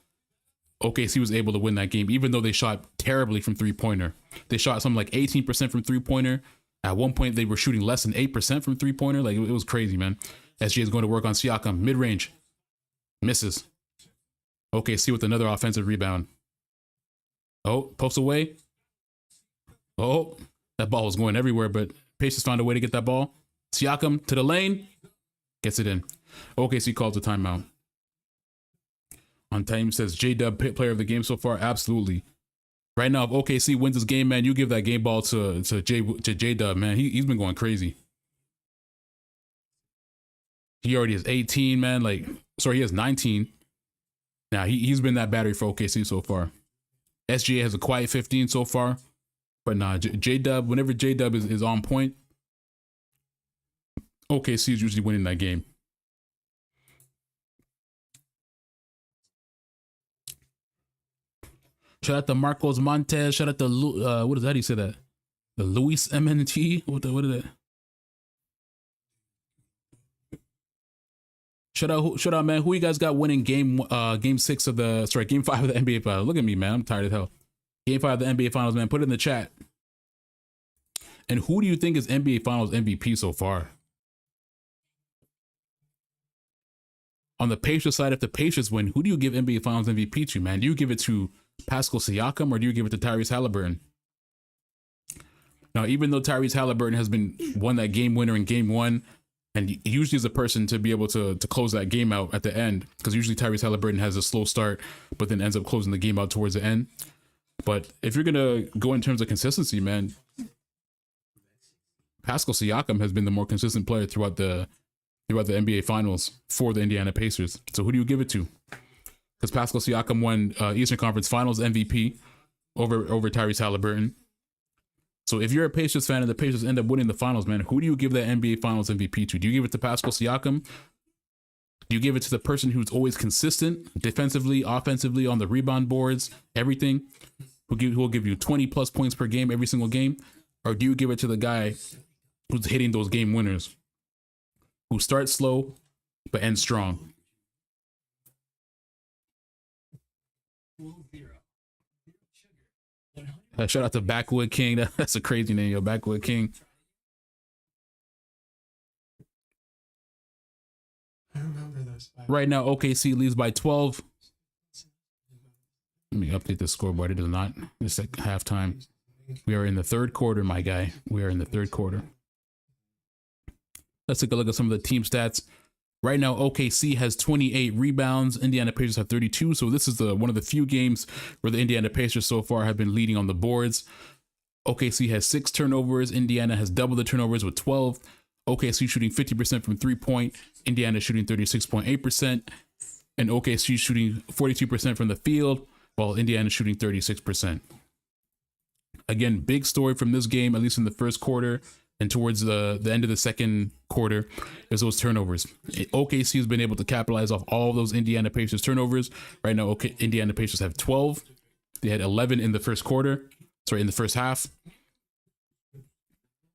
OKC was able to win that game, even though they shot terribly from three-pointer. They shot something like 18% from three-pointer. At one point, they were shooting less than 8% from three-pointer. Like, it was crazy, man. SGA is going to work on Siakam. Mid-range. Misses. OKC with another offensive rebound. Oh, post away. Oh, that ball was going everywhere, but Pacers found a way to get that ball. Siakam to the lane. Gets it in. OKC calls a timeout. On time says J-Dub player of the game so far. Absolutely. Right now, if OKC wins this game, man, you give that game ball to J-Dub, man. He's been going crazy. He already has 18, man. He has 19. Now, he's been that battery for OKC so far. SGA has a quiet 15 so far. But nah, J Dub, whenever J Dub is on point, OKC is usually winning that game. Shout out to Marcos Montes. Shout out to what is that? He said that the Luis MNT. What is that? Shout out, man. Who you guys got winning game 5 of the NBA Finals? Look at me, man. I'm tired as hell. Game 5 of the NBA Finals, man. Put it in the chat. And who do you think is NBA Finals MVP so far? On the Pacers side, if the Pacers win, who do you give NBA Finals MVP to, man? Do you give it to Pascal Siakam or do you give it to Tyrese Halliburton? Now, even though Tyrese Halliburton has won that game winner in game 1, and usually is a person to be able to close that game out at the end, because usually Tyrese Halliburton has a slow start, but then ends up closing the game out towards the end. But if you're going to go in terms of consistency, man, Pascal Siakam has been the more consistent player throughout the NBA Finals for the Indiana Pacers. So who do you give it to? Because Pascal Siakam won Eastern Conference Finals MVP over Tyrese Halliburton. So if you're a Pacers fan and the Pacers end up winning the finals, man, who do you give that NBA Finals MVP to? Do you give it to Pascal Siakam? Do you give it to the person who's always consistent defensively, offensively, on the rebound boards, everything? Who will give you 20 plus points per game every single game? Or do you give it to the guy who's hitting those game winners, who starts slow but ends strong? Shout out to Backwood King. That's a crazy name, yo. Backwood King. I remember those. Right now, OKC leads by 12. Let me update the scoreboard. It is not. It's like halftime. We are in the third quarter, my guy. We are in the third quarter. Let's take a look at some of the team stats. Right now, OKC has 28 rebounds. Indiana Pacers have 32. So this is one of the few games where the Indiana Pacers so far have been leading on the boards. OKC has 6 turnovers. Indiana has double the turnovers with 12. OKC shooting 50% from 3-point. Indiana shooting 36.8%. And OKC shooting 42% from the field, while Indiana shooting 36%. Again, big story from this game, at least in the first quarter and towards the end of the second quarter, is those turnovers. OKC has been able to capitalize off all of those Indiana Pacers turnovers. Right now, Indiana Pacers have 12. They had 11 in the first half.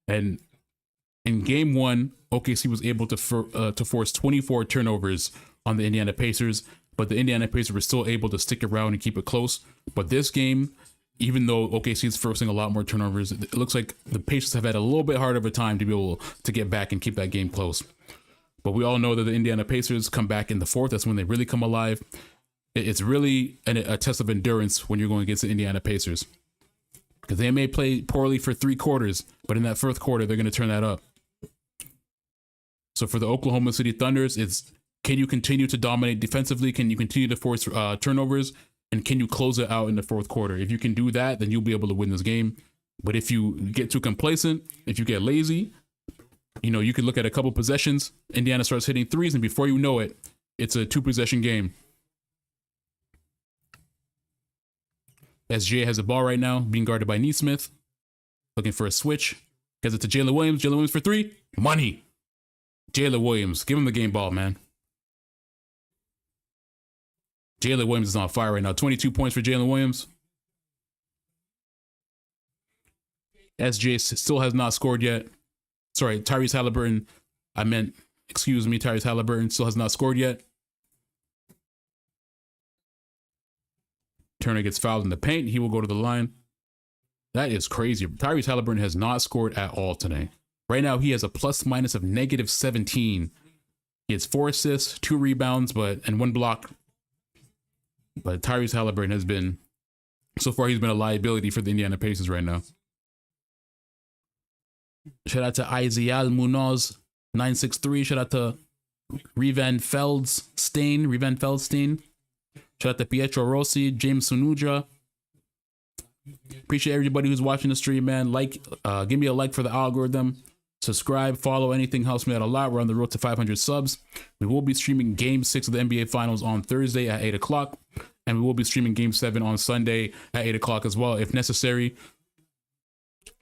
And in game 1, OKC was able to force 24 turnovers on the Indiana Pacers, but the Indiana Pacers were still able to stick around and keep it close. But this game, even though OKC is forcing a lot more turnovers, it looks like the Pacers have had a little bit harder of a time to be able to get back and keep that game close. But we all know that the Indiana Pacers come back in the fourth. That's when they really come alive. It's really a test of endurance when you're going against the Indiana Pacers, because they may play poorly for 3 quarters, but in that fourth quarter, they're going to turn that up. So for the Oklahoma City Thunders, it's, can you continue to dominate defensively? Can you continue to force turnovers? And can you close it out in the fourth quarter? If you can do that, then you'll be able to win this game. But if you get too complacent, if you get lazy, you can look at a couple possessions. Indiana starts hitting threes, and before you know it, it's a 2-possession game. SGA has the ball right now, being guarded by Neesmith. Looking for a switch. Gets it to Jalen Williams. Jalen Williams for 3. Money. Jalen Williams. Give him the game ball, man. Jalen Williams is on fire right now. 22 points for Jalen Williams. SJ still has not scored yet. Sorry, Tyrese Halliburton. Tyrese Halliburton still has not scored yet. Turner gets fouled in the paint. He will go to the line. That is crazy. Tyrese Halliburton has not scored at all today. Right now, he has a plus-minus of -17. He has 4 assists, 2 rebounds, and 1 block. But Tyrese Halliburton has been, so far, he's been a liability for the Indiana Pacers right now. Shout out to Izial Munoz, 963. Shout out to Revan Feldstein. Shout out to Pietro Rossi, James Sunuja. Appreciate everybody who's watching the stream, man. Give me a like for the algorithm. Subscribe, follow, anything helps me out a lot. We're on the road to 500 subs. We will be streaming Game 6 of the NBA Finals on Thursday at 8 o'clock. And we will be streaming Game 7 on Sunday at 8 o'clock as well, if necessary.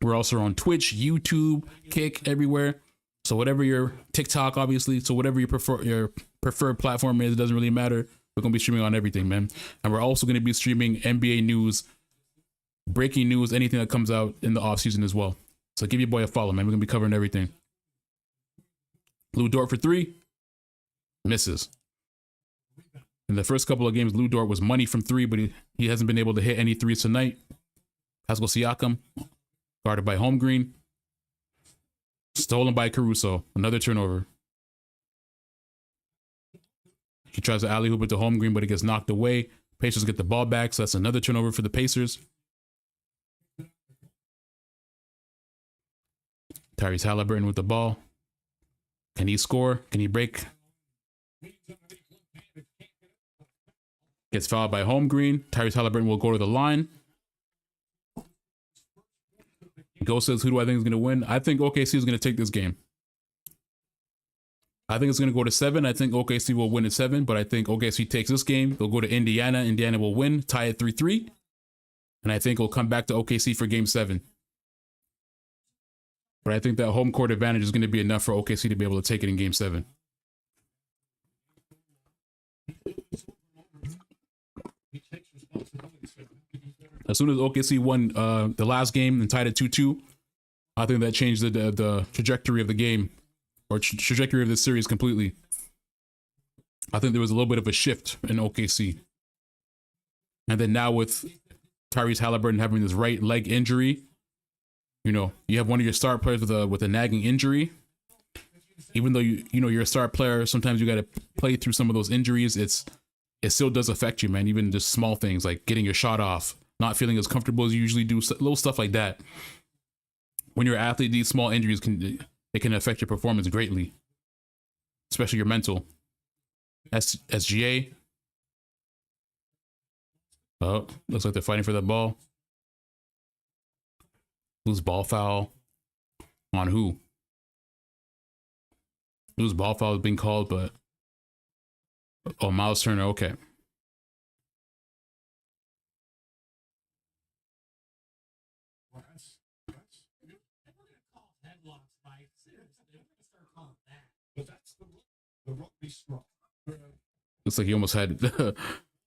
We're also on Twitch, YouTube, Kick, everywhere. So whatever your TikTok, obviously. So whatever your preferred platform is, it doesn't really matter. We're gonna be streaming on everything, man. And we're also gonna be streaming NBA news, breaking news, anything that comes out in the off season as well. So give your boy a follow, man. We're gonna be covering everything. Lou Dort for 3, misses. In the first couple of games, Lou Dort was money from 3, but he hasn't been able to hit any threes tonight. Pascal Siakam, guarded by Holmgren. Stolen by Caruso. Another turnover. He tries to alley-hoop it to Holmgren, but it gets knocked away. Pacers get the ball back, so that's another turnover for the Pacers. Tyrese Halliburton with the ball. Can he score? Can he break? Gets fouled by Holmgren. Tyrese Halliburton will go to the line. Go says, who do I think is going to win? I think OKC is going to take this game. I think it's going to go to 7. I think OKC will win at 7, but I think OKC takes this game. They'll go to Indiana. Indiana will win, tie at 3-3. And I think it'll come back to OKC for game 7. But I think that home court advantage is going to be enough for OKC to be able to take it in game 7. As soon as OKC won the last game and tied at 2-2, I think that changed the trajectory of the game, or trajectory of the series completely. I think there was a little bit of a shift in OKC. And then now with Tyrese Halliburton having this right leg injury, you know, you have one of your star players with a nagging injury. Even though you're a star player, sometimes you got to play through some of those injuries. It still does affect you, man. Even just small things like getting your shot off, not feeling as comfortable as you usually do, little stuff like that. When you're an athlete, these small injuries can affect your performance greatly, especially your mental. SGA. Oh, looks like they're fighting for that ball. Loose ball foul on who? Loose ball foul is being called, but Miles Turner. Okay. But that's the rugby straw. Looks like he almost had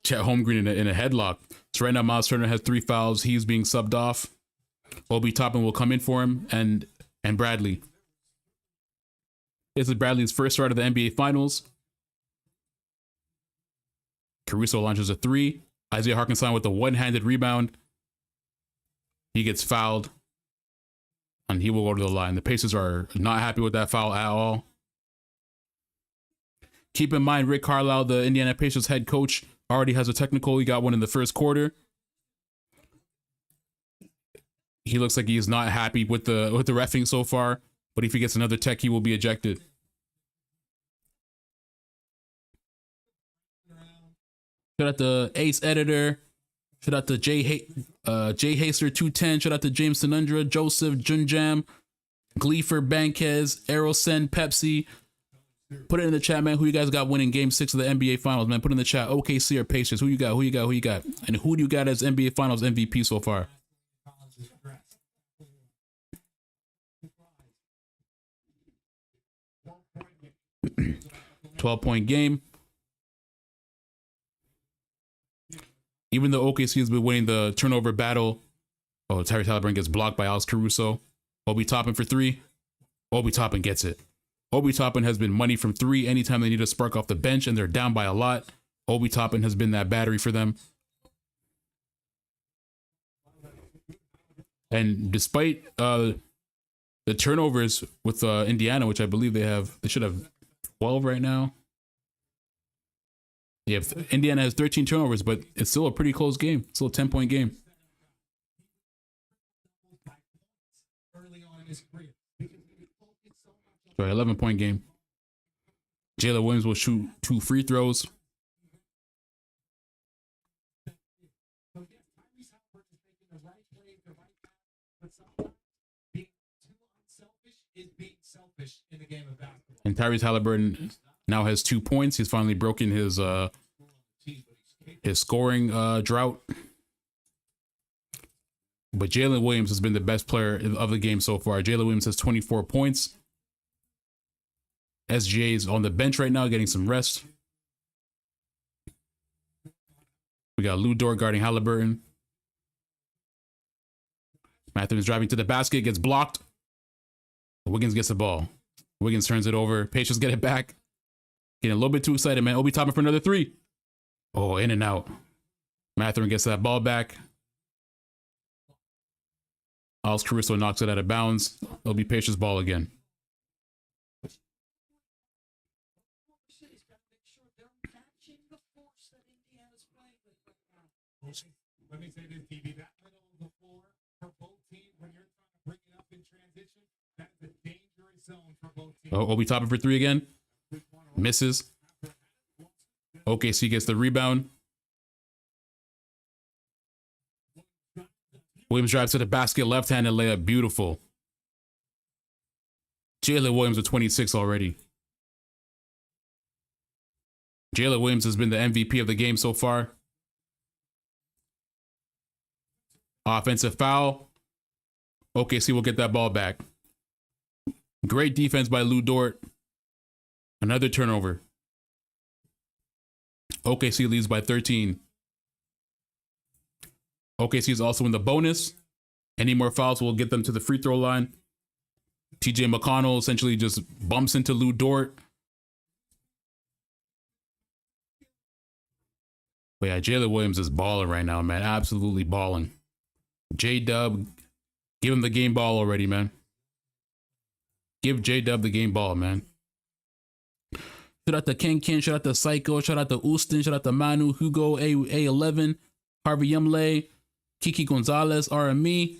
Chet Holmgren in a headlock. So right now, Miles Turner has 3 fouls. He's being subbed off. Obi Toppin will come in for him, and Bradley. This is Bradley's first start of the NBA Finals. Caruso launches a 3. Isaiah Hartenstein with a one-handed rebound. He gets fouled, and he will go to the line. The Pacers are not happy with that foul at all. Keep in mind, Rick Carlisle, the Indiana Pacers head coach, already has a technical. He got one in the first quarter. He looks like he's not happy with the reffing so far, but if he gets another tech, he will be ejected. Shout out to Ace Editor. Shout out to Jay Haster 210. Shout out to James Sinundra, Joseph, Junjam, Gleefer, Bankez, Aerosend, Pepsi. Put it in the chat, man. Who you guys got winning game 6 of the NBA Finals, man? Put in the chat. OKC or Pacers? Who you got? Who you got? Who you got? And who do you got as NBA Finals MVP so far? 12-point game. Even though OKC has been winning the turnover battle, Tyrese Halliburton gets blocked by Alex Caruso. Obi Toppin for 3. Obi Toppin gets it. Obi Toppin has been money from 3 anytime they need a spark off the bench and they're down by a lot. Obi Toppin has been that battery for them. And despite the turnovers with Indiana, which I believe they should have 12 right now. Yeah, Indiana has 13 turnovers, but it's still a pretty close game. It's still a 10-point game. Sorry, 11-point game. Jalen Williams will shoot 2 free throws. And Tyrese Halliburton now has 2 points. He's finally broken his scoring drought. But Jalen Williams has been the best player of the game so far. Jalen Williams has 24 points. SGA is on the bench right now, getting some rest. We got Lou Dort guarding Halliburton. Matthews driving to the basket, gets blocked. Wiggins gets the ball. Wiggins turns it over. Patience get it back. Getting a little bit too excited, man. Obi Toppin for another three. Oh, in and out. Mathurin gets that ball back. Alex Caruso knocks it out of bounds. It'll be Patience ball again. Let me say this, TV. That middle of the floor for both teams, when you're trying to bring it up in transition, that's a dangerous zone for both teams. Oh, Obi Toppin for three again. Misses. OKC gets the rebound. Williams drives to the basket, left-handed layup, beautiful. Jalen Williams with 26 already. Jalen Williams has been the MVP of the game so far. Offensive foul. OKC will get that ball back. Great defense by Lou Dort. Another turnover. OKC leads by 13. OKC is also in the bonus. Any more fouls will get them to the free throw line. TJ McConnell essentially just bumps into Lou Dort. But yeah, Jalen Williams is balling right now, man. Absolutely balling. J-Dub, give him the game ball already, man. Give J-Dub the game ball, man. Shout out to Ken Ken, shout out to Psycho, shout out to Ustin, shout out to Manu, Hugo, A11, Harvey Yumley, Kiki Gonzalez, RME.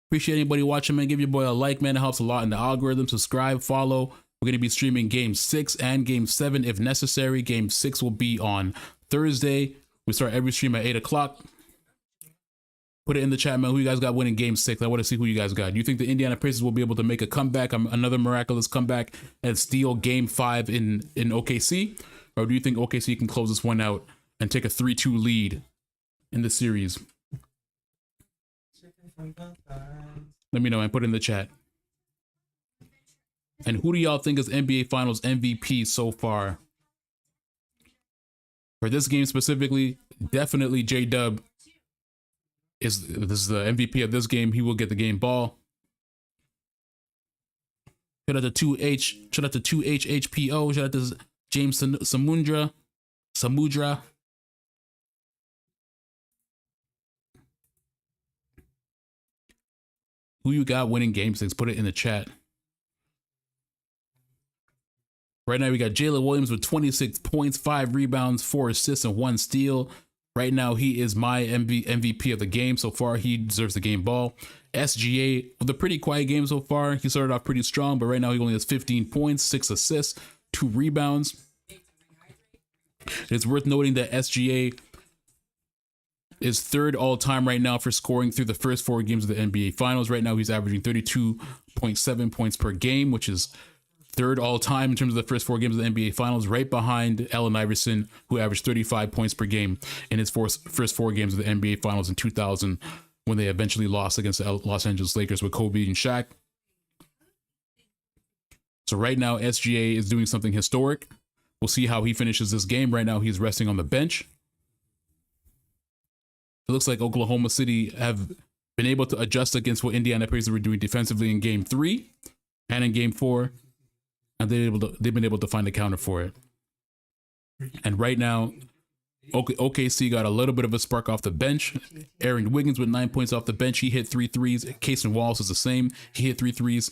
Appreciate anybody watching, man. Give your boy a like, man. It helps a lot in the algorithm. Subscribe, follow. We're going to be streaming Game 6 and Game 7 if necessary. Game 6 will be on Thursday. We start every stream at 8 o'clock. Put it in the chat, man. Who you guys got winning Game 6? I want to see who you guys got. Do you think the Indiana Pacers will be able to make a comeback, another miraculous comeback, and steal Game 5 in OKC? Or do you think OKC can close this one out and take a 3-2 lead in the series? Let me know and put it in the chat. And who do y'all think is NBA Finals MVP so far? For this game specifically, definitely J-Dub. This is the MVP of this game. He will get the game ball. Shout out to 2H. Shout out to 2HHPO. Shout out to James Samudra. Who you got winning Game 6? Put it in the chat. Right now we got Jalen Williams with 26 points, 5 rebounds, 4 assists, and 1 steal. Right now, he is my MVP of the game. So far, he deserves the game ball. SGA, with a pretty quiet game so far. He started off pretty strong, but right now he only has 15 points, 6 assists, 2 rebounds. It's worth noting that SGA is third all-time right now for scoring through the first 4 games of the NBA Finals. Right now, he's averaging 32.7 points per game, which is third all-time in terms of the first 4 games of the NBA Finals, right behind Allen Iverson, who averaged 35 points per game in his first 4 games of the NBA Finals in 2000, when they eventually lost against the Los Angeles Lakers with Kobe and Shaq. So right now, SGA is doing something historic. We'll see how he finishes this game. Right now, he's resting on the bench. It looks like Oklahoma City have been able to adjust against what Indiana Pacers were doing defensively in Game 3 and in Game 4. And they've been able to find a counter for it. And right now, OKC got a little bit of a spark off the bench. Aaron Wiggins with 9 points off the bench. He hit 3 threes. Casey Wallace is the same. He hit 3 threes.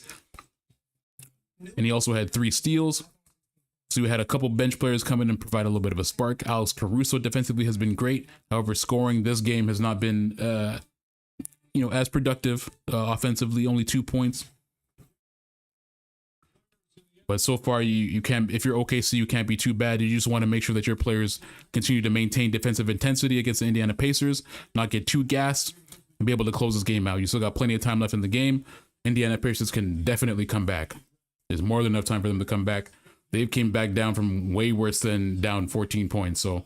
And he also had 3 steals. So we had a couple bench players come in and provide a little bit of a spark. Alex Caruso defensively has been great. However, scoring this game has not been, as productive offensively. Only 2 points. But so far, you can't. If you're OKC, you can't be too bad. You just want to make sure that your players continue to maintain defensive intensity against the Indiana Pacers, not get too gassed, and be able to close this game out. You still got plenty of time left in the game. Indiana Pacers can definitely come back. There's more than enough time for them to come back. They've came back down from way worse than down 14 points, so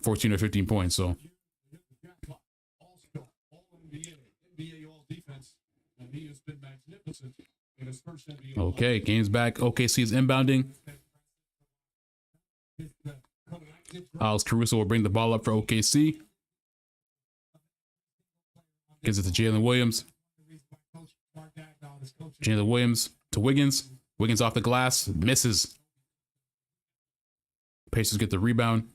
14 or 15 points. So opposite in his first NBA. Okay, game's back. OKC is inbounding. Alex Caruso will bring the ball up for OKC. Gives it to Jalen Williams. Jalen Williams to Wiggins. Wiggins off the glass. Misses. Pacers get the rebound.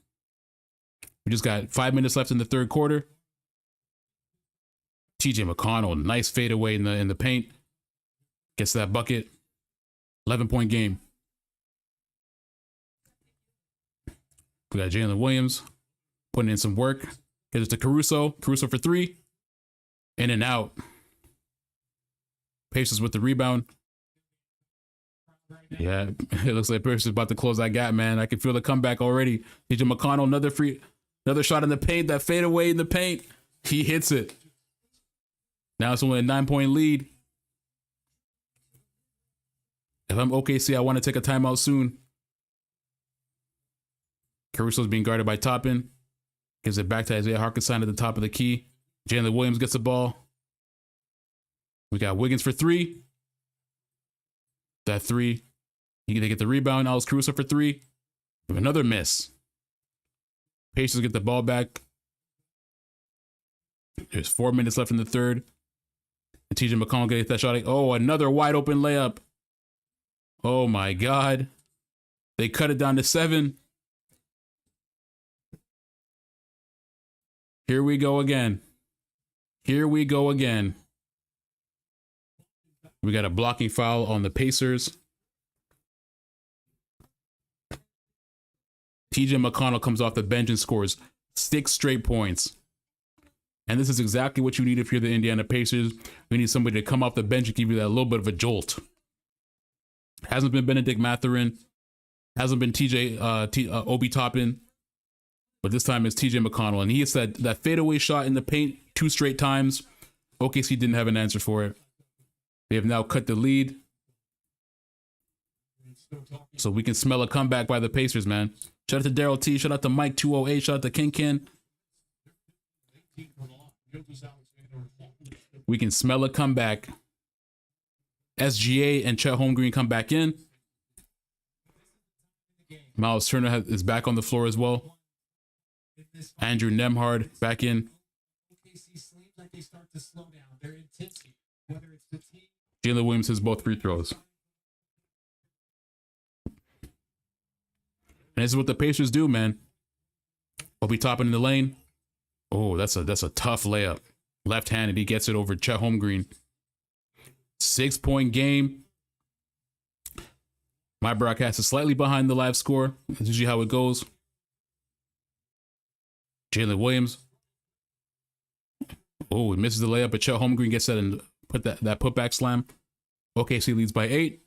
We just got 5 minutes left in the third quarter. TJ McConnell, nice fadeaway in the paint. Gets that bucket. 11-point game. We got Jalen Williams putting in some work. Gives it to Caruso. Caruso for three. In and out. Pacers with the rebound. Yeah, it looks like Pacers about to close that gap, man. I can feel the comeback already. TJ McConnell, another shot in the paint. That fadeaway in the paint. He hits it. Now it's only a 9-point lead. If I'm OKC, I want to take a timeout soon. Caruso's being guarded by Toppin. Gives it back to Isaiah Hartenstein at the top of the key. Jalen Williams gets the ball. We got Wiggins for three. That three. They get the rebound. Alex Caruso for three. Another miss. Pacers get the ball back. There's 4 minutes left in the third. And TJ McConnell gets that shot. Oh, another wide open layup. Oh my God. They cut it down to 7. Here we go again. Here we go again. We got a blocking foul on the Pacers. TJ McConnell comes off the bench and scores 6 straight points. And this is exactly what you need if you're the Indiana Pacers. We need somebody to come off the bench and give you that little bit of a jolt. Hasn't been Benedict Mathurin. Hasn't been Obi Toppin. But this time it's TJ McConnell. And he hits that fadeaway shot in the paint 2 straight times. OKC didn't have an answer for it. They have now cut the lead. So we can smell a comeback by the Pacers, man. Shout out to Daryl T. Shout out to Mike 208. Shout out to Ken. We can smell a comeback. SGA and Chet Holmgren come back in. Miles Turner is back on the floor as well. Andrew Nemhard back in. Jalen Williams has both free throws. And this is what the Pacers do, man. Obi Toppin in the lane. Oh, that's a tough layup. Left-handed, he gets it over Chet Holmgren. 6-point game. My broadcast is slightly behind the live score. That's usually how it goes. Jalen Williams. Oh, he misses the layup, but Chet Holmgren gets that and put that putback slam. OKC leads by 8.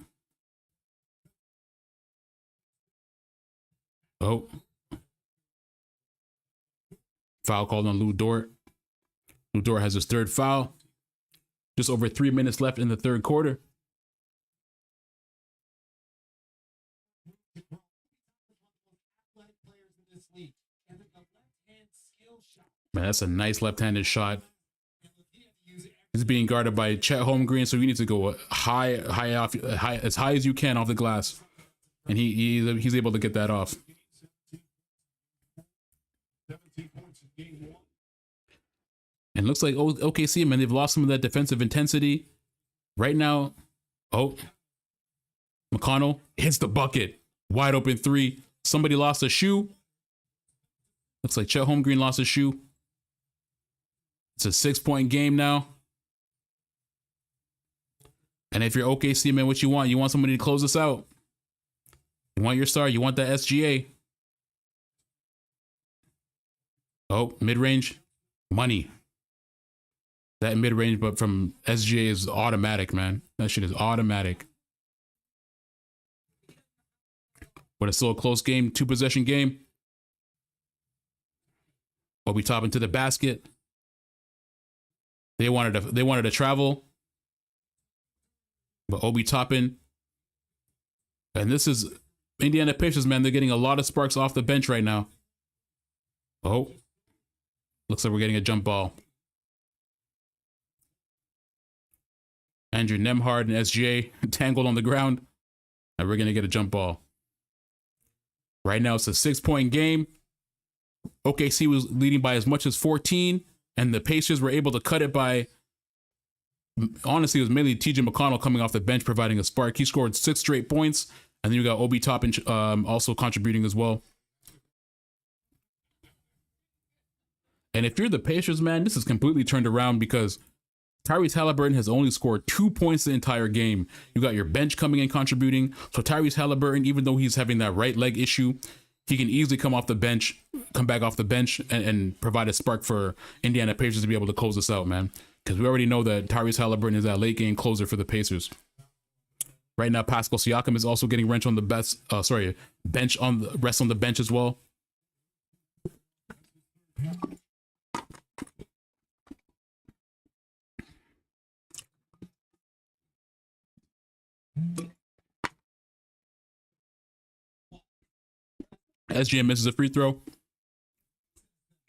Oh. Foul called on Lou Dort. Lou Dort has his 3rd foul. Just over 3 minutes left in the third quarter. Man, that's a nice left-handed shot. He's being guarded by Chet Holmgren, so you need to go high as high as you can off the glass, and he's able to get that off. And looks like OKC, man, they've lost some of that defensive intensity right now. Oh, McConnell hits the bucket, wide open 3. Somebody lost a shoe. Looks like Chet Holmgren lost a shoe. It's a 6-point game now. And if you're OKC, man, what you want? You want somebody to close us out. You want your star. You want that SGA. Oh, mid-range. Money. That mid-range, but from SGA is automatic, man. That shit is automatic. But it's still a close game. 2-possession game. Obi Toppin to the basket. They wanted to travel. But Obi Toppin. And this is Indiana Pacers, man. They're getting a lot of sparks off the bench right now. Oh. Looks like we're getting a jump ball. Andrew Nemhard and SGA tangled on the ground. And we're going to get a jump ball. Right now, it's a 6-point game. OKC was leading by as much as 14, and the Pacers were able to cut it by, honestly, it was mainly TJ McConnell coming off the bench, providing a spark. He scored 6 straight points, and then you got Obi Toppin also contributing as well. And if you're the Pacers, man, this is completely turned around because Tyrese Halliburton has only scored 2 points the entire game. You got your bench coming in contributing. So Tyrese Halliburton, even though he's having that right leg issue, he can easily come back off the bench and provide a spark for Indiana Pacers to be able to close this out, man. Because we already know that Tyrese Halliburton is that late game closer for the Pacers. Right now, Pascal Siakam is also getting rest on the bench as well. SGA misses a free throw.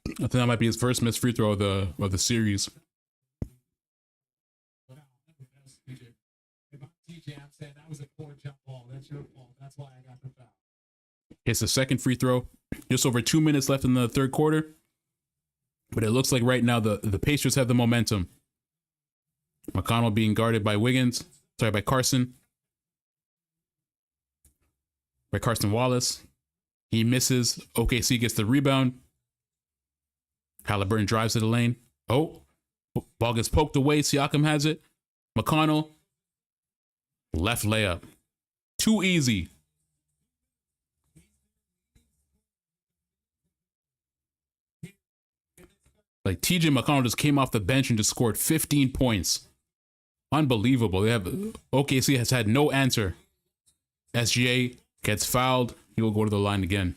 I think that might be his first missed free throw of the series. TJ, I'm saying that was a poor jump ball. That's your fault. That's why I got the foul. It's the second free throw. Just over 2 minutes left in the third quarter. But it looks like right now the Pacers have the momentum. McConnell being guarded by Carson. By Carson Wallace. He misses. OKC gets the rebound. Halliburton drives to the lane. Oh, ball gets poked away. Siakam has it. McConnell. Left layup. Too easy. Like TJ McConnell just came off the bench and just scored 15 points. Unbelievable. OKC has had no answer. SGA gets fouled. He will go to the line again.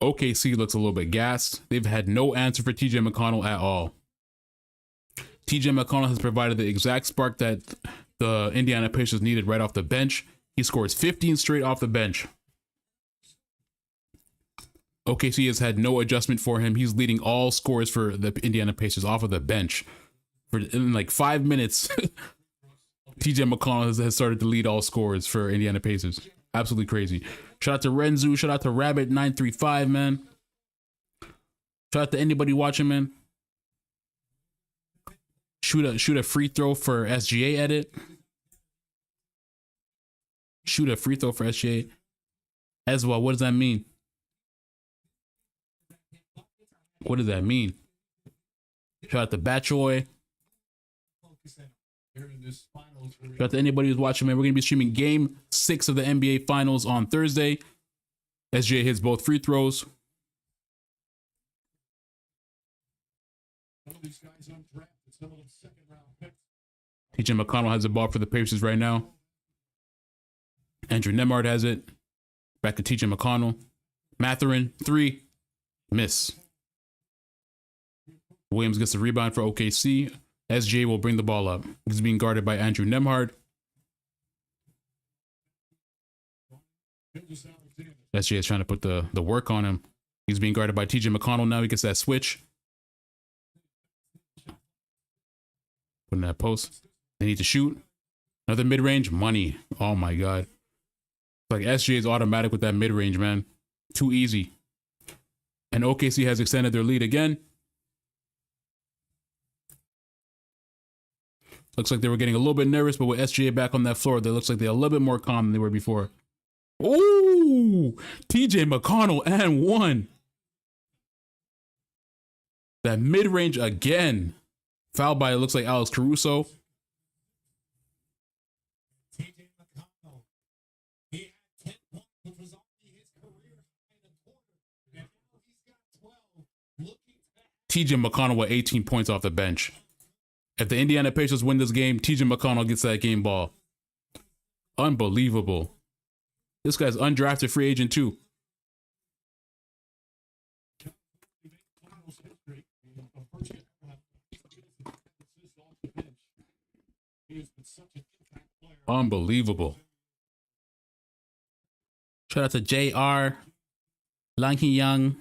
OKC looks a little bit gassed. They've had no answer for TJ McConnell at all. TJ McConnell has provided the exact spark that the Indiana Pacers needed right off the bench. He scores 15 straight off the bench. OKC has had no adjustment for him. He's leading all scores for the Indiana Pacers off of the bench. In like 5 minutes, TJ McConnell has started to lead all scores for Indiana Pacers. Absolutely crazy. Shout out to Renzu. Shout out to Rabbit935, man. Shout out to anybody watching, man. Shoot a free throw for SGA edit. Shoot a free throw for SGA. As well, what does that mean? What does that mean? Shout out to Batchoy. Shout out to anybody who's watching, man. We're going to be streaming Game 6 of the NBA Finals on Thursday. SGA hits both free throws. TJ McConnell has the ball for the Pacers right now. Andrew Nemhard has it. Back to TJ McConnell. Mathurin, 3. Miss. Williams gets the rebound for OKC. SGA will bring the ball up. He's being guarded by Andrew Nemhard. SGA is trying to put the work on him. He's being guarded by TJ McConnell now. He gets that switch. Putting that post. They need to shoot. Another mid-range. Money. Oh my God. Like SGA is automatic with that mid-range, man. Too easy. And OKC has extended their lead again. Looks like they were getting a little bit nervous, but with SGA back on that floor, they looks like they're a little bit more calm than they were before. Ooh, TJ McConnell and 1. That mid-range again. Fouled by, it looks like Alex Caruso. TJ McConnell. He had 10 points, which was only his career high in the quarter. And now he's got 12. TJ McConnell with 18 points off the bench. If the Indiana Pacers win this game, TJ McConnell gets that game ball. Unbelievable. This guy's undrafted free agent too. Unbelievable. Shout out to JR, Lanky Young.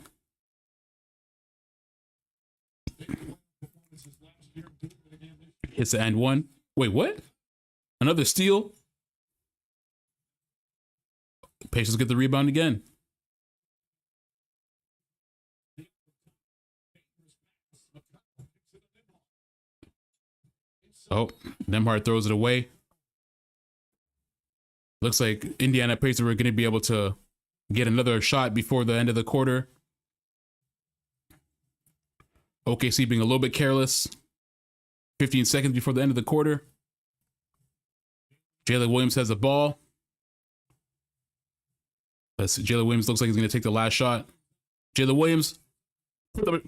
Hits the and one. Wait, what? Another steal. Pacers get the rebound again. Oh, Nembhard throws it away. Looks like Indiana Pacers were going to be able to get another shot before the end of the quarter. OKC being a little bit careless. 15 seconds before the end of the quarter. Jalen Williams has the ball. Jalen Williams looks like he's going to take the last shot. Jalen Williams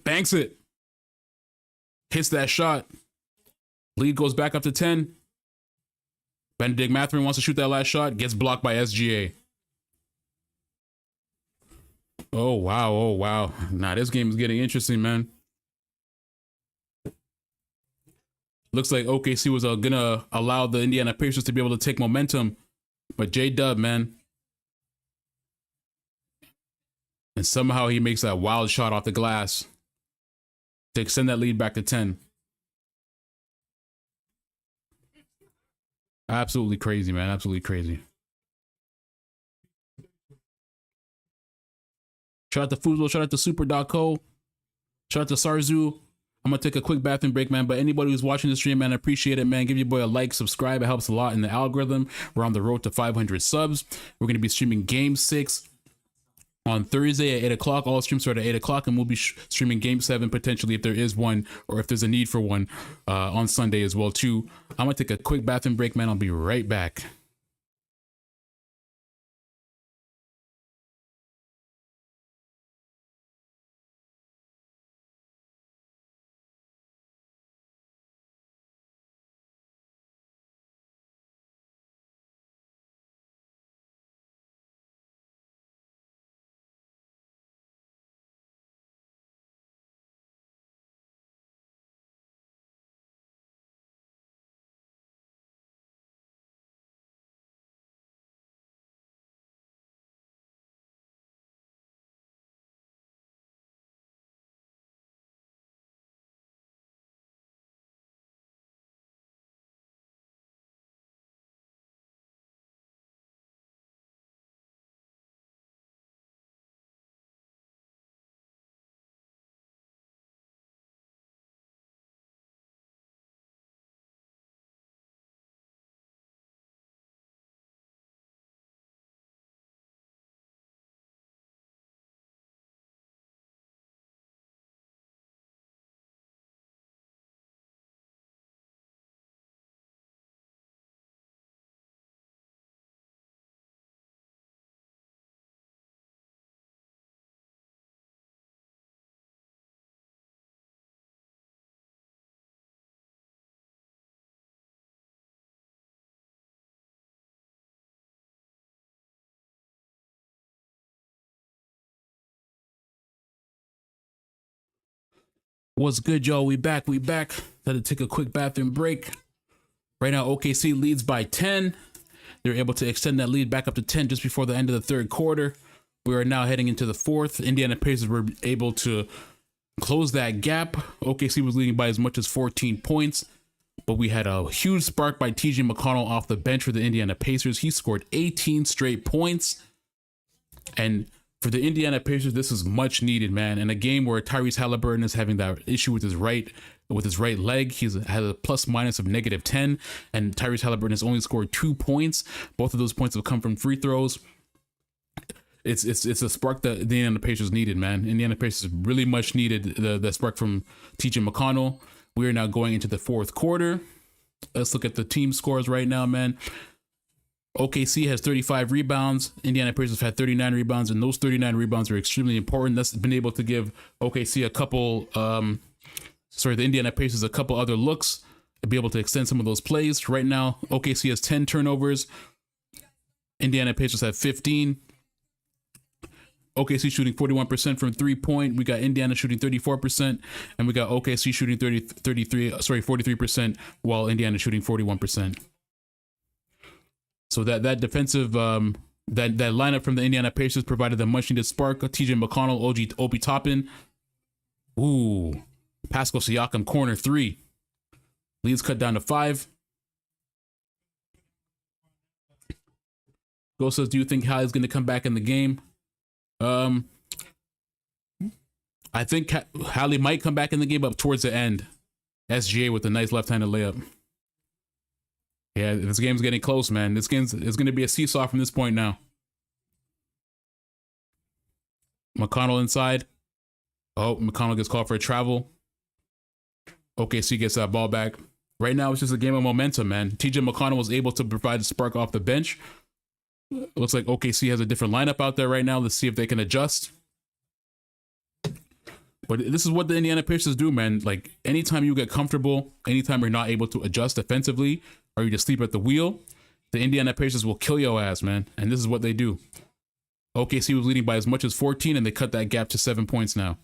banks it. Hits that shot. Lead goes back up to 10. Benedict Mathurin wants to shoot that last shot. Gets blocked by SGA. Oh, wow. Oh, wow. Nah, this game is getting interesting, man. Looks like OKC was going to allow the Indiana Pacers to be able to take momentum. But J-Dub, man. And somehow he makes that wild shot off the glass to extend that lead back to 10. Absolutely crazy, man. Absolutely crazy. Shout out to Foozle. Shout out to Super.co. Shout out to Sarzu. I'm going to take a quick bathroom break, man. But anybody who's watching the stream, man, I appreciate it, man. Give your boy a like, subscribe. It helps a lot in the algorithm. We're on the road to 500 subs. We're going to be streaming Game 6 on Thursday at 8 o'clock. All streams start at 8 o'clock, and we'll be streaming Game 7 potentially if there is one, or if there's a need for one, on Sunday as well, too. I'm going to take a quick bathroom break, man. I'll be right back. What's good, y'all? We back. Had to take a quick bathroom break. Right now, OKC leads by 10. They're able to extend that lead back up to 10 just before the end of the third quarter. We are now heading into the fourth. Indiana Pacers were able to close that gap. OKC was leading by as much as 14 points, but we had a huge spark by TJ McConnell off the bench for the Indiana Pacers. He scored 18 straight points. And for the Indiana Pacers, this is much needed, man. In a game where Tyrese Halliburton is having that issue with his right leg, he's had a plus minus of -10, and Tyrese Halliburton has only scored 2 points. Both of those points have come from free throws. It's a spark that the Indiana Pacers needed, man. Indiana Pacers really much needed the spark from TJ McConnell. We are now going into the fourth quarter. Let's look at the team scores right now, man. OKC has 35 rebounds. Indiana Pacers have had 39 rebounds, and those 39 rebounds are extremely important. That's been able to give OKC the Indiana Pacers a couple other looks to be able to extend some of those plays. Right now, OKC has 10 turnovers. Indiana Pacers have 15. OKC shooting 41% from 3-point. We got Indiana shooting 34%, and we got OKC shooting 43%, while Indiana shooting 41%. So that defensive that lineup from the Indiana Pacers provided the much needed spark. TJ McConnell, Obi Toppin. Ooh, Pascal Siakam corner 3. Lead's cut down to 5. Ghost says, do you think Hallie's going to come back in the game? I think Hallie might come back in the game up towards the end. SGA with a nice left-handed layup. Yeah, this game's getting close, man. This game's it's going to be a seesaw from this point now. McConnell inside. Oh, McConnell gets called for a travel. OKC gets that ball back. Right now, it's just a game of momentum, man. TJ McConnell was able to provide a spark off the bench. Looks like OKC has a different lineup out there right now. Let's see if they can adjust. But this is what the Indiana Pacers do, man. Like, anytime you get comfortable, anytime you're not able to adjust defensively, or you just sleep at the wheel, the Indiana Pacers will kill your ass, man. And this is what they do. OKC was leading by as much as 14, and they cut that gap to 7 points now.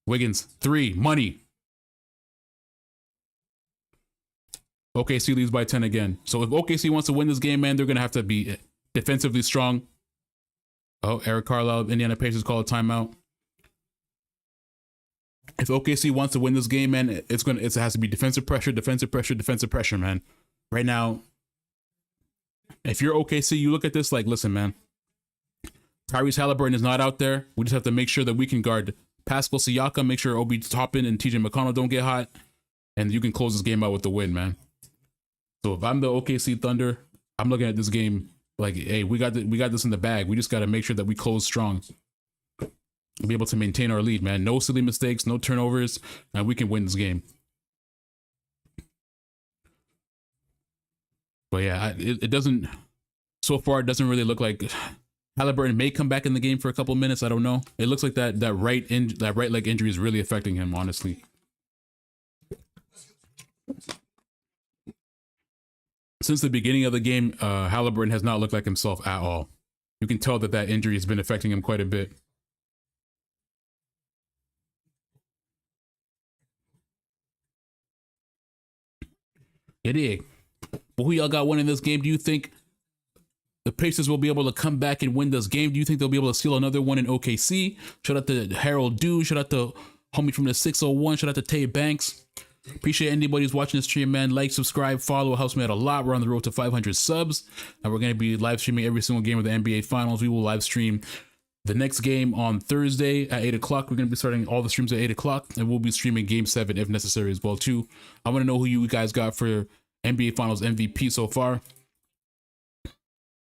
Wiggins, 3, money. OKC leads by 10 again. So if OKC wants to win this game, man, they're going to have to be defensively strong. Oh, Eric Carlisle, Indiana Pacers call a timeout. If OKC wants to win this game, man, it has to be defensive pressure, man. Right now, if you're OKC, you look at this like, listen, man, Tyrese Halliburton is not out there. We just have to make sure that we can guard Pascal Siakam, make sure Obi Toppin and TJ McConnell don't get hot, and you can close this game out with the win, man. So if I'm the OKC Thunder, I'm looking at this game like, hey, we got this in the bag. We just got to make sure that we close strong and be able to maintain our lead, man. No silly mistakes, no turnovers, and we can win this game. But yeah, it doesn't, so far, it doesn't really look like Halliburton may come back in the game for a couple minutes. I don't know. It looks like that right leg injury is really affecting him, honestly. Since the beginning of the game, Halliburton has not looked like himself at all. You can tell that injury has been affecting him quite a bit. It is. But who y'all got winning this game? Do you think the Pacers will be able to come back and win this game? Do you think they'll be able to steal another one in OKC? Shout out to Harold Dew. Shout out to homie from the 601. Shout out to Tay Banks. Appreciate anybody who's watching this stream, man. Like, subscribe, follow. It helps me out a lot. We're on the road to 500 subs. And we're going to be live streaming every single game of the NBA Finals. We will live stream the next game on Thursday at 8 o'clock. We're going to be starting all the streams at 8 o'clock. And we'll be streaming Game 7 if necessary as well, too. I want to know who you guys got for NBA Finals MVP so far.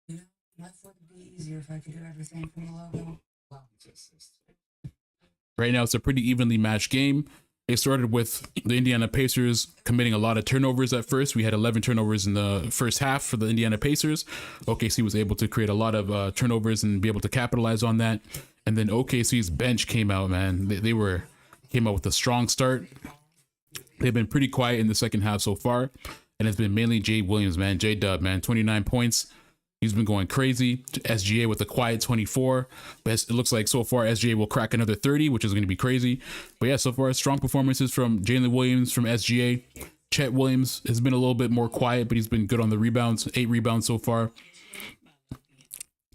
You know, life would be easier if I could do everything from the logo. Right now, it's a pretty evenly matched game. It started with the Indiana Pacers committing a lot of turnovers at first. We had 11 turnovers in the first half for the Indiana Pacers. OKC was able to create a lot of turnovers and be able to capitalize on that. And then OKC's bench came out, man. They came out with a strong start. They've been pretty quiet in the second half so far. And it's been mainly Jay Williams, man. J-Dub, man. 29 points. He's been going crazy. SGA with a quiet 24. But it looks like so far SGA will crack another 30, which is going to be crazy. But yeah, so far strong performances from Jalen Williams, from SGA. Chet Williams has been a little bit more quiet, but he's been good on the rebounds. 8 rebounds so far.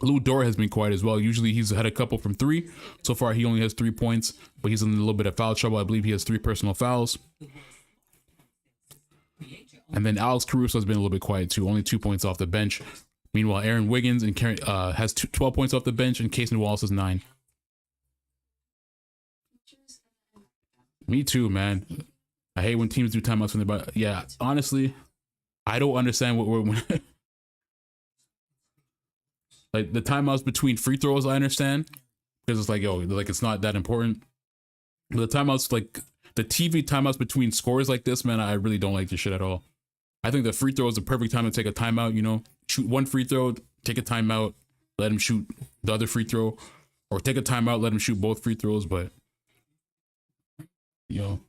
Lou Dort has been quiet as well. Usually he's had a couple from 3. So far he only has 3 points, but he's in a little bit of foul trouble. I believe he has 3 personal fouls. And then Alex Caruso has been a little bit quiet too. Only 2 points off the bench. Meanwhile, Aaron Wiggins has 12 points off the bench, and Casey Wallace has 9. Me too, man. I hate when teams do timeouts when they're about. Yeah, honestly, I don't understand what we're like the timeouts between free throws. I understand because it's like, yo, like it's not that important. But the timeouts, like the TV timeouts between scores like this, man, I really don't like this shit at all. I think the free throw is the perfect time to take a timeout, you know, shoot one free throw, take a timeout, let him shoot the other free throw, or take a timeout, let him shoot both free throws. But, you know,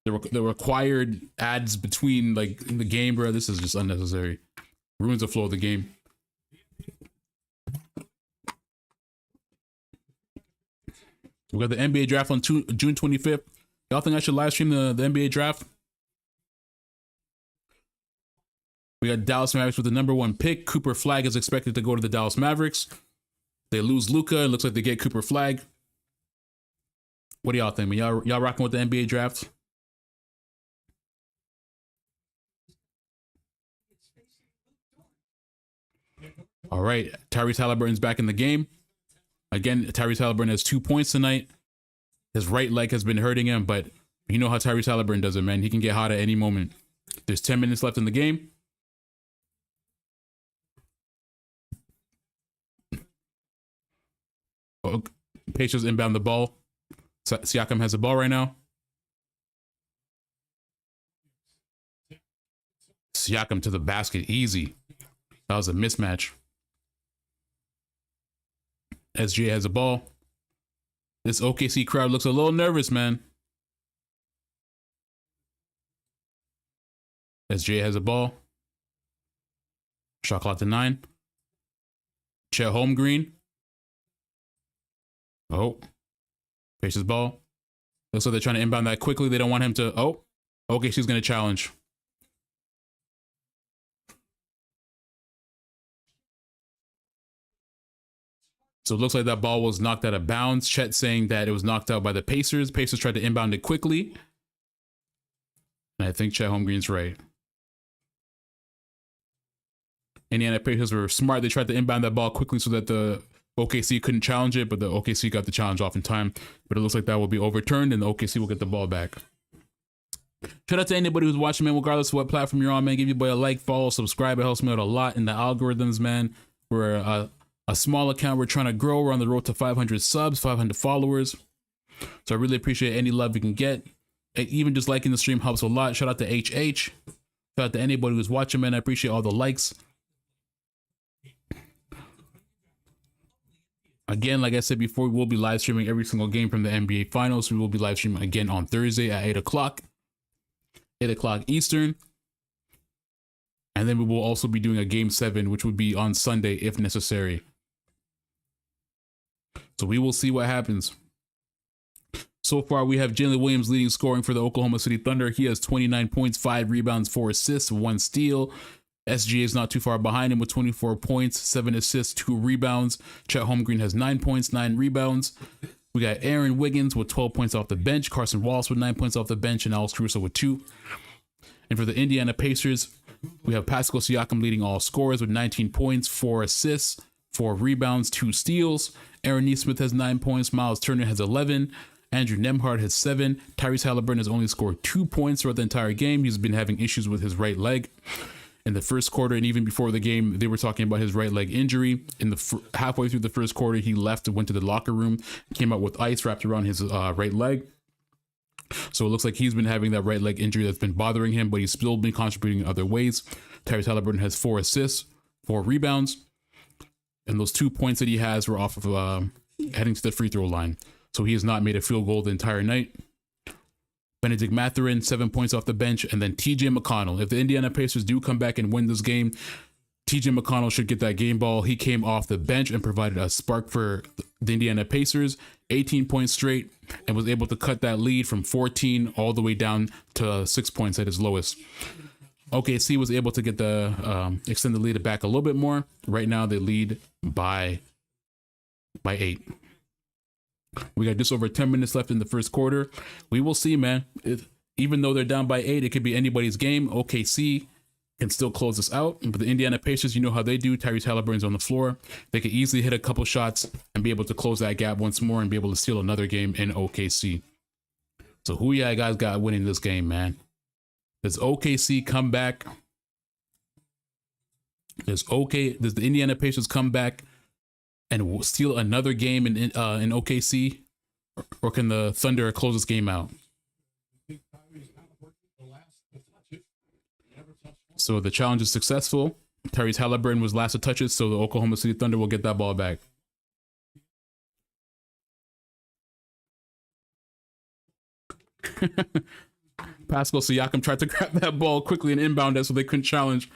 the required ads between like in the game, bro, this is just unnecessary. Ruins the flow of the game. We got the NBA draft on June 25th. Y'all think I should live stream the NBA draft? We got Dallas Mavericks with the number 1 pick. Cooper Flag is expected to go to the Dallas Mavericks. They lose Luka. It looks like they get Cooper Flag. What do y'all think? Y'all rocking with the NBA draft? All right, Tyrese Halliburton's back in the game. Again, Tyrese Halliburton has 2 points tonight. His right leg has been hurting him, but you know how Tyrese Halliburton does it, man. He can get hot at any moment. There's 10 minutes left in the game. Oh, Pacers inbound the ball. Siakam has the ball right now. Siakam to the basket, easy. That was a mismatch. SGA has the ball. This OKC crowd looks a little nervous, man. SGA has the ball. Shot clock to 9. Chet Holmgren. Oh. Pacers ball. Looks like they're trying to inbound that quickly. They don't want him to. Oh. OKC's going to challenge. So it looks like that ball was knocked out of bounds. Chet saying that it was knocked out by the Pacers. Pacers tried to inbound it quickly. And I think Chet Holmgren's right. Indiana Pacers were smart. They tried to inbound that ball quickly so that the OKC couldn't challenge it, but the OKC got the challenge off in time. But it looks like that will be overturned and the OKC will get the ball back. Shout out to anybody who's watching, man, regardless of what platform you're on, man. Give your boy a like, follow, subscribe. It helps me out a lot in the algorithms, man. We're a small account we're trying to grow. We're on the road to 500 subs, 500 followers. So I really appreciate any love we can get. Even just liking the stream helps a lot. Shout out to HH. Shout out to anybody who's watching, man. I appreciate all the likes. Again, like I said before, we will be live streaming every single game from the NBA Finals. We will be live streaming again on Thursday at 8 o'clock. 8 o'clock Eastern. And then we will also be doing a Game 7, which would be on Sunday if necessary. So we will see what happens. So far, we have Jalen Williams leading scoring for the Oklahoma City Thunder. He has 29 points, 5 rebounds, 4 assists, 1 steal. SGA is not too far behind him with 24 points, 7 assists, 2 rebounds. Chet Holmgren has 9 points, 9 rebounds. We got Aaron Wiggins with 12 points off the bench, Carson Wallace with 9 points off the bench, and Alex Caruso with 2. And for the Indiana Pacers, we have Pascal Siakam leading all scorers with 19 points, 4 assists, 4 rebounds, 2 steals. Aaron Nesmith has 9 points. Miles Turner has 11. Andrew Nembhard has 7. Tyrese Halliburton has only scored 2 points throughout the entire game. He's been having issues with his right leg. In the first quarter and even before the game, they were talking about his right leg injury. In the halfway through the first quarter, he left and went to the locker room, came out with ice wrapped around his right leg. So it looks like he's been having that right leg injury that's been bothering him, but he's still been contributing in other ways. Tyrese Halliburton has 4 assists, 4 rebounds, and those 2 points that he has were off of heading to the free throw line. So he has not made a field goal the entire night. Benedict Mathurin, 7 points off the bench, and then TJ McConnell. If the Indiana Pacers do come back and win this game, TJ McConnell should get that game ball. He came off the bench and provided a spark for the Indiana Pacers, 18 points straight, and was able to cut that lead from 14 all the way down to 6 points at his lowest. OKC was able to get the extend the lead back a little bit more. Right now, they lead by 8. We got just over 10 minutes left in the first quarter. We will see, man. Even though they're down by 8, it could be anybody's game. OKC can still close this out. But the Indiana Pacers, you know how they do. Tyrese Halliburton's on the floor. They could easily hit a couple shots and be able to close that gap once more and be able to steal another game in OKC. So who you guys got winning this game, man? Does OKC come back? Does the Indiana Pacers come back and steal another game in OKC, or can the Thunder close this game out? So the challenge is successful. Tyrese Halliburton was last to touch it, so the Oklahoma City Thunder will get that ball back. Pascal Siakam tried to grab that ball quickly and inbound it so they couldn't challenge.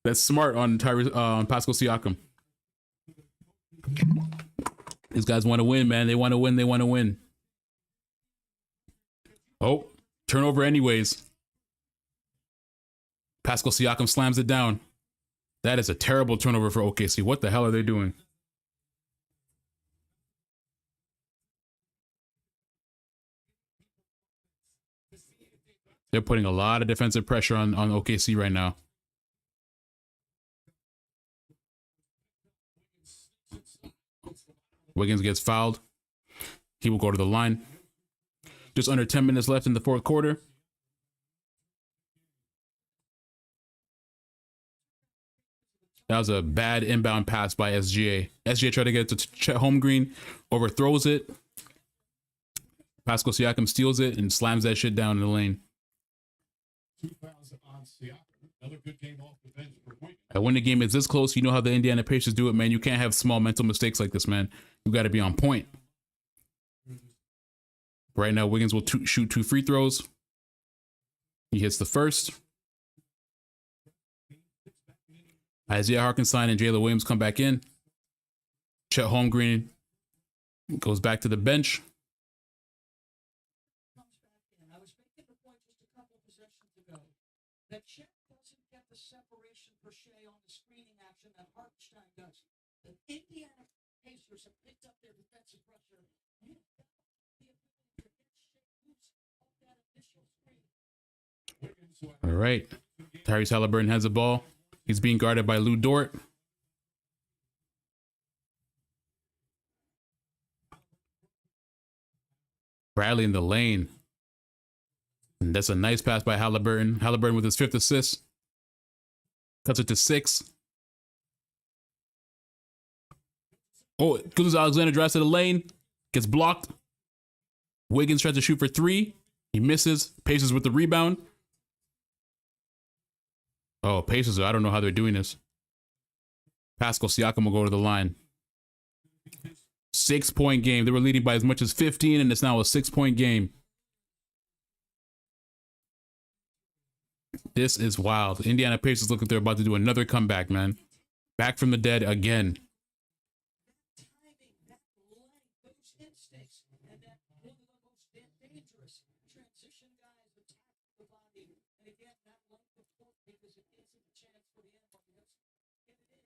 That's smart on Pascal Siakam. These guys want to win, man. They want to win. They want to win. Oh, turnover anyways. Pascal Siakam slams it down. That is a terrible turnover for OKC. What the hell are they doing? They're putting a lot of defensive pressure on OKC right now. Wiggins gets fouled. He will go to the line. Just under 10 minutes left in the fourth quarter. That was a bad inbound pass by SGA. SGA tried to get it to Chet Holmgren, overthrows it. Pascal Siakam steals it and slams that shit down in the lane. 2 fouls on Siakam. Another good game off the bench for Wiggins. And when the game is this close, you know how the Indiana Pacers do it, man. You can't have small mental mistakes like this, man. You got to be on point. Right now, Wiggins will shoot 2 free throws. He hits the first. Isaiah Hartenstein and Jalen Williams come back in. Chet Holmgren goes back to the bench. Comes back in. I was making the point just a couple of possessions ago that Chet doesn't get the separation per se on the screening action that Hartenstein does. The Indiana Pacers have picked up their defensive pressure. You don't have the ability to get Shea loose off that initial screen. All right. Tyrese Halliburton has the ball. He's being guarded by Lou Dort. Bradley in the lane. And that's a nice pass by Halliburton. Halliburton with his 5th assist. Cuts it to 6. Oh, Kuzma Alexander drives to the lane. Gets blocked. Wiggins tries to shoot for 3. He misses. Pacers with the rebound. Oh, Pacers, I don't know how they're doing this. Pascal Siakam will go to the line. 6-point game. They were leading by as much as 15, and it's now a 6-point game. This is wild. Indiana Pacers look like they're about to do another comeback, man. Back from the dead again. Timing, that length, those instincts, and that one of the most dangerous transition guys attack the body. And again, that length of court because it gives him a chance for the end. Get it in.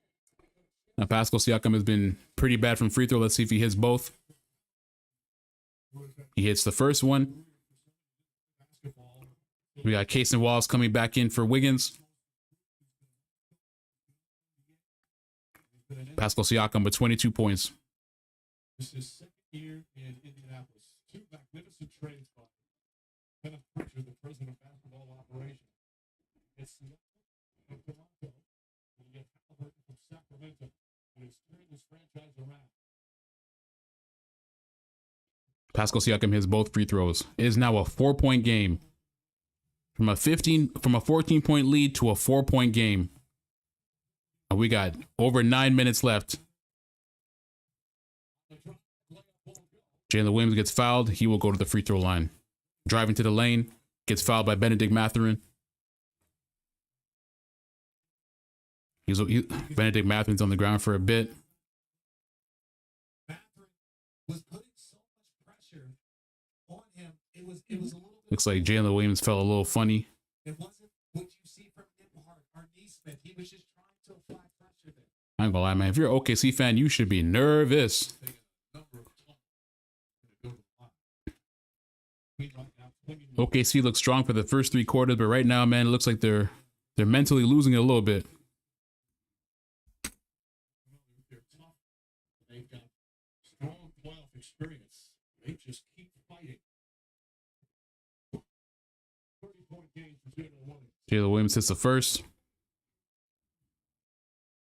Now, Pascal Siakam has been pretty bad from free throw. Let's see if he hits both. He hits the first one. We got Casey Wallace coming back in for Wiggins. Pascal Siakam with 22 points. This is second year in Indianapolis. 2 magnificent trades by Kenneth Pritchard, the president of basketball operations. It's Siakam from Toronto. And you get Halliburton from Sacramento. And it's turned this franchise around. Pascal Siakam hits both free throws. It is now a 4-point game. From a 14-point lead to a 4-point game. And we got over 9 minutes left. Jalen Williams gets fouled. He will go to the free throw line. Driving to the lane. Gets fouled by Benedict Mathurin. Benedict Mathurin's on the ground for a bit. Mathurin was putting so much pressure on him. It was a little bit. Looks like Jalen Williams felt a little funny. It wasn't what you see from Nembhard or Neesmith. He was just trying to apply pressure there. I ain't gonna lie, man. If you're an OKC fan, you should be nervous. OKC looks strong for the first 3 quarters, but right now, man, it looks like they're mentally losing it a little bit. They're tough. They've got strong playoff experience. They just keep fighting. 30-point game for Jalen Williams. Jalen Williams hits the first.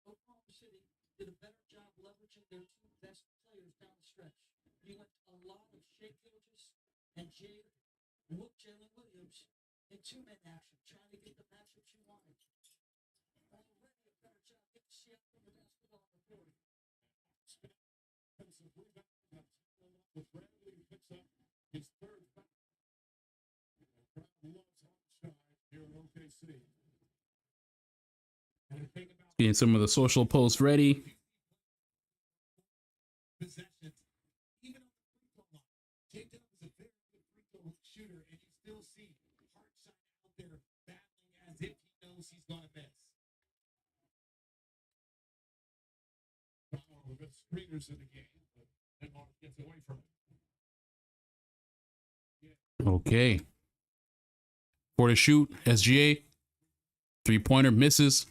Oklahoma City did a better job leveraging their 2 best players down the stretch. You went a lot of Shea Gilgeous and Jalen Williams in 2-man action, trying to get the matchups you wanted. Already a better job getting Siakam the basketball on the board. With Bradley, who picks up his 3rd foul. The crowd loves Hartenstein here in OKC. And the thing about Getting some of the social posts ready. Possessions, even on the free throw line. Jay Dillon is a very good free throw shooter, and you still see Hartenstein out there battling as if he knows he's going to miss. we've got screeners in the game, but Nembhard gets away from it. Okay. For the shoot, SGA. 3-pointer misses.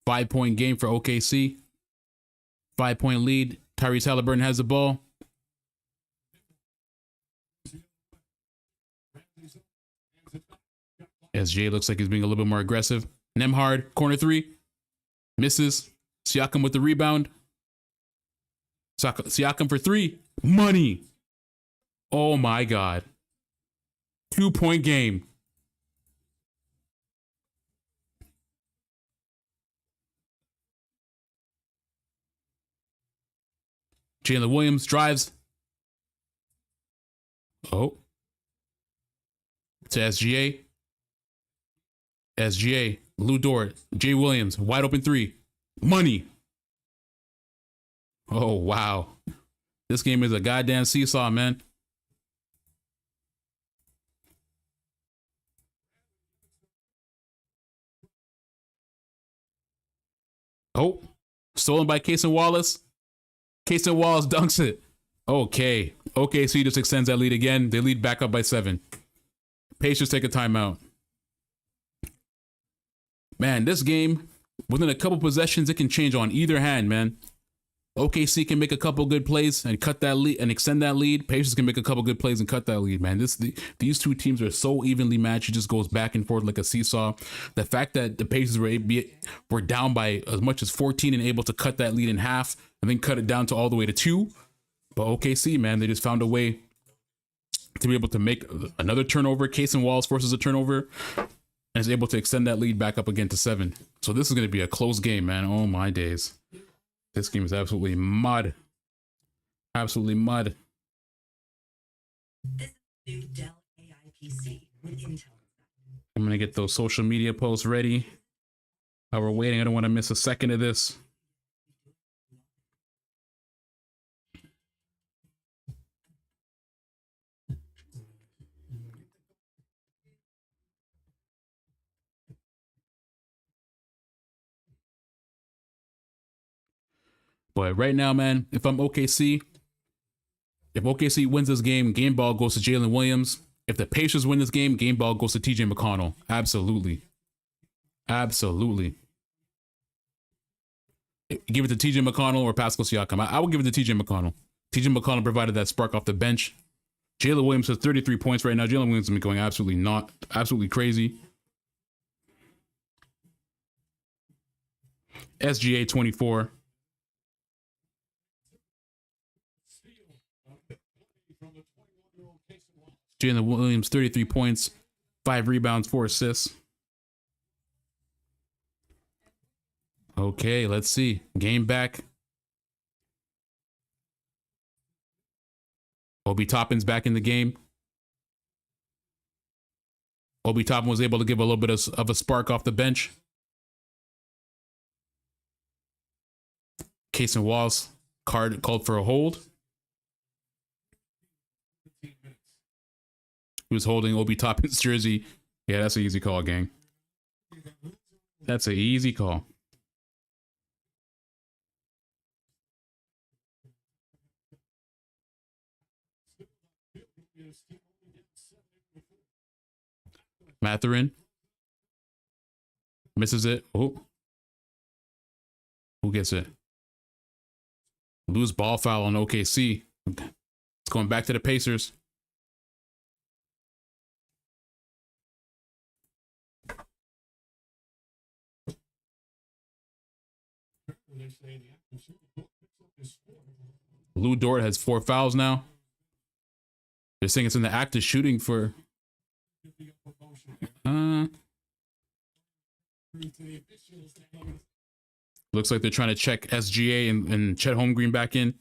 5-point game for OKC. 5-point lead. Tyrese Halliburton has the ball. SJ looks like he's being a little bit more aggressive. Nemhard, corner three. Misses. Siakam with the rebound. Siakam for three. Money. Oh my God. 2-point game. Jalen Williams drives. Oh. To SGA. SGA. Lou Dort. Jay Williams. Wide open three. Money. Oh, wow. This game is a goddamn seesaw, man. Oh. Stolen by Cason Wallace. Cason Wallace dunks it. Okay. OKC just extends that lead again. They lead back up by 7. Pacers take a timeout. Man, this game, within a couple possessions, it can change on either hand, man. OKC can make a couple good plays and cut that lead and extend that lead. Pacers can make a couple good plays and cut that lead, man. These two teams are so evenly matched. It just goes back and forth like a seesaw. The fact that the Pacers were down by as much as 14 and able to cut that lead in half and then cut it down to all the way to 2. But OKC, man, they just found a way to be able to make another turnover. Cason Wallace forces a turnover and is able to extend that lead back up again to 7. So this is going to be a close game, man. Oh my days. This game is absolutely mud. Absolutely mud. This is the new Dell AI PC with Intel. I'm going to get those social media posts ready. While we're waiting, I don't want to miss a second of this. But right now, man, if I'm OKC, if OKC wins this game, game ball goes to Jalen Williams. If the Pacers win this game, game ball goes to TJ McConnell. Absolutely. Absolutely. Give it to TJ McConnell or Pascal Siakam. I would give it to TJ McConnell. TJ McConnell provided that spark off the bench. Jalen Williams has 33 points right now. Jalen Williams has been going absolutely crazy. SGA 24. Jalen Williams, 33 points, 5 rebounds, 4 assists. Okay, let's see. Game back. Obi Toppin's back in the game. Obi Toppin was able to give a little bit of a spark off the bench. Cason Wallace called for a hold. He was holding Obi Toppin's jersey. Yeah, that's an easy call, gang. That's an easy call. Mathurin misses it. Oh, who gets it? Loose ball foul on OKC. It's going back to the Pacers. Lou Dort has 4 fouls now. They're saying it's in the act of shooting for. Looks like they're trying to check SGA and Chet Holmgren back in.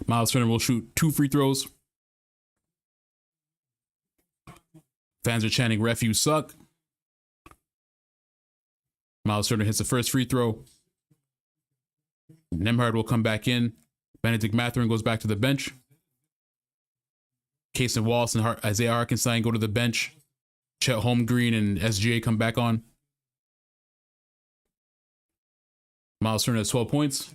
Miles Turner will shoot 2 free throws. Fans are chanting, "Ref, you suck." Miles Turner hits the first free throw. Nemhard will come back in. Benedict Mathurin goes back to the bench. Cason Wallace and Isaiah Hartenstein go to the bench. Chet Holmgren and SGA come back on. Miles Turner has 12 points.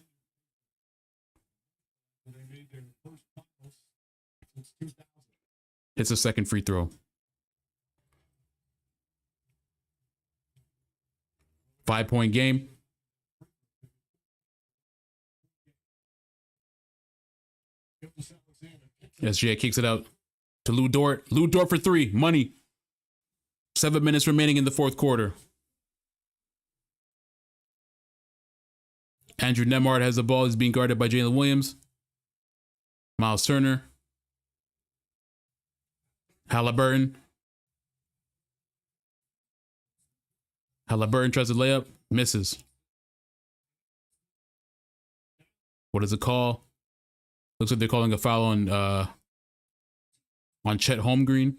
Hits a second free throw. 5-point game. SGA kicks it out to Lou Dort. Lou Dort for three. Money. 7 minutes remaining in the fourth quarter. Andrew Nemhard has the ball. He's being guarded by Jalen Williams. Miles Turner. Halliburton. Halliburton tries to lay up. Misses. What is it called? Looks like they're calling a foul on Chet Holmgreen.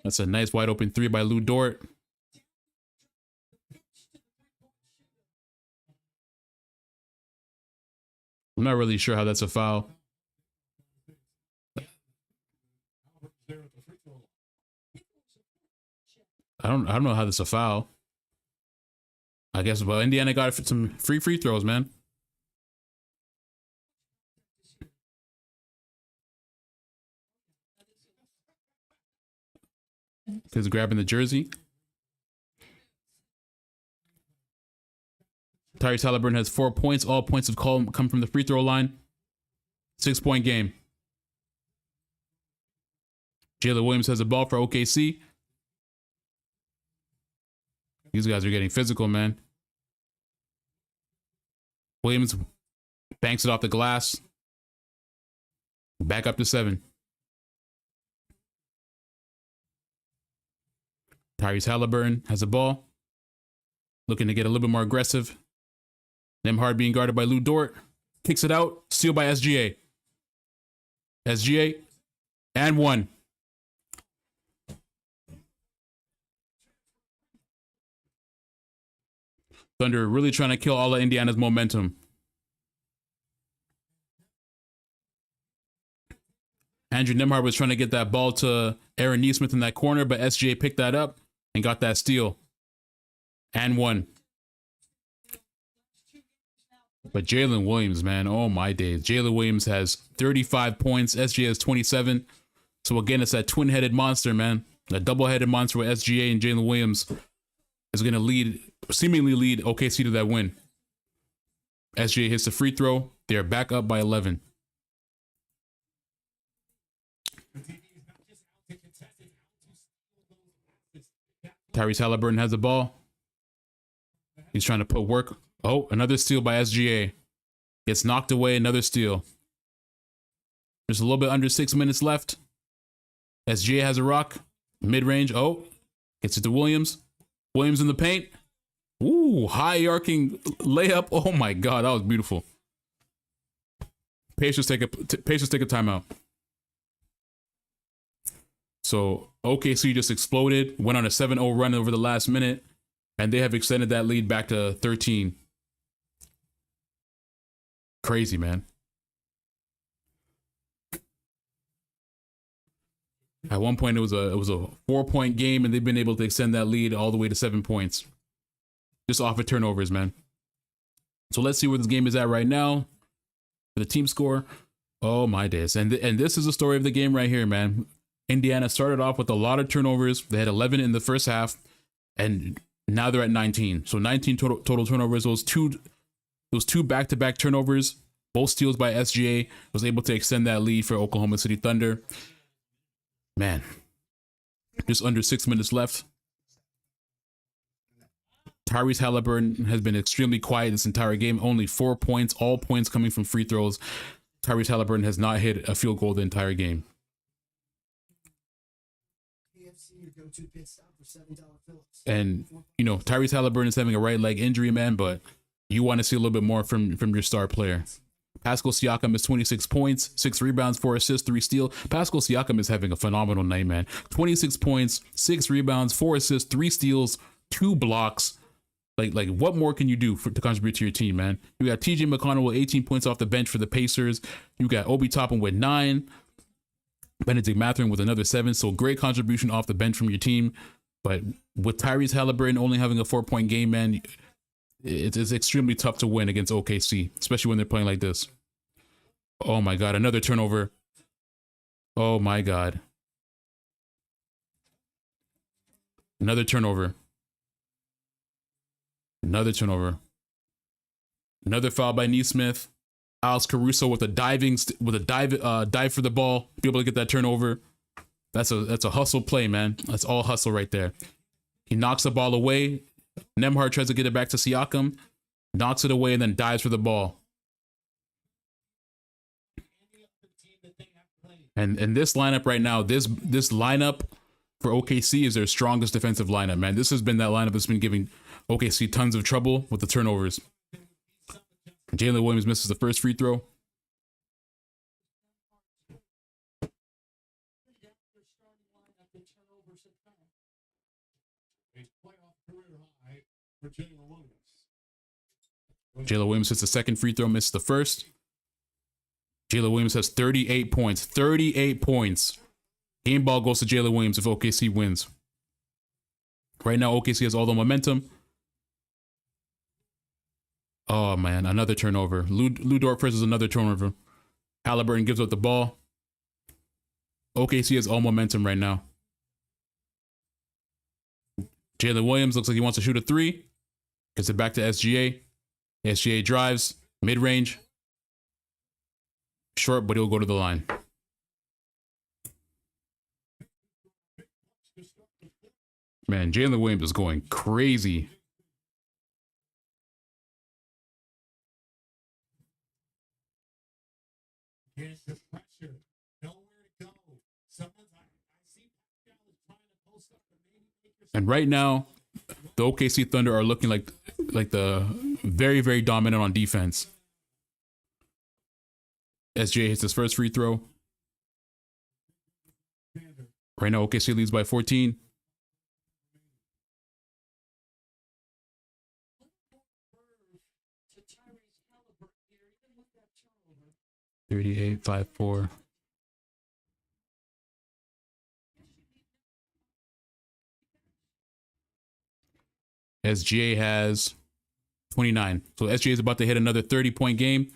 That's a nice wide open three by Lou Dort. I'm not really sure how that's a foul. I don't know how that's a foul. I guess, well, Indiana got some free throws, man. Because grabbing the jersey. Tyrese Halliburton has 4 points. All points have come from the free throw line. 6-point game. Jalen Williams has the ball for OKC. These guys are getting physical, man. Williams banks it off the glass. Back up to 7. Tyrese Halliburton has the ball. Looking to get a little bit more aggressive. Nemhard being guarded by Lou Dort. Kicks it out. Steal by SGA. SGA. And 1. Thunder really trying to kill all of Indiana's momentum. Andrew Nemhard was trying to get that ball to Aaron Nesmith in that corner, but SGA picked that up and got that steal. And 1. But Jalen Williams, man, oh my days. Jalen Williams has 35 points. SGA has 27. So again, it's that twin-headed monster, man. A double-headed monster with SGA and Jalen Williams is going to seemingly lead OKC to that win. SGA hits the free throw. They're back up by 11. Tyrese Halliburton has the ball. He's trying to put work. Oh, another steal by SGA. Gets knocked away, another steal. There's a little bit under 6 minutes left. SGA has a rock. Mid-range. Oh, gets it to Williams. Williams in the paint. Ooh, high arcing layup. Oh my God, that was beautiful. Pacers take a timeout. So OKC just exploded, went on a 7-0 run over the last minute, and they have extended that lead back to 13. Crazy, man. At one point, it was a 4-point game, and they've been able to extend that lead all the way to 7 points, just off of turnovers, man. So let's see where this game is at right now for the team score. Oh my days! And this is the story of the game right here, man. Indiana started off with a lot of turnovers. They had 11 in the first half, and now they're at 19. So 19 total turnovers. Those two back-to-back turnovers, both steals by SGA, was able to extend that lead for Oklahoma City Thunder. Man, just under 6 minutes left. Tyrese Halliburton has been extremely quiet this entire game. Only 4 points, all points coming from free throws. Tyrese Halliburton has not hit a field goal the entire game. And, Tyrese Halliburton is having a right leg injury, man, but you want to see a little bit more from your star player. Pascal Siakam is 26 points, 6 rebounds, 4 assists, 3 steals. Pascal Siakam is having a phenomenal night, man. 26 points, 6 rebounds, 4 assists, 3 steals, 2 blocks. Like what more can you do to contribute to your team, man? You got TJ McConnell with 18 points off the bench for the Pacers. You got Obi Toppin with 9. Benedict Mathurin with another 7. So great contribution off the bench from your team. But with Tyrese Halliburton only having a 4-point game, man, it's extremely tough to win against OKC, especially when they're playing like this. Oh my God, another turnover. Oh my God. Another turnover. Another turnover. Another foul by Neesmith. Alex Caruso with a dive for the ball, be able to get that turnover. That's a hustle play, man. That's all hustle right there. He knocks the ball away. Nembhard tries to get it back to Siakam, knocks it away, and then dives for the ball. And this lineup right now, this lineup for OKC is their strongest defensive lineup, man. This has been that lineup that's been giving OKC tons of trouble with the turnovers. Jalen Williams misses the first free throw. A playoff career high for Jalen Williams. Jalen Williams hits the second free throw, misses the first. Jalen Williams has 38 points. 38 points. Game ball goes to Jalen Williams if OKC wins. Right now, OKC has all the momentum. Oh, man, another turnover. Lou Dort presses another turnover. Halliburton gives up the ball. OKC has all momentum right now. Jalen Williams looks like he wants to shoot a three. Gets it back to SGA. SGA drives. Mid-range. Short, but he'll go to the line. Man, Jalen Williams is going crazy. Here's the pressure. Nowhere to go. Someone's I see Pascal is trying to post up and maybe make yourself. And right now, the OKC Thunder are looking like the very, very dominant on defense. SGA hits his first free throw. Right now, OKC leads by 14. To Tyrese Halliburton here, even with that turnover. 38-5-4. SGA has 29. So SGA is about to hit another 30-point game.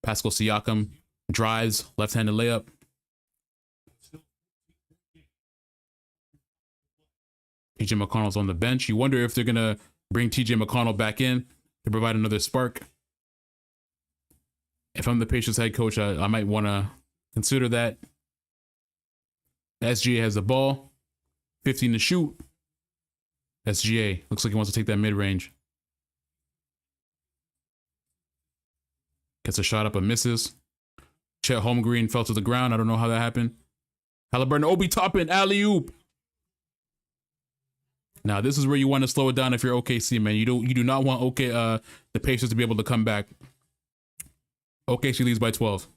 Pascal Siakam drives, left-handed layup. TJ McConnell's on the bench. You wonder if they're going to bring TJ McConnell back in to provide another spark. If I'm the Pacers head coach, I might want to consider that. SGA has the ball. 15 to shoot. SGA looks like he wants to take that mid-range. Gets a shot up and misses. Chet Holmgren fell to the ground. I don't know how that happened. Halliburton, Obi Toppin, alley-oop. Now, this is where you want to slow it down if you're OKC, man. You do not want the Pacers to be able to come back. OKC leads by 12.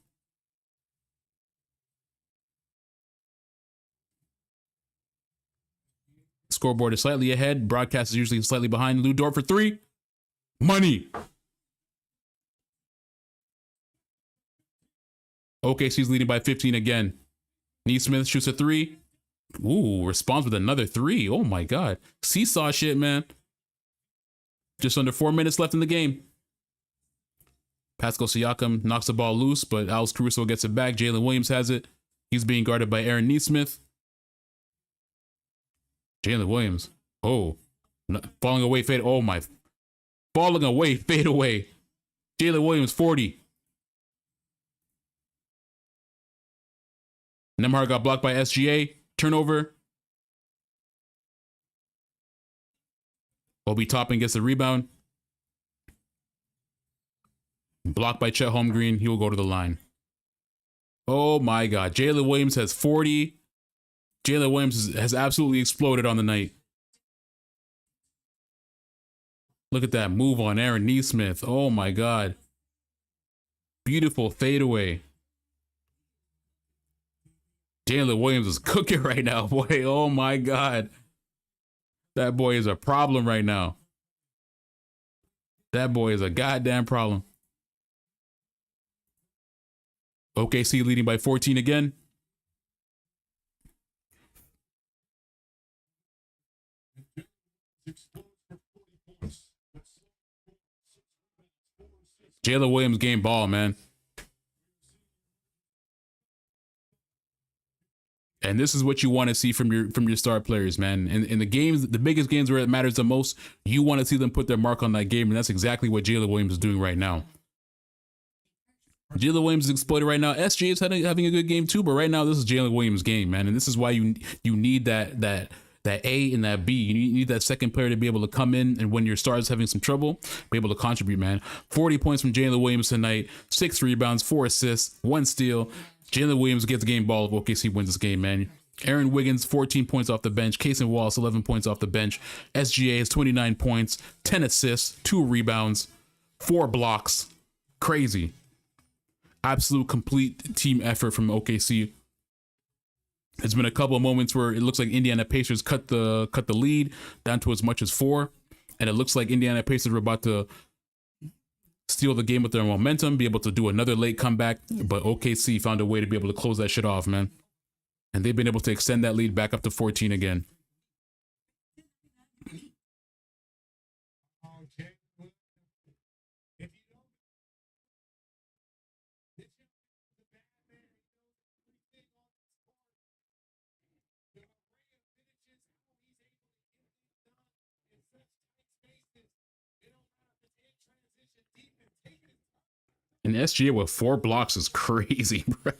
Scoreboard is slightly ahead. Broadcast is usually slightly behind. Lou Dort for three. Money. OKC's leading by 15 again. Neesmith shoots a three. Ooh, responds with another three. Oh my God. Seesaw shit, man. Just under 4 minutes left in the game. Pascal Siakam knocks the ball loose, but Alex Caruso gets it back. Jalen Williams has it. He's being guarded by Aaron Neesmith. Jalen Williams. Oh. Falling away, fade. Oh my. Falling away, fade away. Jalen Williams, 40. Nembhard got blocked by SGA. Turnover. Obi Toppin gets the rebound. Blocked by Chet Holmgren. He will go to the line. Oh my God. Jalen Williams has 40. Jalen Williams has absolutely exploded on the night. Look at that move on Aaron Neesmith. Oh my God. Beautiful fadeaway. Jalen Williams is cooking right now, boy. Oh my God. That boy is a problem right now. That boy is a goddamn problem. OKC leading by 14 again. Jalen Williams game ball, man. And this is what you want to see from your star players, man. In the games, the biggest games where it matters the most, you want to see them put their mark on that game, and that's exactly what Jalen Williams is doing right now. Jalen Williams is exploited right now. SJ is having a good game too, but right now this is Jalen Williams' game, man, and this is why you need that A and that B. You need that second player to be able to come in, and when your star is having some trouble, be able to contribute, man. 40 points from Jalen Williams tonight, 6 rebounds, 4 assists, 1 steal. Jalen Williams gets the game ball if OKC wins this game, man. Aaron Wiggins, 14 points off the bench. Casey Wallace, 11 points off the bench. SGA has 29 points, 10 assists, 2 rebounds, 4 blocks. Crazy. Absolute complete team effort from OKC. There's been a couple of moments where it looks like Indiana Pacers cut the lead down to as much as 4, and it looks like Indiana Pacers were about to steal the game with their momentum, be able to do another late comeback, but OKC found a way to be able to close that shit off, man. And they've been able to extend that lead back up to 14 again. Okay. If you don't, this is the bad man. He knows everything on the court. The array of finishes, how he's able to get things done in such tight spaces. They don't have to take transition deep and take it. And SGA with 4 blocks is crazy, bro.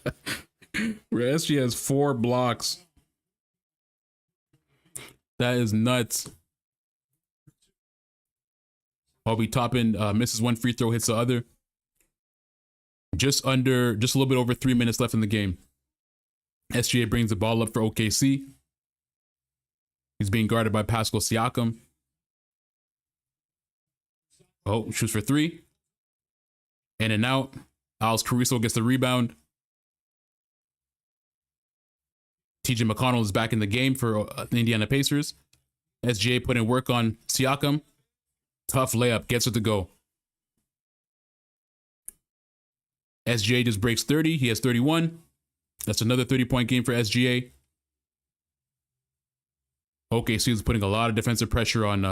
SGA has 4 blocks. That is nuts. Obi Toppin misses 1 free throw, hits the other. Just a little bit over 3 minutes left in the game. SGA brings the ball up for OKC. He's being guarded by Pascal Siakam. Oh, shoots for 3. In and out. Alex Caruso gets the rebound. TJ McConnell is back in the game for the Indiana Pacers. SGA put in work on Siakam. Tough layup. Gets it to go. SGA just breaks 30. He has 31. That's another 30-point game for SGA. OKC is putting a lot of defensive pressure on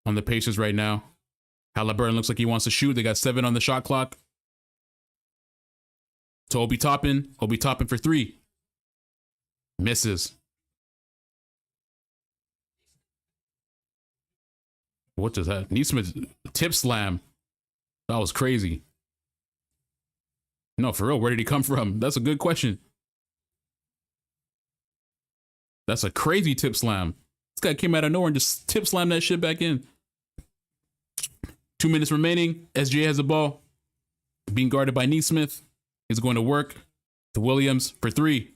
the Pacers right now. Halliburton looks like he wants to shoot. They got 7 on the shot clock. To Obi Toppin. Obi Toppin for 3. Misses. What does that? Neesmith tip slam. That was crazy. No, for real. Where did he come from? That's a good question. That's a crazy tip slam. This guy came out of nowhere and just tip slammed that shit back in. 2 minutes remaining. SGA has the ball. Being guarded by Neesmith. He's going to work. To Williams for 3.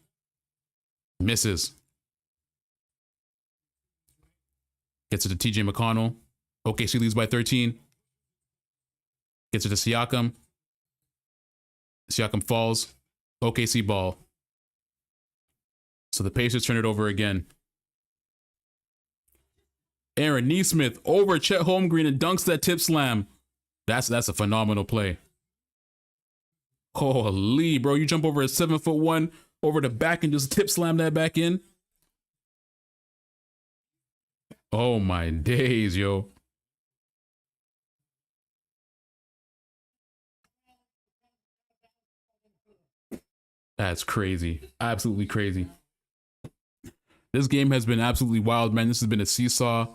Misses. Gets it to TJ McConnell. OKC leads by 13. Gets it to Siakam. Siakam falls. OKC ball. So the Pacers turn it over again. Aaron Neesmith over Chet Holmgren and dunks that tip slam. That's a phenomenal play. Holy, bro. You jump over a 7'1" over the back and just tip slam that back in. Oh my days, yo. That's crazy. Absolutely crazy. This game has been absolutely wild, man. This has been a seesaw.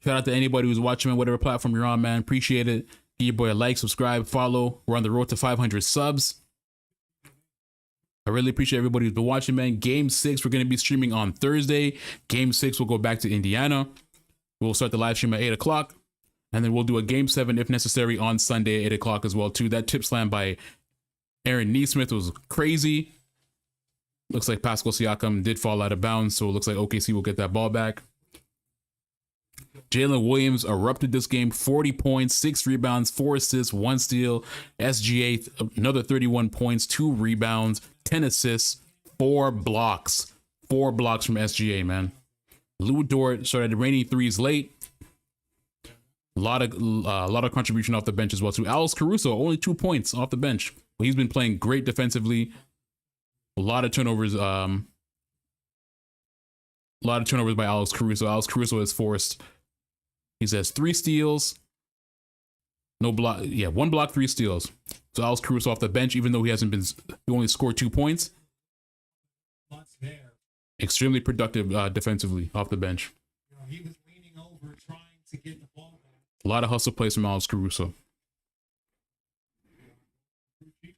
Shout out to anybody who's watching on whatever platform you're on, man. Appreciate it. Give your boy a like, subscribe, follow. We're on the road to 500 subs. I really appreciate everybody who's been watching, man. Game 6, we're going to be streaming on Thursday. Game 6, we'll go back to Indiana. We'll start the live stream at 8 o'clock. And then we'll do a Game 7, if necessary, on Sunday at 8 o'clock as well, too. That tip slam by Aaron Neesmith was crazy. Looks like Pascal Siakam did fall out of bounds, so it looks like OKC will get that ball back. Jalen Williams erupted this game. 40 points, 6 rebounds, 4 assists, 1 steal. SGA, another 31 points, 2 rebounds, 10 assists, 4 blocks. 4 blocks from SGA, man. Lou Dort started raining threes late. A lot of contribution off the bench as well, too. Alex Caruso, only 2 points off the bench. But he's been playing great defensively. A lot of turnovers. A lot of turnovers by Alex Caruso. Alex Caruso is forced. He says 3 steals. No block. Yeah, 1 block, 3 steals. So Alex Caruso off the bench, even though he only scored 2 points. Extremely productive defensively off the bench. You know, he was leaning over trying to get the ball back. A lot of hustle plays from Alex Caruso. I mean, does he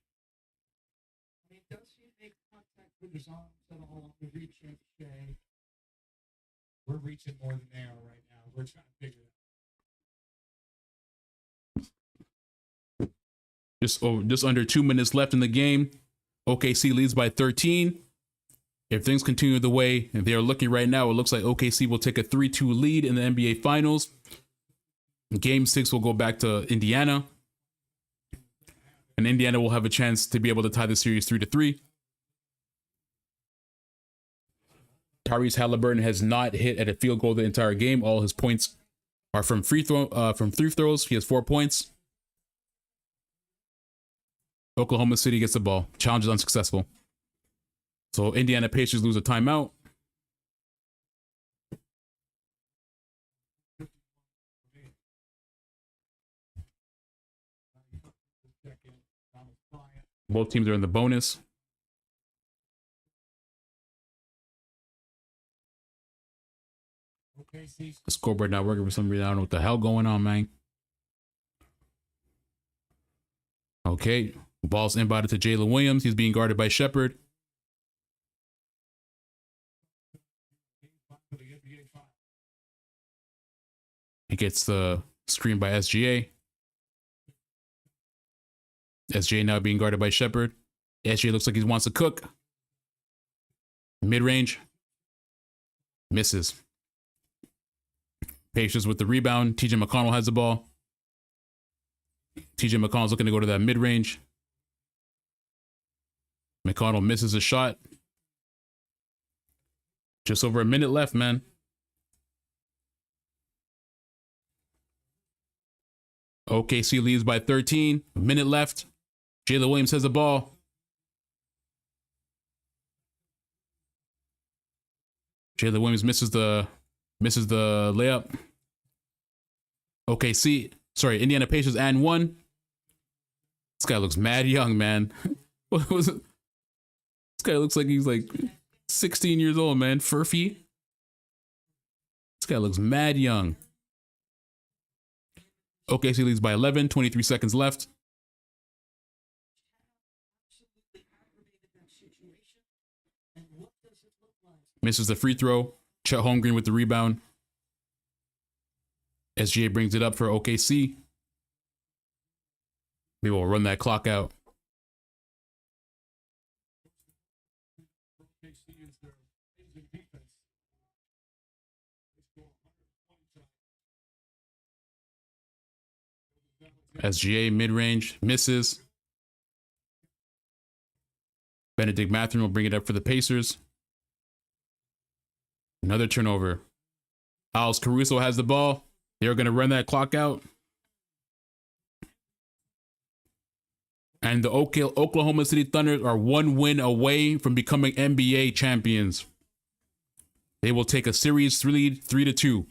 make contact with his arms at all to reach Shea? We're reaching more than they are right now. We're trying to figure it out. Just under 2 minutes left in the game. OKC leads by 13. If things continue the way they are looking right now, it looks like OKC will take a 3-2 lead in the NBA Finals. Game 6 will go back to Indiana. And Indiana will have a chance to be able to tie the series 3-3. Tyrese Halliburton has not hit at a field goal the entire game. All his points are from free throws. He has 4 points. Oklahoma City gets the ball. Challenge is unsuccessful. So Indiana Pacers lose a timeout. Both teams are in the bonus. The scoreboard not working for some reason. I don't know what the hell going on, man. Okay. Ball's inbounded to Jalen Williams. He's being guarded by Shepard. He gets the screen by SGA. SGA now being guarded by Shepard. SGA looks like he wants to cook. Mid-range. Misses. Pacers with the rebound. TJ McConnell has the ball. TJ McConnell's looking to go to that mid-range. McConnell misses a shot. Just over a minute left, man. OKC leads by 13. A minute left. Jalen Williams has the ball. Jalen Williams misses the layup. Indiana Pacers and 1. This guy looks mad young, man. What was it? This guy looks like he's like 16 years old, man. Furphy. This guy looks mad young. OKC leads by 11, 23 seconds left. Misses the free throw. Chet Holmgren with the rebound. SGA brings it up for OKC. We will run that clock out. SGA mid-range misses. Benedict Mathurin will bring it up for the Pacers. Another turnover. Alex Caruso has the ball. They're going to run that clock out. And the Oklahoma City Thunder are 1 win away from becoming NBA champions. They will take a series lead 3-2.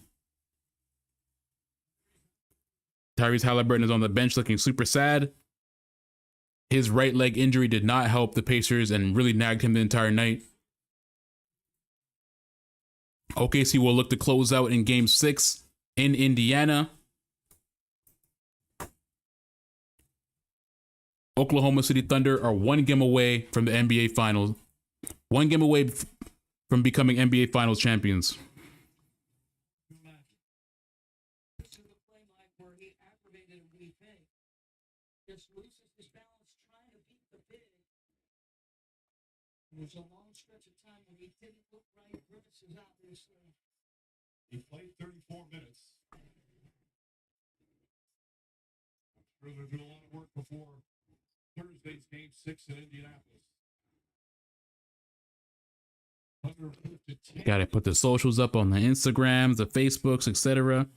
Tyrese Halliburton is on the bench looking super sad. His right leg injury did not help the Pacers and really nagged him the entire night. OKC will look to close out in Game 6 in Indiana. Oklahoma City Thunder are 1 game away from the NBA Finals. 1 game away from becoming NBA Finals champions. Just loses his balance trying to beat the big. There was a long stretch of time when he didn't look right. Grimaces, obviously. He played 34 minutes. I'm sure they're doing a lot of work before Thursday's Game 6 in Indianapolis. Got to put the socials up on the Instagrams, the Facebooks, etc.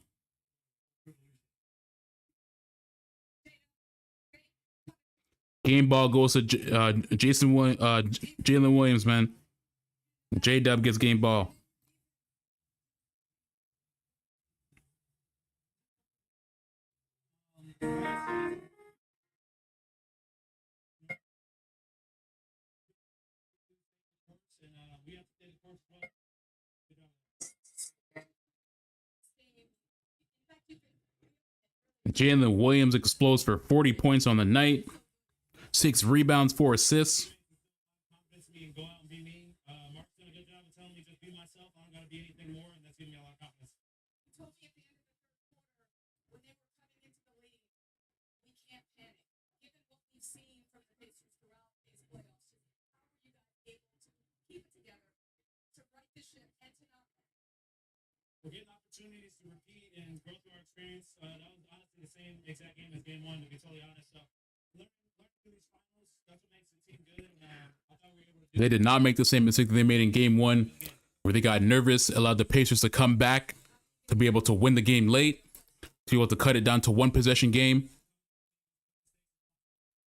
Game ball goes to Jalen Williams, man. J-Dub gets game ball. We have to stay the first one. Jalen Williams explodes for 40 points on the night, 6 rebounds, 4 assists. Confidence me and go out and be me. Mark's done a good job of telling me just be myself. I don't got to be anything more, and that's giving me a lot of confidence. He told me at the end of the third quarter, when they were coming into the league, we can't panic. Given what we've seen from the Pacers throughout these playoffs, how are you guys able to keep it together, to right the ship, and to not panic? We're getting opportunities to repeat and grow through our experience. That was honestly the same exact game as game one, to be totally honest. So, learning through these finals, that's what makes the team good. And I thought we were able to do They did not make the same mistake that they made in game one, where they got nervous, allowed the Pacers to come back to be able to win the game late, to be able to cut it down to one possession game.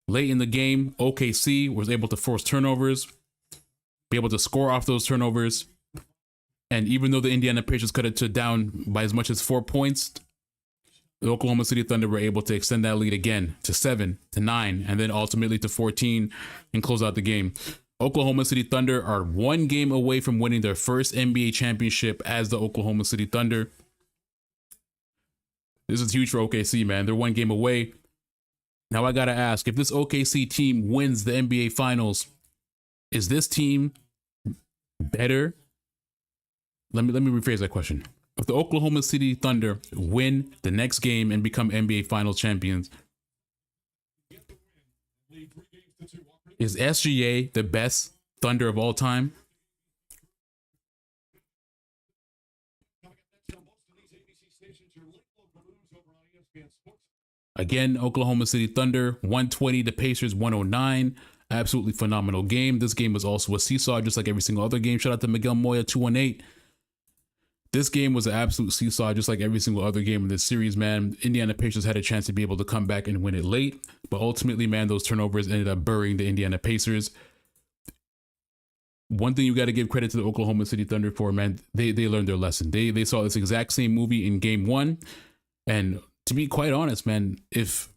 Late in the game, OKC was able to force turnovers, be able to score off those turnovers. And even though the Indiana Pacers cut it to down by as much as 4 points, the Oklahoma City Thunder were able to extend that lead again to 7, to 9, and then ultimately to 14 and close out the game. Oklahoma City Thunder are 1 game away from winning their first NBA championship as the Oklahoma City Thunder. This is huge for OKC, man. They're 1 game away. Now I gotta ask, if this OKC team wins the NBA Finals, is this team better? Let me rephrase that question. If the Oklahoma City Thunder win the next game and become NBA Finals champions, is SGA the best Thunder of all time? Again, Oklahoma City Thunder 120, the Pacers 109. Absolutely phenomenal game. This game was also a seesaw, just like every single other game. Shout out to Miguel Moya 218. This game was an absolute seesaw, just like every single other game in this series, man. Indiana Pacers had a chance to be able to come back and win it late, but ultimately, man, those turnovers ended up burying the Indiana Pacers. One thing you got to give credit to the Oklahoma City Thunder for, man, they learned their lesson. They saw this exact same movie in game one, and to be quite honest, man, if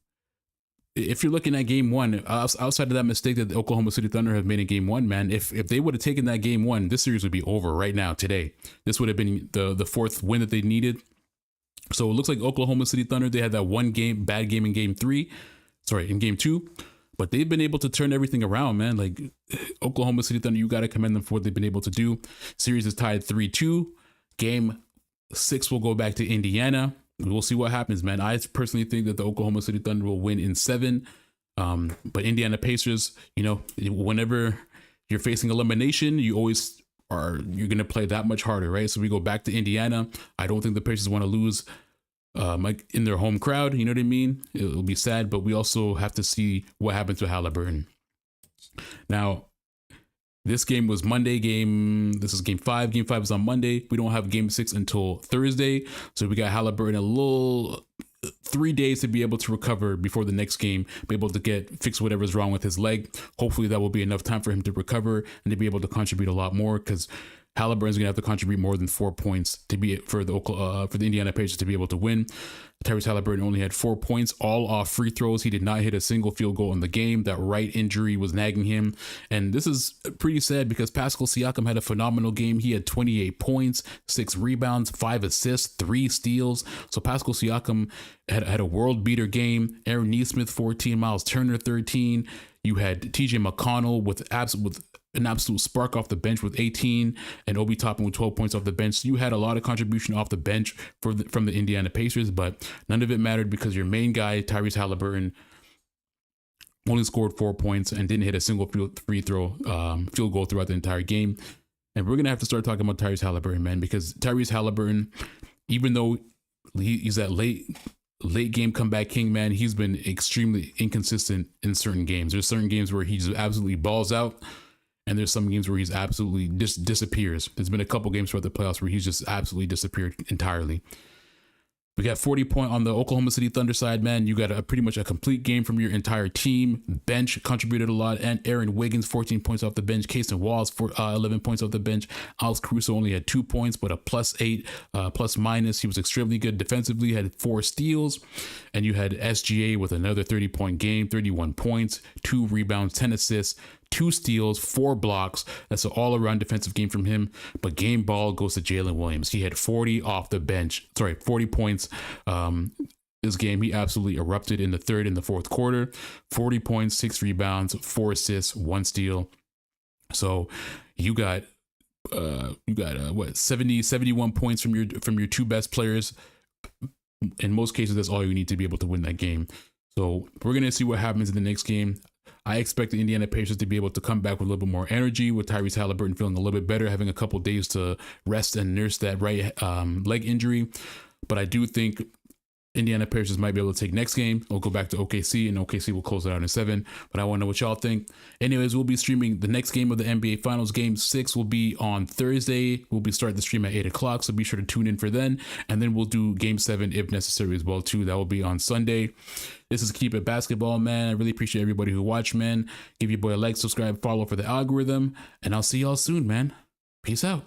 you're looking at game one, outside of that mistake that the Oklahoma City Thunder have made in game one, man, if they would have taken that game one, this series would be over right now, today. This would have been the 4th win that they needed. So it looks like Oklahoma City Thunder, they had that bad game in game two, but they've been able to turn everything around, man. Like Oklahoma City Thunder, you got to commend them for what they've been able to do. Series is tied 3-2. Game 6 will go back to Indiana. We'll see what happens, man. I personally think that the Oklahoma City Thunder will win in 7. But Indiana Pacers, whenever you're facing elimination, you're going to play that much harder, right? So we go back to Indiana. I don't think the Pacers want to lose in their home crowd. You know what I mean? It'll be sad, but we also have to see what happens to Halliburton. Now, this game was Monday game. This is game 5. Game 5 is on Monday. We don't have game 6 until Thursday. So we got Halliburton a little 3 days to be able to recover before the next game, be able to fix whatever's wrong with his leg. Hopefully that will be enough time for him to recover and to be able to contribute a lot more, because Halliburton's going to have to contribute more than 4 points for the Indiana Pacers to be able to win. Tyrese Halliburton only had 4 points, all off free throws. He did not hit a single field goal in the game. That right injury was nagging him. And this is pretty sad because Pascal Siakam had a phenomenal game. He had 28 points, 6 rebounds, 5 assists, 3 steals. So Pascal Siakam had a world beater game. Aaron Nesmith, 14, Miles Turner, 13. You had TJ McConnell with an absolute spark off the bench with 18, and Obi Toppin with 12 points off the bench. So you had a lot of contribution off the bench from the Indiana Pacers, but none of it mattered because your main guy, Tyrese Halliburton, only scored 4 points and didn't hit a single field goal throughout the entire game. And we're going to have to start talking about Tyrese Halliburton, man, because Tyrese Halliburton, even though he's that late game comeback king, man, he's been extremely inconsistent in certain games. There's certain games where he just absolutely balls out, and there's some games where he's absolutely disappears. There's been a couple games throughout the playoffs where he's just absolutely disappeared entirely. We got 40 point on the Oklahoma City Thunder side, man. You got pretty much a complete game from your entire team. Bench contributed a lot, and Aaron Wiggins, 14 points off the bench. Casey Walls, 11 points off the bench. Alex Caruso only had 2 points, but a +8, plus minus. He was extremely good defensively, had 4 steals. And you had SGA with another 30-point game, 31 points, 2 rebounds, 10 assists, 2 steals, 4 blocks. That's an all-around defensive game from him. But game ball goes to Jalen Williams. He had 40 off the bench. 40 points. This game, he absolutely erupted in the third and the fourth quarter. 40 points, 6 rebounds, 4 assists, 1 steal. So you got 71 points from your 2 best players. In most cases, that's all you need to be able to win that game. So we're going to see what happens in the next game. I expect the Indiana Pacers to be able to come back with a little bit more energy, with Tyrese Halliburton feeling a little bit better, having a couple days to rest and nurse that right leg injury. But I do think Indiana Pacers might be able to take next game. We'll go back to OKC, and OKC will close it out in 7. But I want to know what y'all think. Anyways, we'll be streaming the next game of the NBA Finals. Game 6 will be on Thursday. We'll be starting the stream at 8 o'clock, so be sure to tune in for then. And then we'll do Game 7 if necessary as well, too. That will be on Sunday. This is Keep It Basketball, man. I really appreciate everybody who watched, man. Give your boy a like, subscribe, follow for the algorithm. And I'll see y'all soon, man. Peace out.